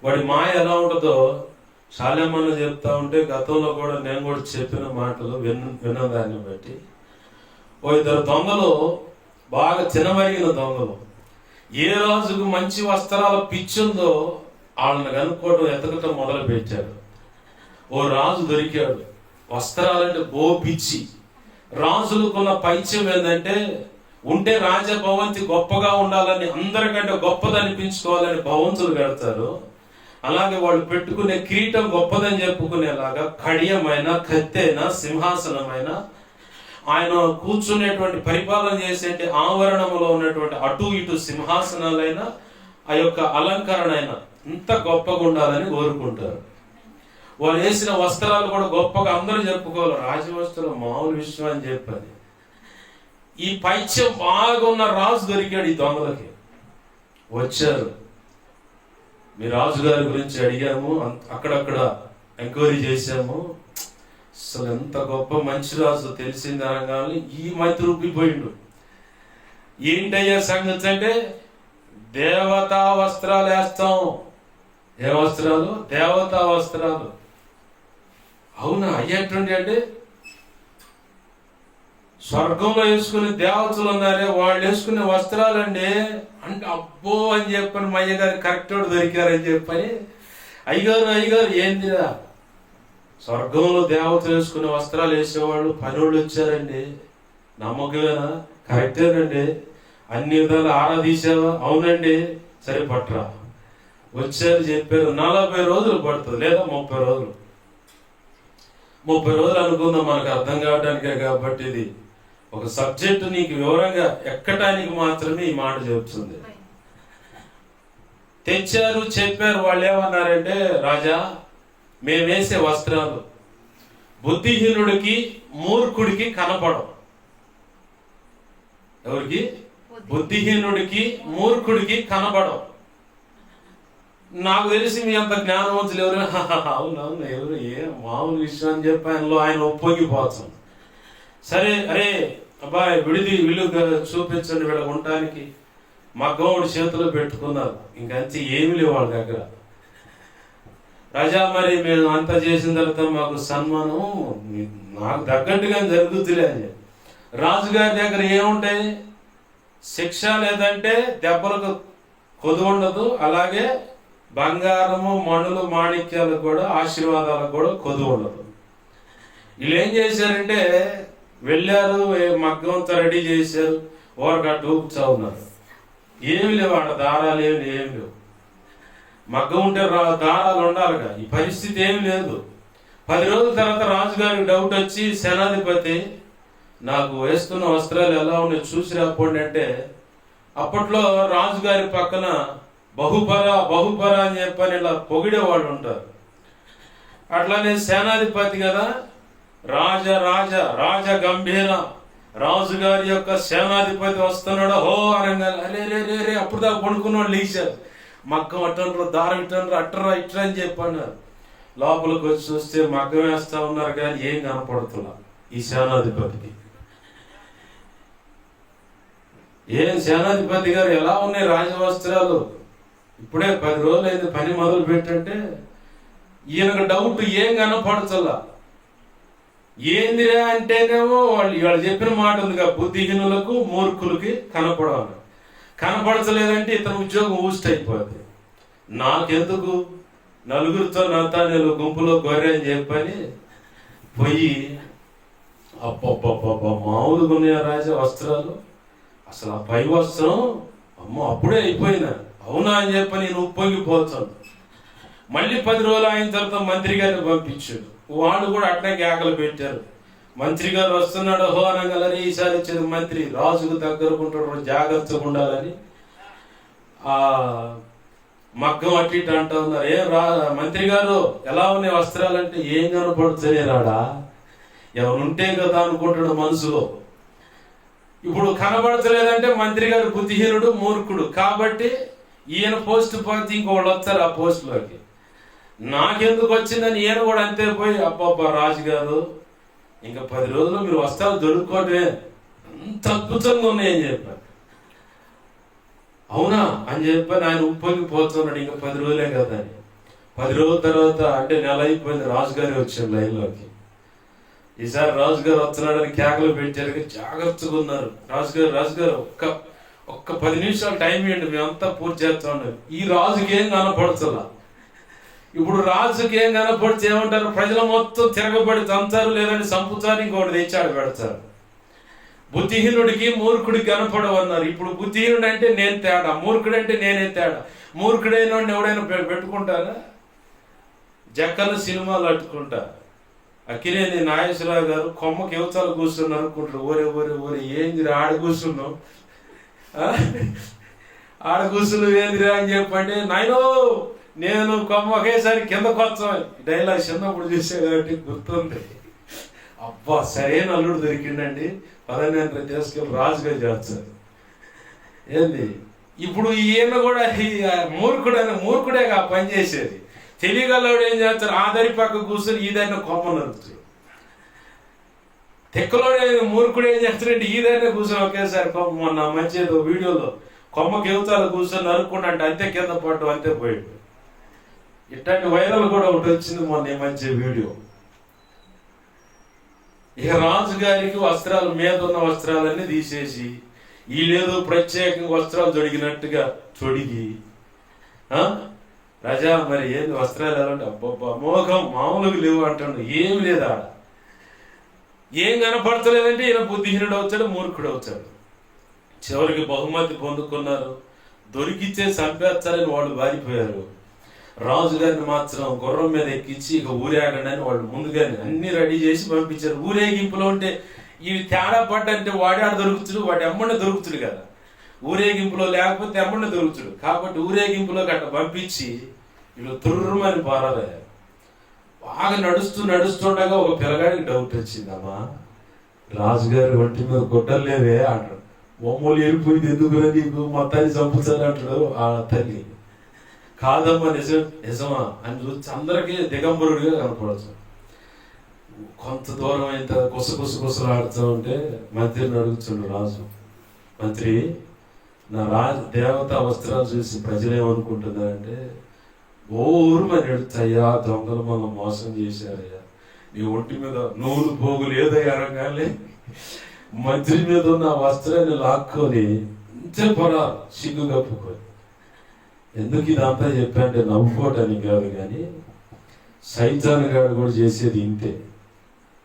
వాడి మాయ ఎలా ఉంటుందో చాలా మంది చెప్తా ఉంటే, గతంలో కూడా నేను కూడా చెప్పిన మాటలు విన్నదాన్ని బట్టి, 2 దొంగలు, బాగా తినమరిగిన దొంగలు, ఏ రాజుకు మంచి వస్త్రాల పిచ్చుందో వాళ్ళని కనుక్కోవడం ఎతకటం మొదలు పెట్టారు. ఓ రాజు దొరికాడు. వస్త్రాలంటే బో పిచ్చి. రాజులకున్న పైత్యం ఏంటంటే, ఉంటే రాజభవంతి గొప్పగా ఉండాలని, అందరికంటే గొప్పదనిపించుకోవాలని భవంతులు కడతారు. అలాగే వాళ్ళు పెట్టుకునే కిరీటం గొప్పదని చెప్పుకునేలాగా కడియమైన, కత్తెన, సింహాసనమైన, ఆయన కూర్చునేటువంటి పరిపాలన చేసే ఆవరణంలో ఉన్నటువంటి అటు ఇటు సింహాసనాలైనా ఆ యొక్క అలంకరణ అయినా ఇంత గొప్పగా ఉండాలని కోరుకుంటారు. వాళ్ళు వేసిన వస్త్రాలు కూడా గొప్పగా అందరూ చెప్పుకోవాలి, రాజవస్త్రం మామూలు విషయం అని చెప్పని. ఈ పైత్యం బాగా ఉన్న రాజు దొరికాడు ఈ దొంగలకి. వచ్చారు, మీ రాజుగారి గురించి అడిగాము, అక్కడక్కడ ఎంక్వైరీ చేశాము, అసలు ఎంత గొప్ప మంచి రాజు తెలిసింది అనగానే ఈ మధ్య రూపిపోయిండు. ఏంటయ్యా సంగతి అంటే, దేవతా వస్త్రాలు వేస్తాం. ఏ వస్త్రాలు? దేవతా వస్త్రాలు. అవునా అయ్యేటువంటి అంటే, స్వర్గంలో వేసుకునే దేవతలు ఉన్నారే వాళ్ళు వేసుకునే వస్త్రాలండి అంటే, అబ్బో అని చెప్పని మా అయ్యగారు కరెక్ట్ దొరికారని చెప్పని, అయ్యగారు ఏందిరా, స్వర్గంలో దేవతలు వేసుకునే వస్త్రాలు వేసేవాళ్ళు పనోళ్ళు వచ్చారండి, నమ్మకమేనా? కరెక్టేనండి, అన్ని విధాలు ఆరాధీసావా? అవునండి, సరే పట్రా. వచ్చారు చెప్పారు, 40 రోజులు పడుతుంది లేదా 30 రోజులు. 30 రోజులు అనుకుందాం, మనకు అర్థం కావడానికే. కాబట్టి ఇది ఒక సబ్జెక్టు నీకు వివరంగా ఎక్కటానికి మాత్రమే ఈ మాట చెబుతుంది. తెచ్చారు, చెప్పారు. వాళ్ళు ఏమన్నారంటే, రాజా మేమేసే వస్త్రాలు బుద్ధిహీనుడికి మూర్ఖుడికి కనపడవు. ఎవరికి? బుద్ధిహీనుడికి మూర్ఖుడికి కనపడవు. నాకు తెలిసి మీ అంత జ్ఞానవంతులు ఎవరు? అవునవును, ఎవరు ఏ మామూలు విషయం అని చెప్పి ఆయన ఒప్పొంగిపోతాం. సరే, అరే అబ్బాయి వీళ్ళు చూపించండి, వీళ్ళ ఉండటానికి మగ్గవుడి చేతిలో పెట్టుకున్నారు. ఇంకంతే ఏమి లేవు వాళ్ళ దగ్గర. రాజా మరి మేము అంతా చేసిన తర్వాత మాకు సన్మానం నాకు తగ్గట్టుగా జరుగుతులే అని. రాజుగారి దగ్గర ఏముంటాయి? శిక్ష లేదంటే దెబ్బలకు కొద్దు ఉండదు, అలాగే బంగారము మణులు మాణిక్యాలకు కూడా ఆశీర్వాదాలకు కూడా కొద్దు ఉండదు. వీళ్ళు ఏం చేశారంటే, వెళ్ళారు, మగ్గంతో రెడీ చేశారు, ఓరగట్టు ఊపుతా ఉన్నారు. ఏమి లేవు ఆడ, దారాలు ఏమి లేవు. మగ్గం ఉంటే దారాలు ఉండాలిగా. ఈ పరిస్థితి ఏమి లేదు. 10 రోజుల తర్వాత రాజుగారికి డౌట్ వచ్చి, సేనాధిపతి నాకు వేస్తున్న వస్త్రాలు ఎలా ఉన్నాయి చూసి రాపోండి అంటే, అప్పట్లో రాజుగారి పక్కన బహుపర అని చెప్పని ఇలా పొగిడే వాళ్ళు ఉంటారు. అట్లానే సేనాధిపతి కదా, రాజ గంభీర రాజుగారి యొక్క సేనాధిపతి వస్తున్నాడు, హో అనగానే అరే రే అప్పుడు దాకా పడుకున్న వాళ్ళు లేచారు. మగ్గం అట్టనరు, దారం ఇట్టనరు, అట్టరా ఇట్రా అని చెప్పన్నారు. లోపలికి వచ్చి చూస్తే మగ్గం వేస్తా ఉన్నారు కానీ ఏం కనపడుతున్నా ఈ సేనాధిపతికి. ఏం సేనాధిపతి గారు ఎలా ఉన్నాయి రాజవస్త్రాలు? ఇప్పుడే 10 రోజులు అయితే పని మొదలు పెట్టంటే ఈయనకు డౌట్, ఏం కనపడుతులా. ఏందిరా అంటేనేమో వాళ్ళు చెప్పిన మాట ఉందిగా, బుద్ధిహీనులకు మూర్ఖులకి కనపడాలి. కనపడచలేదంటే ఇతని ఉద్యోగం ఊస్ట్ అయిపోద్ది. నాకెందుకు, నలుగురితో నతానేలు గుంపులో గొర్రె అని చెప్పని పోయి, అబ్బబ్బబ్బబ్బ మామూలుగా ఉన్నాయా రాజా వస్త్రాలు? అసలు ఆ పై వస్త్రం అమ్మో అప్పుడే అయిపోయినా, అవునా అని చెప్పి నేను ఉప్పొంగిపోతాను. మళ్ళీ 10 రోజులు అయిన తర్వాత మంత్రి గారిని పంపించాడు. వాళ్ళు కూడా అట్నే కేకలు పెట్టారు. మంత్రి గారు వస్తున్నాడు, హో అనగలరి ఈసారి వచ్చేది మంత్రి, రాజుకు దగ్గరకుంటాడు, జాగ్రత్తగా ఉండాలని ఆ మగ్గం అట్టి ఇటు అంటూ ఉన్నారు. మంత్రి గారు ఎలా ఉన్నాయి వస్త్రాలంటే, ఏం కనపడుతుంది రాడా, ఎవరుంటే కదా అనుకుంటాడు మనసులో. ఇప్పుడు కనబడతలేదంటే మంత్రి గారు బుద్ధిహీనుడు, మూర్ఖుడు. కాబట్టి ఈయన పోస్ట్ పోతే ఇంకోళ్ళు వస్తారు ఆ పోస్టులోకి. నాకెందుకు వచ్చిందని ఈయన కూడా అంతే పోయి, అబ్బబ్బా రాజుగారు ఇంకా 10 రోజులు మీరు వస్త్రాలు దొరుకుకోవటమే, అంత అద్భుతంగా ఉన్నాయని చెప్పారు. అవునా అని చెప్పని ఆయన ఉప్పొంగిపోతున్నాడు. ఇంకా 10 రోజులే కదా అని. 10 రోజుల తర్వాత అంటే నెల అయిపోయింది, రాజుగారి వచ్చారు లైన్లోకి. ఈసారి రాజుగారు వస్తున్నాడని కేకలు పెట్టారు, జాగ్రత్తగా ఉన్నారు. రాజుగారు ఒక్క 10 నిమిషాలు టైం ఇవ్వండి, మేమంతా పూర్తి చేస్తా ఉన్నారు. ఈ రాజుకి ఏం కనపడుతుందా? ఇప్పుడు రాజుకి ఏం కనపడితే ఏమంటారు, ప్రజలు మొత్తం తిరగబడి తంతారు, లేదంటే సంపుతారు, ఇంకోటి తెచ్చాడు పెడతారు. బుద్ధిహీనుడికి మూర్ఖుడికి కనపడవన్నారు. ఇప్పుడు బుద్ధిహీనుడు అంటే నేను తేడా, మూర్ఖుడు అంటే నేనే తేడా. మూర్ఖుడైన ఎవడైనా పెట్టుకుంటారా? జక్కన సినిమాలు అట్టుకుంటా. అక్కినేని నాగేశ్వరరావు గారు కొమ్మకి యువతలు కూర్చున్నారు అనుకుంటారు. ఓరే ఏందిరా ఆడ కూర్చున్నావు, ఆడ కూర్చున్నావు ఏందిరా అని చెప్పండి, నాయనో నేను కొమ్మ ఒకేసారి కిందకు వచ్చాను. డైలాగ్ చిన్నప్పుడు చూసే కాబట్టి గుర్తుంది. అబ్బా సరైన అల్లుడు దొరికిండండి, 15 తీసుకెళ్ళి రాజుగా చేస్తారు. ఏంది ఇప్పుడు ఈయన కూడా మూర్ఖుడేగా పని చేసేది. తెలియగలవాడు ఏం చేస్తారు, ఆ దరి పక్క కూర్చొని ఈ దారిన కొమ్మ నరుకుతాడు. తెక్కలోడే మూర్ఖుడు ఏం చేస్తాడంటే ఈ దారిన కూర్చొని ఒకేసారి కొమ్మ, మొన్న మంచిది వీడియోలో కొమ్మ కెవతాలు కూర్చొని నరుక్కుండా అంటే అంతే కింద పడ్డం, అంతే పోయాడు. ఇట్లాంటి వైరల్ కూడా ఒకటి వచ్చింది మొన్న మంచి వీడియో. ఇక రాజుగారికి వస్త్రాలు, మీద ఉన్న వస్త్రాలన్నీ తీసేసి వీళ్ళేదో ప్రత్యేకంగా వస్త్రాలు తొడిగినట్టుగా తొడిగి, రాజా మరి ఏంది వస్త్రాలు ఎలా అంటే, అబ్బబ్బా మోహం మామూలుగా లేవు అంటాడు. ఏం లేదా, ఏం కనపడతలేదంటే ఈయన బుద్ధిహీనుడు అవుతాడు, మూర్ఖుడు అవుతాడు. చివరికి బహుమతి పొందుకున్నారు. దొరికిచ్చే చంపేస్తారని వాళ్ళు వారిపోయారు. రాజుగారిని మాత్రం గుర్రం మీద ఎక్కించి ఇక ఊరేగండి అని వాళ్ళు ముందుగానే అన్ని రెడీ చేసి పంపించారు. ఊరేగింపులో ఉంటే ఇవి తేడా పడ్డంటే వాడాడు దొరుకుతుడు, వాడి ఎమ్మడిని దొరుకుతుడు కదా. ఊరేగింపులో లేకపోతే ఎమ్మడిని దొరుకుతుడు కాబట్టి ఊరేగింపులో గట్ట పంపించి వీళ్ళు తుర్రమని పారాలయ్యారు. బాగా నడుస్తుండగా ఒక పిల్లగాడికి డౌట్ వచ్చిందమ్మా, రాజుగారి ఒంటి మీద గుడ్డలేవే అంటాడు. బొమ్మలు ఎరిపోయింది ఎందుకురా నీకు, మొత్తాన్ని చంపుతాను అంటాడు ఆ తల్లి. కాదమ్మా నిజమా అని చూసి అందరికీ దిగంబరుడిగా కనపడచ్చు. కొంత దూరం అయిన గుసగుసలాడుతూ ఉంటే మంత్రిని అడుగుతుండు రాజు, మంత్రి నా దేవతా వస్త్రాలు చూసి ప్రజలేమనుకుంటున్నారంటే, ఓరుమని అడుగుతాయ్యా, దొంగలు మనం మోసం చేశారయ్యా, నీ ఒంటి మీద నూలు పోగులు ఏదయ్యా అనగానే మంత్రి మీద ఉన్న వస్త్రాన్ని లాక్కొని ఇంతే పొరా సిగ్గు కప్పుకొని. ఎందుకు ఇదంతా చెప్పానంటే నవ్వుకోవటానికి కాదు, కానీ సైతాన్ గాడు కూడా చేసేది ఇంతే.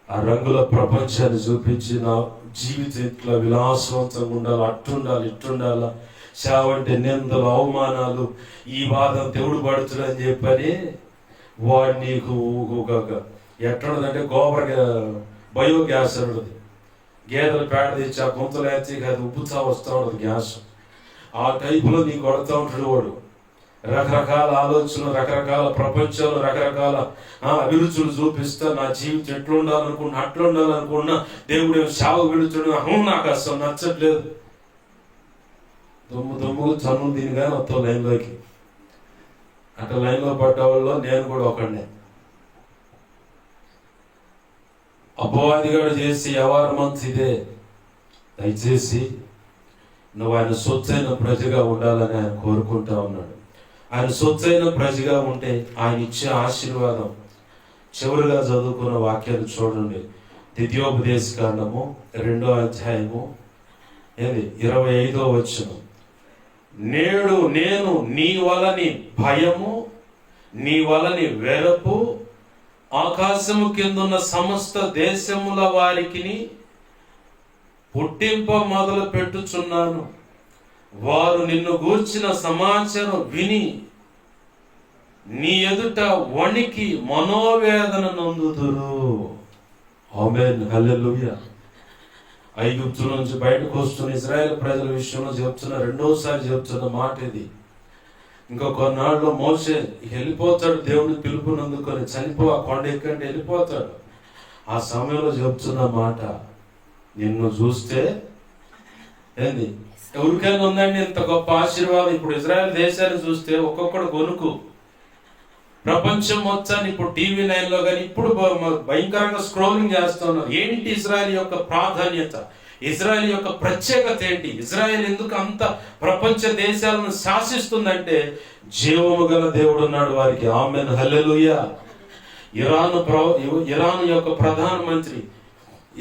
ఆ రంగుల ప్రపంచాన్ని చూపించి నా జీవితం ఇట్లా విలాసవంతంగా ఉండాలి, అట్టుండాలి ఇట్టుండాలా, చావంటే నిందలు అవమానాలు, ఈ వాదం దేవుడు పడుతుందని చెప్పని వాడు నీకు ఎట్లుండదంటే గోబర్ బయోగ్యాస్ ఉంటుంది. గేదెలు పేడ తెచ్చి ఆ గుంతలు వేస్తే అది ఉబ్బుతా వస్తూ ఉంటుంది గ్యాస్. ఆ టైపులో నీకు కొడుతూ ఉంటాడు వాడు. రకరకాల ఆలోచనలు, రకరకాల ప్రపంచంలో రకరకాల అభిరుచులు చూపిస్తా నా జీవితం ఎట్లుండాలనుకున్నా అట్లుండాలనుకున్నా దేవుడు చావు విడుచుడు, నాకు అసలు నచ్చట్లేదు, దుమ్ము చనువు దీనిగా మొత్తం లైన్లోకి. అట్లా లైన్లో పడ్డ వాళ్ళు నేను కూడా ఒకడినే. అపవాదిగాడు చేసి వ్యవహారం ఇదే. దయచేసి నువ్వు ఆయన సొత్తైన ప్రజగా ఉండాలని ఆయన కోరుకుంటా ఉన్నాడు. ఆయన సొత్తైన ప్రజగా ఉంటే ఆయన ఇచ్చే ఆశీర్వాదం. చివరిగా చదువుకున్న వాక్యాలు చూడండి. ద్వితీయోపదేశకాండము 2వ అధ్యాయము 25వ వచనం. నేడు నేను నీ వలని భయము, నీ వలని వెరపు ఆకాశము కిందున్న సమస్త దేశముల వారికి పుట్టింప మొదలు పెట్టుచున్నాను. వారు నిన్ను గూర్చిన సమాచారం విని నీ ఎదుట వణికి మనోవేదన నందుదురు. ఆమేన్, హల్లెలూయా. ఐగుప్తు నుంచి బయటకు వస్తున్న ఇశ్రాయేల్ ప్రజల విషయంలో చెప్తున్న రెండోసారి చెప్తున్న మాట ఇది. ఇంకా కొన్నాళ్ళు మోషే వెళ్ళిపోతాడు, దేవుని పిలుపునందుకొని చనిపో, ఆ కొండ ఎక్కంటే వెళ్ళిపోతాడు. ఆ సమయంలో చెప్తున్న మాట, నిన్ను చూస్తే ఏంది ఎవరికైనా ఉందండి ఇంత గొప్ప ఆశీర్వాదం? ఇప్పుడు ఇజ్రాయెల్ దేశాన్ని చూస్తే ఒక్కొక్కడు కొనుక్కు. ప్రపంచం మొత్తాన్ని ఇప్పుడు టీవీ 9లో కానీ ఇప్పుడు భయంకరంగా స్క్రోలింగ్ చేస్తూ ఉన్నారు. ఏంటి ఇజ్రాయెల్ యొక్క ప్రాధాన్యత, ఇజ్రాయెల్ యొక్క ప్రత్యేకత ఏంటి, ఇజ్రాయెల్ ఎందుకు అంత ప్రపంచ దేశాలను శాసిస్తుందంటే జీవము గల దేవుడు ఉన్నాడు వారికి. ఆమేన్, హల్లెలూయా. ఇరాన్ యొక్క ప్రధానమంత్రి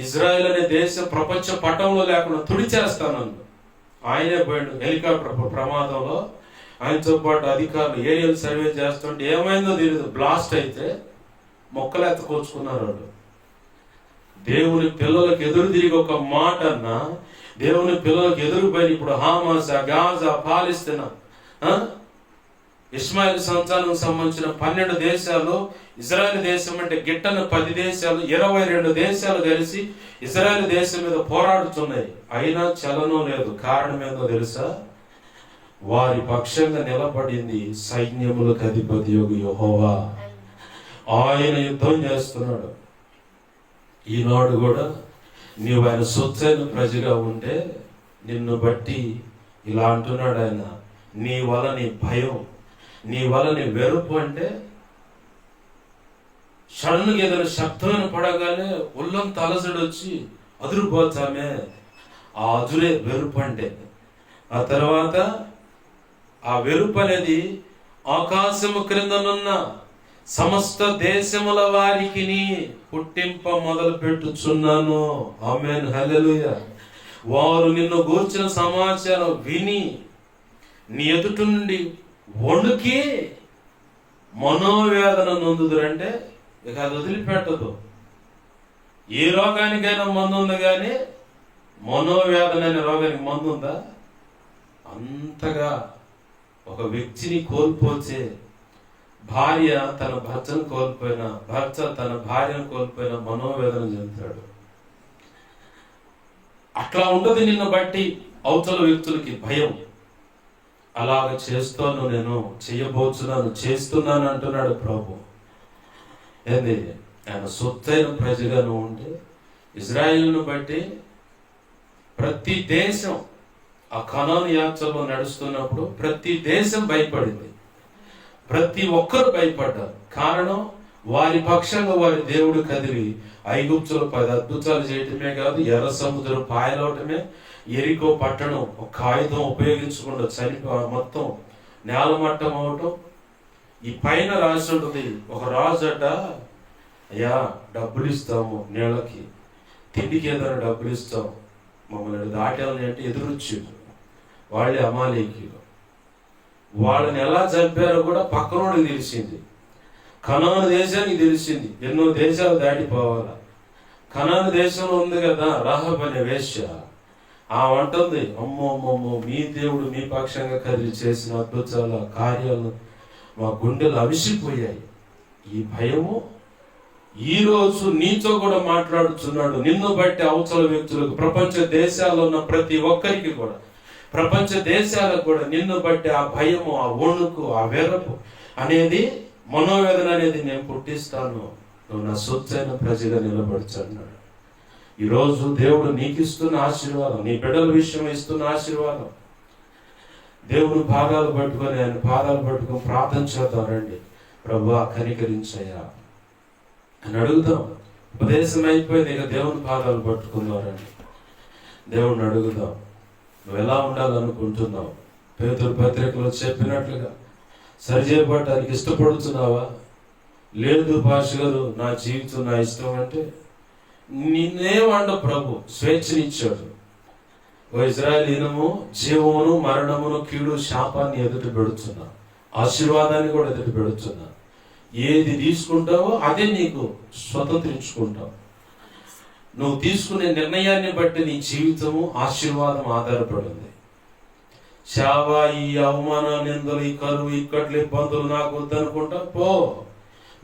ఇజ్రాయెల్ అనే దేశం ప్రపంచ పటంలో లేకుండా తుడిచేస్తానన్నాడు. ఆయనే పోయాడు హెలికాప్టర్ ప్రమాదంలో. ఆయనతో పాటు అధికారులు ఏరియల్ సర్వే చేస్తుంటే ఏమైందో తెలియదు, బ్లాస్ట్ అయితే మొక్కలు ఎత్తకొచ్చుకున్నారు వాళ్ళు. దేవుని పిల్లలకు ఎదురు తిరిగి ఒక మాట అన్నా, దేవుని పిల్లలకు ఎదురు పోయిన ఇప్పుడు హమాస్, గాజా, పాలిస్తీనా, ఇస్మాయిల్ సంతానం సంబంధించిన 12 దేశాలు, ఇజ్రాయెల్ దేశం అంటే గిట్టన 10 దేశాలు, 22 దేశాలు కలిసి ఇజ్రాయెల్ దేశం మీద పోరాడుతున్నాయి. అయినా చలనం లేదు. కారణం ఏందో తెలుసా? వారి పక్షంగా నిలబడింది సైన్యములకు అధిపతి యెహోవా. ఆయన యుద్ధం చేస్తున్నాడు. ఈనాడు కూడా నీవు ఆయన సొత్తైన ప్రజగా ఉంటే నిన్ను బట్టి ఇలా అంటున్నాడు ఆయన, నీ వలని భయం, నీ వలని వెరుపు అంటే సడన్గా ఏదైనా శబ్దమైన పడగానే ఒళ్ళంతా అలసడు వచ్చి అదురుపోతామే. ఆ అదురే వెరుపు అంటే. ఆ తర్వాత ఆ వెరుపు అనేది ఆకాశము క్రిందనున్న సమస్త దేశముల వారికి పుట్టింప మొదలు పెట్టుచున్నాను. ఆమేన్, హల్లెలూయా. వారు నిన్ను గూర్చిన సమాచారం విని నీ ఎదుట నుండి వణుకి మనోవేదన నొందుదురంటే ఇక అది వదిలిపెట్టదు. ఏ రోగానికైనా మందు ఉంది, కానీ మనోవేదన అనే రోగానికి మందు ఉందా? అంతగా ఒక వ్యక్తిని కోల్పోతే, భార్య తన భర్తను కోల్పోయినా, భర్త తన భార్యను కోల్పోయినా మనోవేదన చెందుతాడు. అట్లా ఉండదు నిన్ను బట్టి అవతల వ్యక్తులకి భయం. అలాగ చేస్తాను, నేను చేయబోతున్నాను, చేస్తున్నాను అంటున్నాడు ప్రభు. ఏంది? ఆయన సొత్తైన ప్రజగా నువ్వు ఉంటే, ఇజ్రాయిల్ను బట్టి ప్రతి దేశం ఆ కనాను యాత్రలో నడుస్తున్నప్పుడు ప్రతి దేశం భయపడింది. ప్రతి ఒక్కరు భయపడ్డారు. కారణం, వారి పక్షంగా వారి దేవుడు కదిలి ఐగుప్తులు 10 అద్భుతాలు చేయటమే కాదు, ఎర్ర సముద్రం పాయలవటమే, ఎరికో పట్టణం ఒక ఆయుధం ఉపయోగించకుండా మొత్తం నేలమట్టం అవటం. ఈ పైన రాసి ఉంటుంది, ఒక రాజు అట, అయ్యా డబ్బులు ఇస్తాము, నీళ్ళకి తిండికి ఏదైనా డబ్బులు ఇస్తాం, మమ్మల్ని దాటాలని అంటే ఎదురొచ్చాడు. వాళ్ళే అమాలేకీయులు. వాళ్ళని ఎలా చంపారో కూడా పక్కనోడికి తెలిసింది. కనాను దేశానికి తెలిసింది. ఎన్నో దేశాలు దాటిపోవాలా. కనాను దేశంలో ఉంది కదా రాహబ్ అనే వేశ్య. అంటుంది, అమ్మో అమ్మమ్మో, మీ దేవుడు మీ పక్షంగా కదిలి చేసిన అద్భుతాల కార్యాలను మా గుండెలు అవిసిపోయాయి. ఈ భయము ఈరోజు నీతో కూడా మాట్లాడుతున్నాడు. నిన్ను బట్టి అవతల వ్యక్తులకు, ప్రపంచ దేశాల్లో ఉన్న ప్రతి ఒక్కరికి కూడా, ప్రపంచ దేశాలకు కూడా నిన్ను బట్టి ఆ భయము, ఆ వణుకు, ఆ వెరపు అనేది, మనోవేదన అనేది నేను పుట్టిస్తాను. నువ్వు నా సొత్తైన ప్రజగా నిలబడుతున్నాడు. ఈరోజు దేవుడు నీకు ఇస్తున్న ఆశీర్వాదం, నీ బిడ్డల విషయం ఇస్తున్న ఆశీర్వాదం. దేవుని పాదాలు పట్టుకొని, ఆయన పాదాలు పట్టుకొని ప్రార్థన చేద్దాం. రండి, ప్రభువా కనికరించయ్యా అని అడుగుదాం. ఉపదేశం అయిపోయింది, ఇక దేవుని పాదాలు పట్టుకుందాం. రండి, దేవుణ్ణి అడుగుదాం. నువ్వు ఎలా ఉండాలనుకుంటున్నావు? పేతురు పత్రికలో చెప్పినట్లుగా సరిచేయబడటానికి ఇష్టపడుతున్నావా? లేదు పాస్టర్ గారు, నా జీవితం నా ఇష్టం అంటే నిన్నేమండ ప్రభు స్వేచ్ఛనిచ్చాడు. ఓ ఇజ్రాయేలీనము, జీవమును మరణమును కీడు శాపాన్ని ఎదుటి పెడుతున్నా, ఆశీర్వాదాన్ని కూడా ఎదుటి పెడుతున్నా. ఏది తీసుకుంటావో అదే నీకు స్వతంత్రించుకుంటావు. నువ్వు తీసుకునే నిర్ణయాన్ని బట్టి నీ జీవితము, ఆశీర్వాదం ఆధారపడింది. శావా, ఈ అవమానాలు, నిందలు, ఈ కరువు, ఇక్కట్లు, ఇబ్బందులు నాకు వద్దనుకుంటా పో.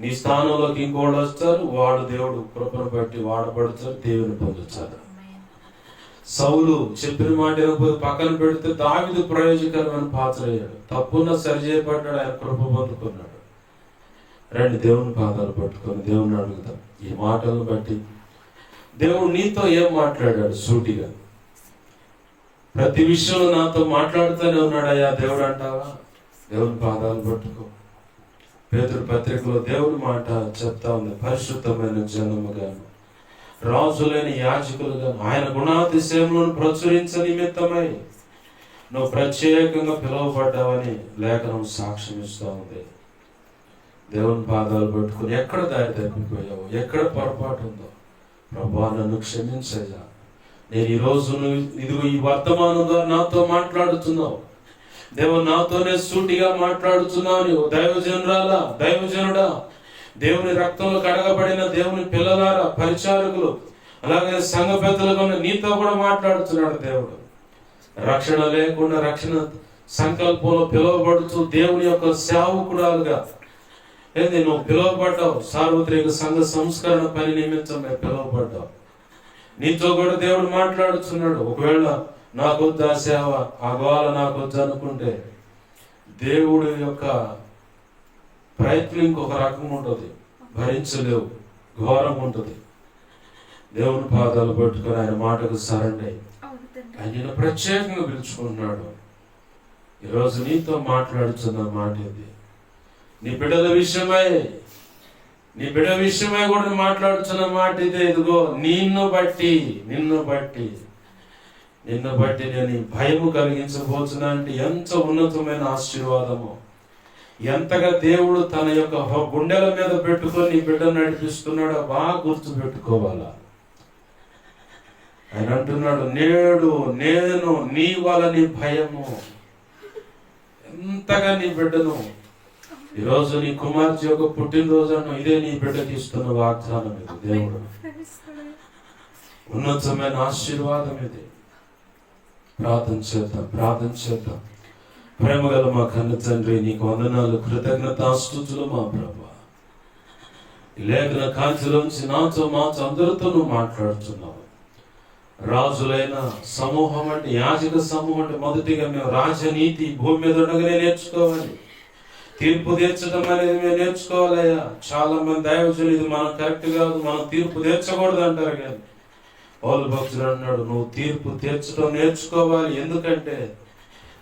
నీ స్థానంలోకి ఇంకోళ్ళు వస్తారు, వాడు దేవుడు కృపను బట్టి వాడబడతారు, దేవుని పొందుతారు. సౌలు చెప్పిన మాట పక్కన పెడితే దావీదు ప్రయోజకరమైన పాత్ర అయ్యాడు. తప్పున సరిచేయబడ్డాడు, ఆయన కృప పొందుకున్నాడు. రండి, దేవుని పాదాలు పట్టుకొని దేవుని అడుగుతాం. ఈ మాటలను బట్టి దేవుడు నీతో ఏం మాట్లాడాడు? సూటిగా ప్రతి విషయంలో నాతో మాట్లాడుతూనే ఉన్నాడయ్యా దేవుడు అంటావా? దేవుని పాదాలు పట్టుకో. పేతురు పత్రికలో దేవుడి మాట చెప్తా ఉంది, పరిశుద్ధమైన జనముగాను, రాజులేని యాజకులుగా ఆయన గుణాతిశయములను ప్రచురించ నిమిత్తమై నువ్వు ప్రత్యేకంగా పిలువబడ్డావని లేఖనం సాక్ష్యం ఇస్తూ ఉంది. దేవుని పాదాలు పట్టుకుని ఎక్కడ దారి తప్పిపోయావు, ఎక్కడ పొరపాటు ఉందో, ప్రభువా నన్ను క్షమించయ్యా. నేను ఈరోజు ఇదిగో ఈ వర్తమానం ద్వారా నాతో మాట్లాడుతున్నావు. దేవుడు నాతోనే సూటిగా మాట్లాడుతున్నావు. దైవజనురాలా, దైవజనుడా, దేవుని రక్తంలో కడగబడిన దేవుని పిల్లలారా, పరిచారకులు, అలాగే సంఘ పెద్దలుగా నీతో కూడా మాట్లాడుతున్నాడు దేవుడు. రక్షణ లేకుండా రక్షణ సంకల్పంలో పిలువబడుతూ దేవుని యొక్క సేవకురాలుగా ఏంది నువ్వు పిలువబడ్డావు. సార్వత్రిక సంఘ సంస్కరణ పని నిమిత్తమే పిలువబడ్డావు. నీతో కూడా దేవుడు మాట్లాడుతున్నాడు. ఒకవేళ నాకొద్దు ఆ సేవ, ఆ గోల నాకొద్దు అనుకుంటే దేవుడి యొక్క ప్రయత్నం ఇంకొక రకం ఉంటుంది, భరించలేవు, ఘోరం ఉంటుంది. దేవుని పాదాలు పట్టుకొని ఆయన మాటకు సరండి. ఆయన ప్రత్యేకంగా పిలుచుకుంటున్నాడు. ఈరోజు నీతో మాట్లాడుతున్న మాట ఇది. నీ బిడ్డల విషయమై కూడా మాట్లాడుతున్న మాట ఇదే. ఇదిగో నిన్ను బట్టి నేను భయము కలిగించబోతున్నా అంటే ఎంత ఉన్నతమైన ఆశీర్వాదము, ఎంతగా దేవుడు తన యొక్క గుండెల మీద పెట్టుకొని నీ బిడ్డను నడిపిస్తున్నాడో బాగా గుర్తు పెట్టుకోవాలా. ఆయన అంటున్నాడు, నేడు నేను నీ వలని భయము. ఎంతగా నీ బిడ్డను, ఈరోజు నీ కుమార్తె యొక్క పుట్టినరోజు అన్న ఇదే నీ బిడ్డకి ఇస్తున్న వాగ్దానం ఇది. దేవుడు ఉన్నతమైన ఆశీర్వాదం ఇది. ప్రార్థన చేద్దాం. ప్రేమగల మా కన్న తండ్రి, నీకు వందనాలు, కృతజ్ఞతాస్తుతులు మా ప్రభువా. ఈ లేఖన కాంతిలోంచి నాతో అందరితో నువ్వు మాట్లాడుతున్నావు. రాజులైన సమూహం అంటే, యాజక సమూహం అంటే మొదటిగా మేము రాజనీతి భూమి మీద ఉండగానే నేర్చుకోవాలి. తీర్పు తీర్చడం అనేది మేము నేర్చుకోవాలయ్యా. చాలా మంది దైవజనులు ఇది మనం కరెక్ట్ కాదు, మనం తీర్పు తీర్చకూడదు అంటారు. కానీ పౌలు భక్తుడు అన్నాడు, నువ్వు తీర్పు తీర్చడం నేర్చుకోవాలి. ఎందుకంటే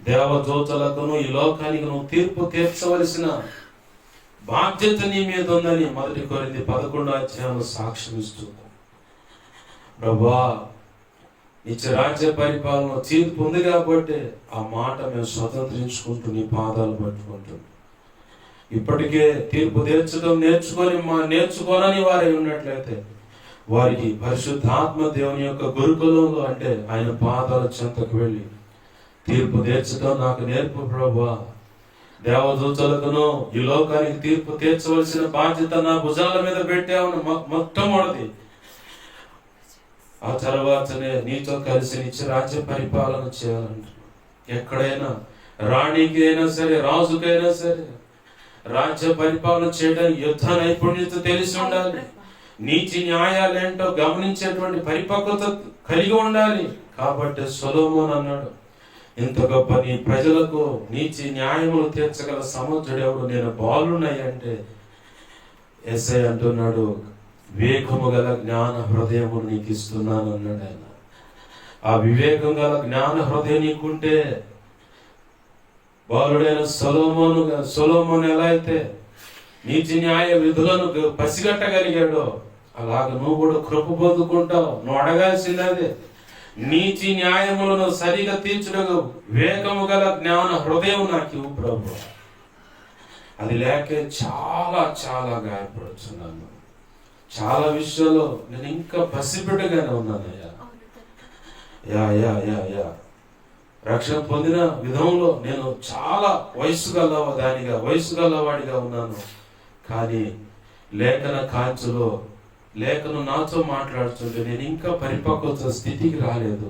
దేవదూతలకు ఈ లోకానికి నువ్వు తీర్పు తీర్చవలసిన బాధ్యత నీ మీద ఉందని 1 కొరింథీ 11 సాక్ష్యం ఇస్తుంది. ప్రభువా, నిత్య రాజ్య పరిపాలన తీర్పు ఉంది కాబట్టి ఆ మాట మేము స్వతంత్రించుకుంటూ నీ పాదాలు పట్టుకుంటున్నాం. ఇప్పటికే తీర్పు తీర్చడం నేర్చుకోనని వారే ఉన్నట్లయితే వారికి పరిశుద్ధాత్మ దేవుని యొక్క గురుకులంలో అంటే ఆయన పాదాల చెంతకు వెళ్ళి తీర్పు తీర్చడం నాకు నేర్పు ప్రభువా. దేవదూతలకును ఈ లోకానికి తీర్పు తీర్చవలసిన బాధ్యత నా భుజాల మీద పెట్టామని మొట్టమొదటి. ఆ తర్వాతనే నీతో కలిసి నిత్య రాజ్య పరిపాలన చేయాలంటున్నాను. ఎక్కడైనా రాణికి అయినా సరే, రాజుకైనా సరే రాజ్య పరిపాలన చేయడానికి యుద్ధ నైపుణ్యత తెలిసి ఉండాలి. నీతి న్యాయాలేంటో గమనించేటువంటి పరిపక్వత కలిగి ఉండాలి. కాబట్టి సొలొమోను అన్నాడు, ఇంత గొప్ప నీ ప్రజలకు నీతి న్యాయములు తీర్చగల సమర్థుడెవడు, నేను బాలున్నాయి అంటే యేసయ్య అంటున్నాడు, వివేకము గల జ్ఞాన హృదయము నీకు ఇస్తున్నాను అన్నాడు ఆయన. ఆ వివేకం గల జ్ఞాన హృదయం నీకుంటే బాలుడైన సొలొమోను ఎలా అయితే నీతి న్యాయ విధులను పసిగట్టగలిగాడో అలాగ నువ్వు కూడా కృప పొందుకుంటావు. నువ్వు అడగాల్సిందే, నీతి న్యాయములను సరిగా తీర్చుటకు వివేకము గల జ్ఞాన హృదయం నాకు ఇవ్వు ప్రభు. అది లేకే చాలా చాలా గాయపడుతున్నాను. చాలా విషయాల్లో నేను ఇంకా పసిబిడ్డగానే ఉన్నానయ్యా. రక్షణ పొందిన విధంలో నేను చాలా వయసు గలవాడిగా ఉన్నాను. కానీ లేఖన కాంచులో లేఖను నాతో మాట్లాడుతుంటే నేను ఇంకా పరిపక్వత స్థితికి రాలేదు.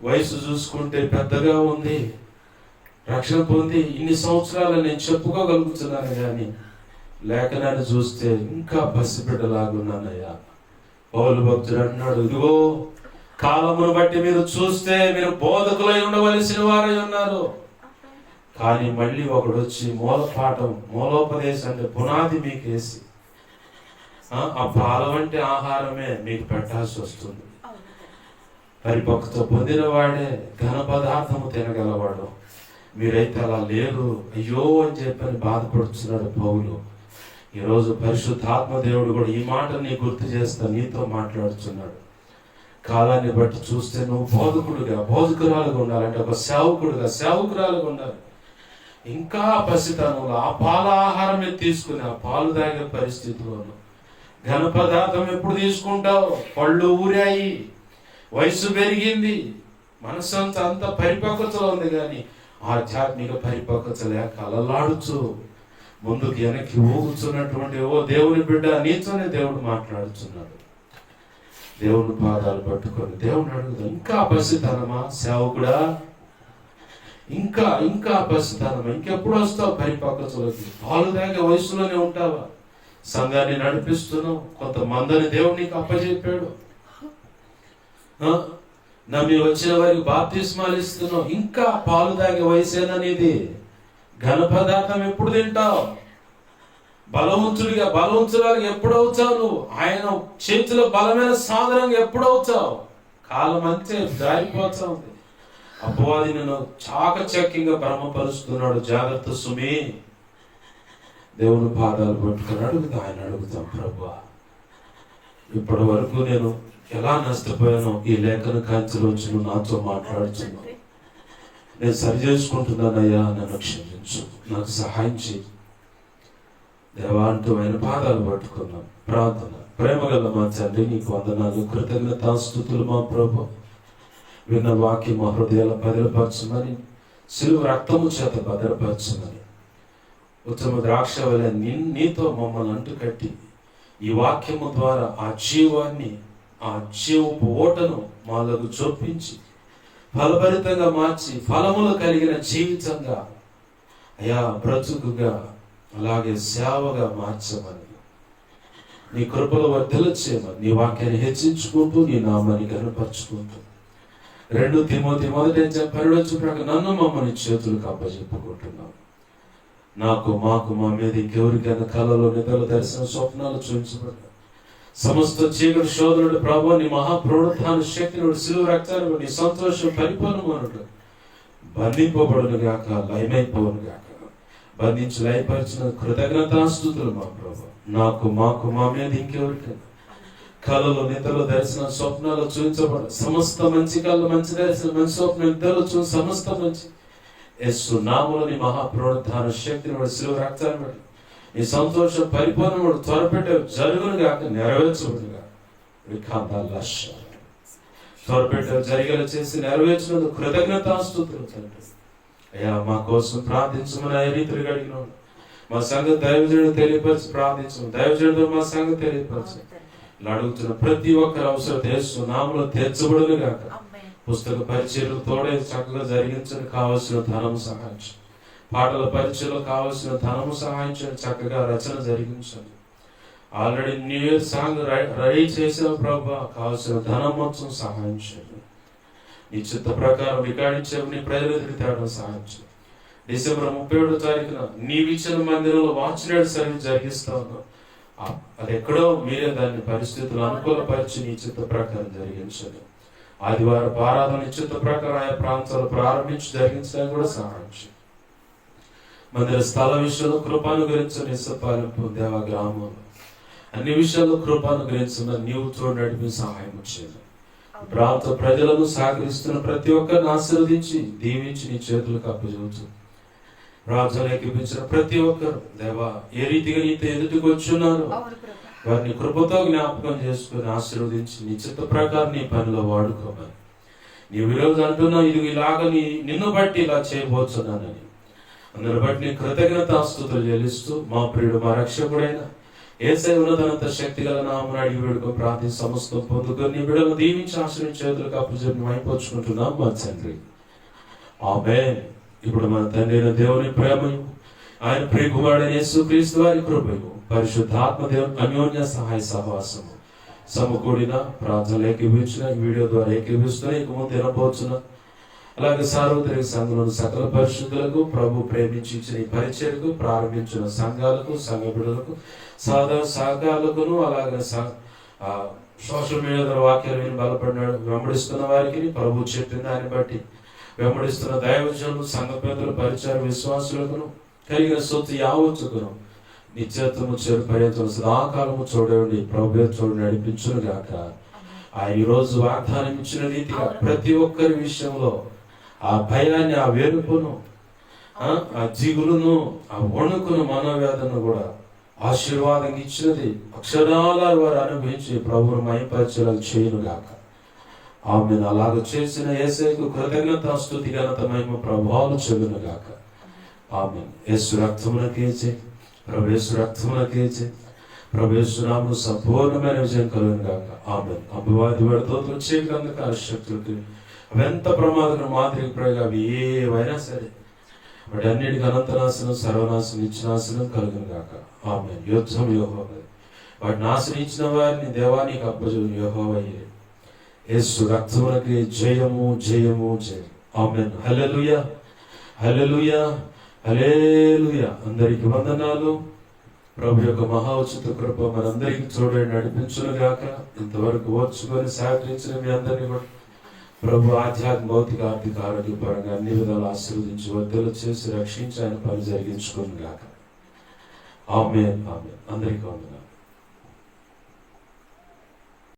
వయసు చూసుకుంటే పెద్దగా ఉంది, రక్షణ పొంది ఇన్ని సంవత్సరాలు నేను చెప్పుకోగలుగుతున్నాను. కానీ లేఖనాన్ని చూస్తే ఇంకా పసిబిడ్డలాగున్నానయ్యా. పౌలు భక్తుడు అన్నాడు, ఇదిగో కాలమును బట్టి మీరు చూస్తే మీరు బోధకులై ఉండవలసిన వారై ఉన్నారు. కానీ మళ్ళీ ఒకడు వచ్చి మూలోపదేశం అంటే పునాది మీకు వేసి ఆ పాల వంటి ఆహారమే మీకు పెట్టాల్సి వస్తుంది. పరిపక్వత పొందిన వాడే ఘన పదార్థము తినగలవాడు. మీరైతే అలా లేరు, అయ్యో అని చెప్పని బాధపడుతున్నాడు పౌలు. ఈరోజు పరిశుద్ధాత్మ దేవుడు కూడా ఈ మాట నీ గుర్తు చేస్తా నీతో మాట్లాడుతున్నాడు. కాలాన్ని బట్టి చూస్తే నువ్వు బోధకురాలుగా ఉండాలంటే ఒక సేవకురాలుగా ఉండాలి. ఇంకా పసితనంలో ఆ పాల ఆహారమే తీసుకుని ఆ పాలు తాగే పరిస్థితిలోను ఘన పదార్థం ఎప్పుడు తీసుకుంటావు? పళ్ళు ఊరాయి, వయసు పెరిగింది, మనసు అంత పరిపక్వతలో ఉంది. కానీ ఆధ్యాత్మిక పరిపక్వత లేక అలలాడుచు ముందుకు వెనక్కి ఊగుతున్నటువంటి ఓ దేవుని బిడ్డ, నీతోనే దేవుడు మాట్లాడుతున్నాడు. దేవుని పాదాలు పట్టుకొని దేవుని అడుగుతాం, ఇంకా పసితనమా సేవకుడా? ఇంకా పసితనమా? ఇంకెప్పుడు వస్తావు పరిపక్వతలోకి? పాలు తాగే వయసులోనే ఉంటావా? సంఘాన్ని నడిపిస్తున్నావు, కొంతమందిని దేవుడు నీకు అప్పచెప్పాడు, నమ్మి వచ్చిన వారికి బాప్తిస్మాలు ఇస్తున్నావు. ఇంకా పాలు తాగే వయసేననేది. ఘన పదార్థం ఎప్పుడు తింటావు? బలవంతురాలుగా ఎప్పుడు అవుతావు నువ్వు? ఆయన చేతిలో బలమైన సాధనంగా ఎప్పుడు అవుతావు? కాలం అంతే జారిపోతా ఉంది. అపవాది నిన్ను చాకచక్యంగా భ్రమపరుస్తున్నాడు. జాగ్రత్త సుమి. దేవుని పాదాలు పట్టుకుని ఆయన అడుగుతాం, ప్రభువా ఇప్పటి వరకు నేను ఎలా నష్టపోయానో ఈ లేఖన కాంతిలోంచి నువ్వు నాతో మాట్లాడుతున్నావు. నేను సరి చేసుకుంటున్నానయ్యా, నన్ను క్షమించు, నాకు సహాయం చేయి దేవా అంటూ ఆయన పాదాలు పట్టుకున్నాం. ప్రార్థన. ప్రేమగల మా తండ్రి, నీకు వందనాలు, కృతజ్ఞతాస్తుతులు మా ప్రభు. విన్న వాక్యం మా హృదయాల భద్రపరచమని, సిలువ రక్తము చేత భద్రపరచమని, ఉత్తమ ద్రాక్ష వలె నీతో మమ్మల్ని అంటుకట్టి ఈ వాక్యము ద్వారా ఆ జీవాన్ని, ఆ జీవపు ఓటను మాలకు చొప్పించి ఫలభరితంగా మార్చి ఫలములు కలిగిన జీవితంగా అయా బ్రతుకుగా అలాగే సేవగా మార్చమని, నీ కృపలో వర్ధలు చేయమని, నీ వాక్యాన్ని హెచ్చించుకుంటూ నీ నామాన్ని కనపరుచుకుంటూ 2 తిమోతి 1:12 నన్ను మమ్మల్ని చేతులకు అప్పచెప్పుకుంటున్నాం. నాకు మాకు మా మీద ఇంకెవరికైనా కళలో నిద్రలు దర్శన స్వప్నాలు చూపించబడ్డా సమస్త చీకటి శోధనుడు ప్రభు నీ మహాప్రోత్థాన శక్తిని సిలువ రక్తాన్ని నీ సంతోషం పరిపూర్ణమనుడు బంధింపబడును గాక, లయమైపోవును గాక. బంధించి లయపరిచిన కృతజ్ఞతాస్తుతులు మా ప్రభు. నాకు మాకు మా మీద ఇంకెవరికైనా కళలో నిద్రలో దర్శన స్వప్నాలు చూపించబడ సమస్త మంచి కళ, మంచి దర్శనం, మంచి స్వప్నం, నిద్రలో చూసి సమస్త మంచి యేసు నామములో నీ మహాప్రోత్థాన శక్తిని వాడు సిలువ రక్తాన్ని బట్టి నీ సంతోషం పరిపూర్ణ వాడు త్వరపెట్టే జరుగును గాక, నెరవేర్చబడును గాక. త్వరపెట్టే జరిగేలా చేసి నెరవేర్చినందుకు కృతజ్ఞతాస్తుతులు తండ్రి. అయ్యా మా కోసం ప్రార్థించమని ఆ రీతిగా అడిగినాడు. మా సంగతి దైవజనుడు తెలియపరిచి ప్రార్థించము, దైవజనుడు మా సంగతి తెలియపరచు. ఇలా అడుగుతున్న ప్రతి ఒక్కరి అవసరం యేసు నామములో తీర్చబడును గాక. పుస్తక పరిచయలు తోడే చక్కగా జరిగించని కావలసిన ధనము సహాయించు. పాటల పరిచయలు కావలసిన ధనము సహాయించండి. చక్కగా రచన జరిగించండి. Already knew year song ready చేసిన ప్రభు కావలసిన ధనం మొత్తం సహాయించండి. నీ చిత్త ప్రకారం రికార్డించే నీ ప్రజలకు తేడం సహాయించండి. డిసెంబర్ 31వ తారీఖున నీవిచ్చిన మందిరంలో వాచ్ నైట్ సర్వీస్ జరిగిస్తా ఉన్నాం. అది ఎక్కడో మీరే దాన్ని పరిస్థితులు అనుకూలపరిచి నీ చిత్త ప్రకారం జరిగించండి. ఆదివారం ఆరాధన నిశ్చిత ప్రకారం ఆయా ప్రాంతాలు ప్రారంభించి జరిగించడానికి కూడా సహాయించండి. మందిర స్థల విషయంలో కృపానుగ్రహించని ఇసపాలెంపు దేవ గ్రామంలో అన్ని విషయాల్లో కృపానుగ్రహించమని నీవు తోడు నడిపి సహాయం చేయండి. ప్రాంత ప్రజలను సహకరిస్తున్న ప్రతి ఒక్కరిని ఆశీర్వదించి దీవించి నీ చేతులకు అప్పచెబుతూ ప్రార్థనలు ఎక్కిపించిన ప్రతి ఒక్కరు దేవా ఏ రీతిగా నీతో ఎదుటికి వచ్చున్నారు వారిని కృపతో జ్ఞాపకం చేసుకుని ఆశీర్వదించి నీ చిత్త ప్రకారం నీ పనిలో వాడుకోమని. నీవు ఈరోజు అంటున్నావు ఇది ఇలాగ నిన్ను బట్టి ఇలా చేయబోతున్నానని. అందరిని బట్టి నీ కృతజ్ఞతాస్తుతులు చెల్లిస్తూ మా ప్రియుడు మా రక్షకుడైన యేసయ్య ఉన్నతనంత శక్తి గల నామమున అడిగి వేడుకో ప్రార్థన సమస్తం పొందుకొని నీ బిడ్డలను దీవించి ఆశ్రయించి చేతులకు అప్పచెప్పి అయిపోచుకుంటున్నాం మా తండ్రి. ఆమేన్. ఇప్పుడు మన తండ్రి అయిన దేవుని ప్రేమయు ఆయన ప్రియ కుమారుడైన యేసుక్రీస్తు వారి కృపయు పరిశుద్ధాత్మ దేవుని అన్యోన్య సహాయ సహవాసము సమకూడిన ప్రార్థనలు ఏకీభవించిన వీడియో ద్వారా ఏకీభవిస్తున్నా ఇక ముందు వినబోతున్నా. అలాగే సార్వత్రిక సంఘంలోని సకల పరిశుద్ధులకు ప్రభు ప్రేమించి ఇచ్చిన ఈ పరిచయకు ప్రారంభించిన సంఘాలకు సంఘ బిడ్డలకు సాధారణ సంఘాలకును అలాగే సోషల్ మీడియా ద్వారా వాక్యాలు విని బలపడినాడు వెంబడిస్తున్న వారికి ప్రభు చెప్పిన దాన్ని బట్టి వెంబడిస్తున్న దైవజనులు సంఘ పెద్దలు పరిచయ విశ్వాసులకును కలిగిన సొత్తు యావత్తుకును నిత్యత్వము చేరు పర్యంతం సదాకాలము చూడండి ప్రభు చూడు నడిపించును గాక. ఆయన ఈ రోజు వాగ్దానం ఇచ్చిన రీతిగా ప్రతి ఒక్కరి విషయంలో ఆ భయాన్ని, ఆ వెనుపును, ఆ జిగులును, ఆ వణుకును, మనోవేదనను కూడా ఆశీర్వాదం ఇచ్చినది అక్షరాల వారు అనుభవించి ప్రభువును మహిమపరచేలాగా చేయను గాక. ఆమెను అలాగ చేసిన యేసయ్యకు కృతజ్ఞతాస్తుతి ఘనత మహిమ ప్రభావాలు చెల్లును గాక. ఆమేన్. యేసు రక్తమునకేచే ప్రభు యేసు రక్తమునకేచే ప్రభు యేసు నామమున సంపూర్ణమైన విజయం కలుగును గాక. ఆమేన్. అపవాది వాడితో వచ్చే అంధకార శక్తులకి అవెంత ప్రమాదకర మాదిరికి ప్రయోగం అవి ఏవైనా సరే వాటి అన్నిటికీ అనంతనాశనం, సర్వనాశనం, నిత్యనాశనం కలుగును గాక. ఆమేన్. యుద్ధం యెహోవాదే. వాటిని ఆశ్రయించిన వారిని దేవానికి అప్పజెపు యెహోవాయే. యేసు రక్తమునకి జయము జయము జయం. ఆమేన్. హల్లెలూయా హల్లెలూయా హల్లెలూయా. అందరికి వందనాలు. ప్రభు యొక్క మహా ఉచిత కృప మనందరికి చూడండి నడిపించును గాక. ఇంతవరకు ఓర్చుకొని సహకరించిన మీ అందరినీ కూడా ప్రభు ఆధ్యాత్మిక భౌతిక ఆర్థిక ఆరోగ్య పరంగా అన్ని విధాలు ఆశీర్వదించి వర్ధలు చేసి రక్షించి ఆయన పని జరిగించుకుని గాక. ఆమేన్. ఆమేన్. అందరికీ వందనాలు.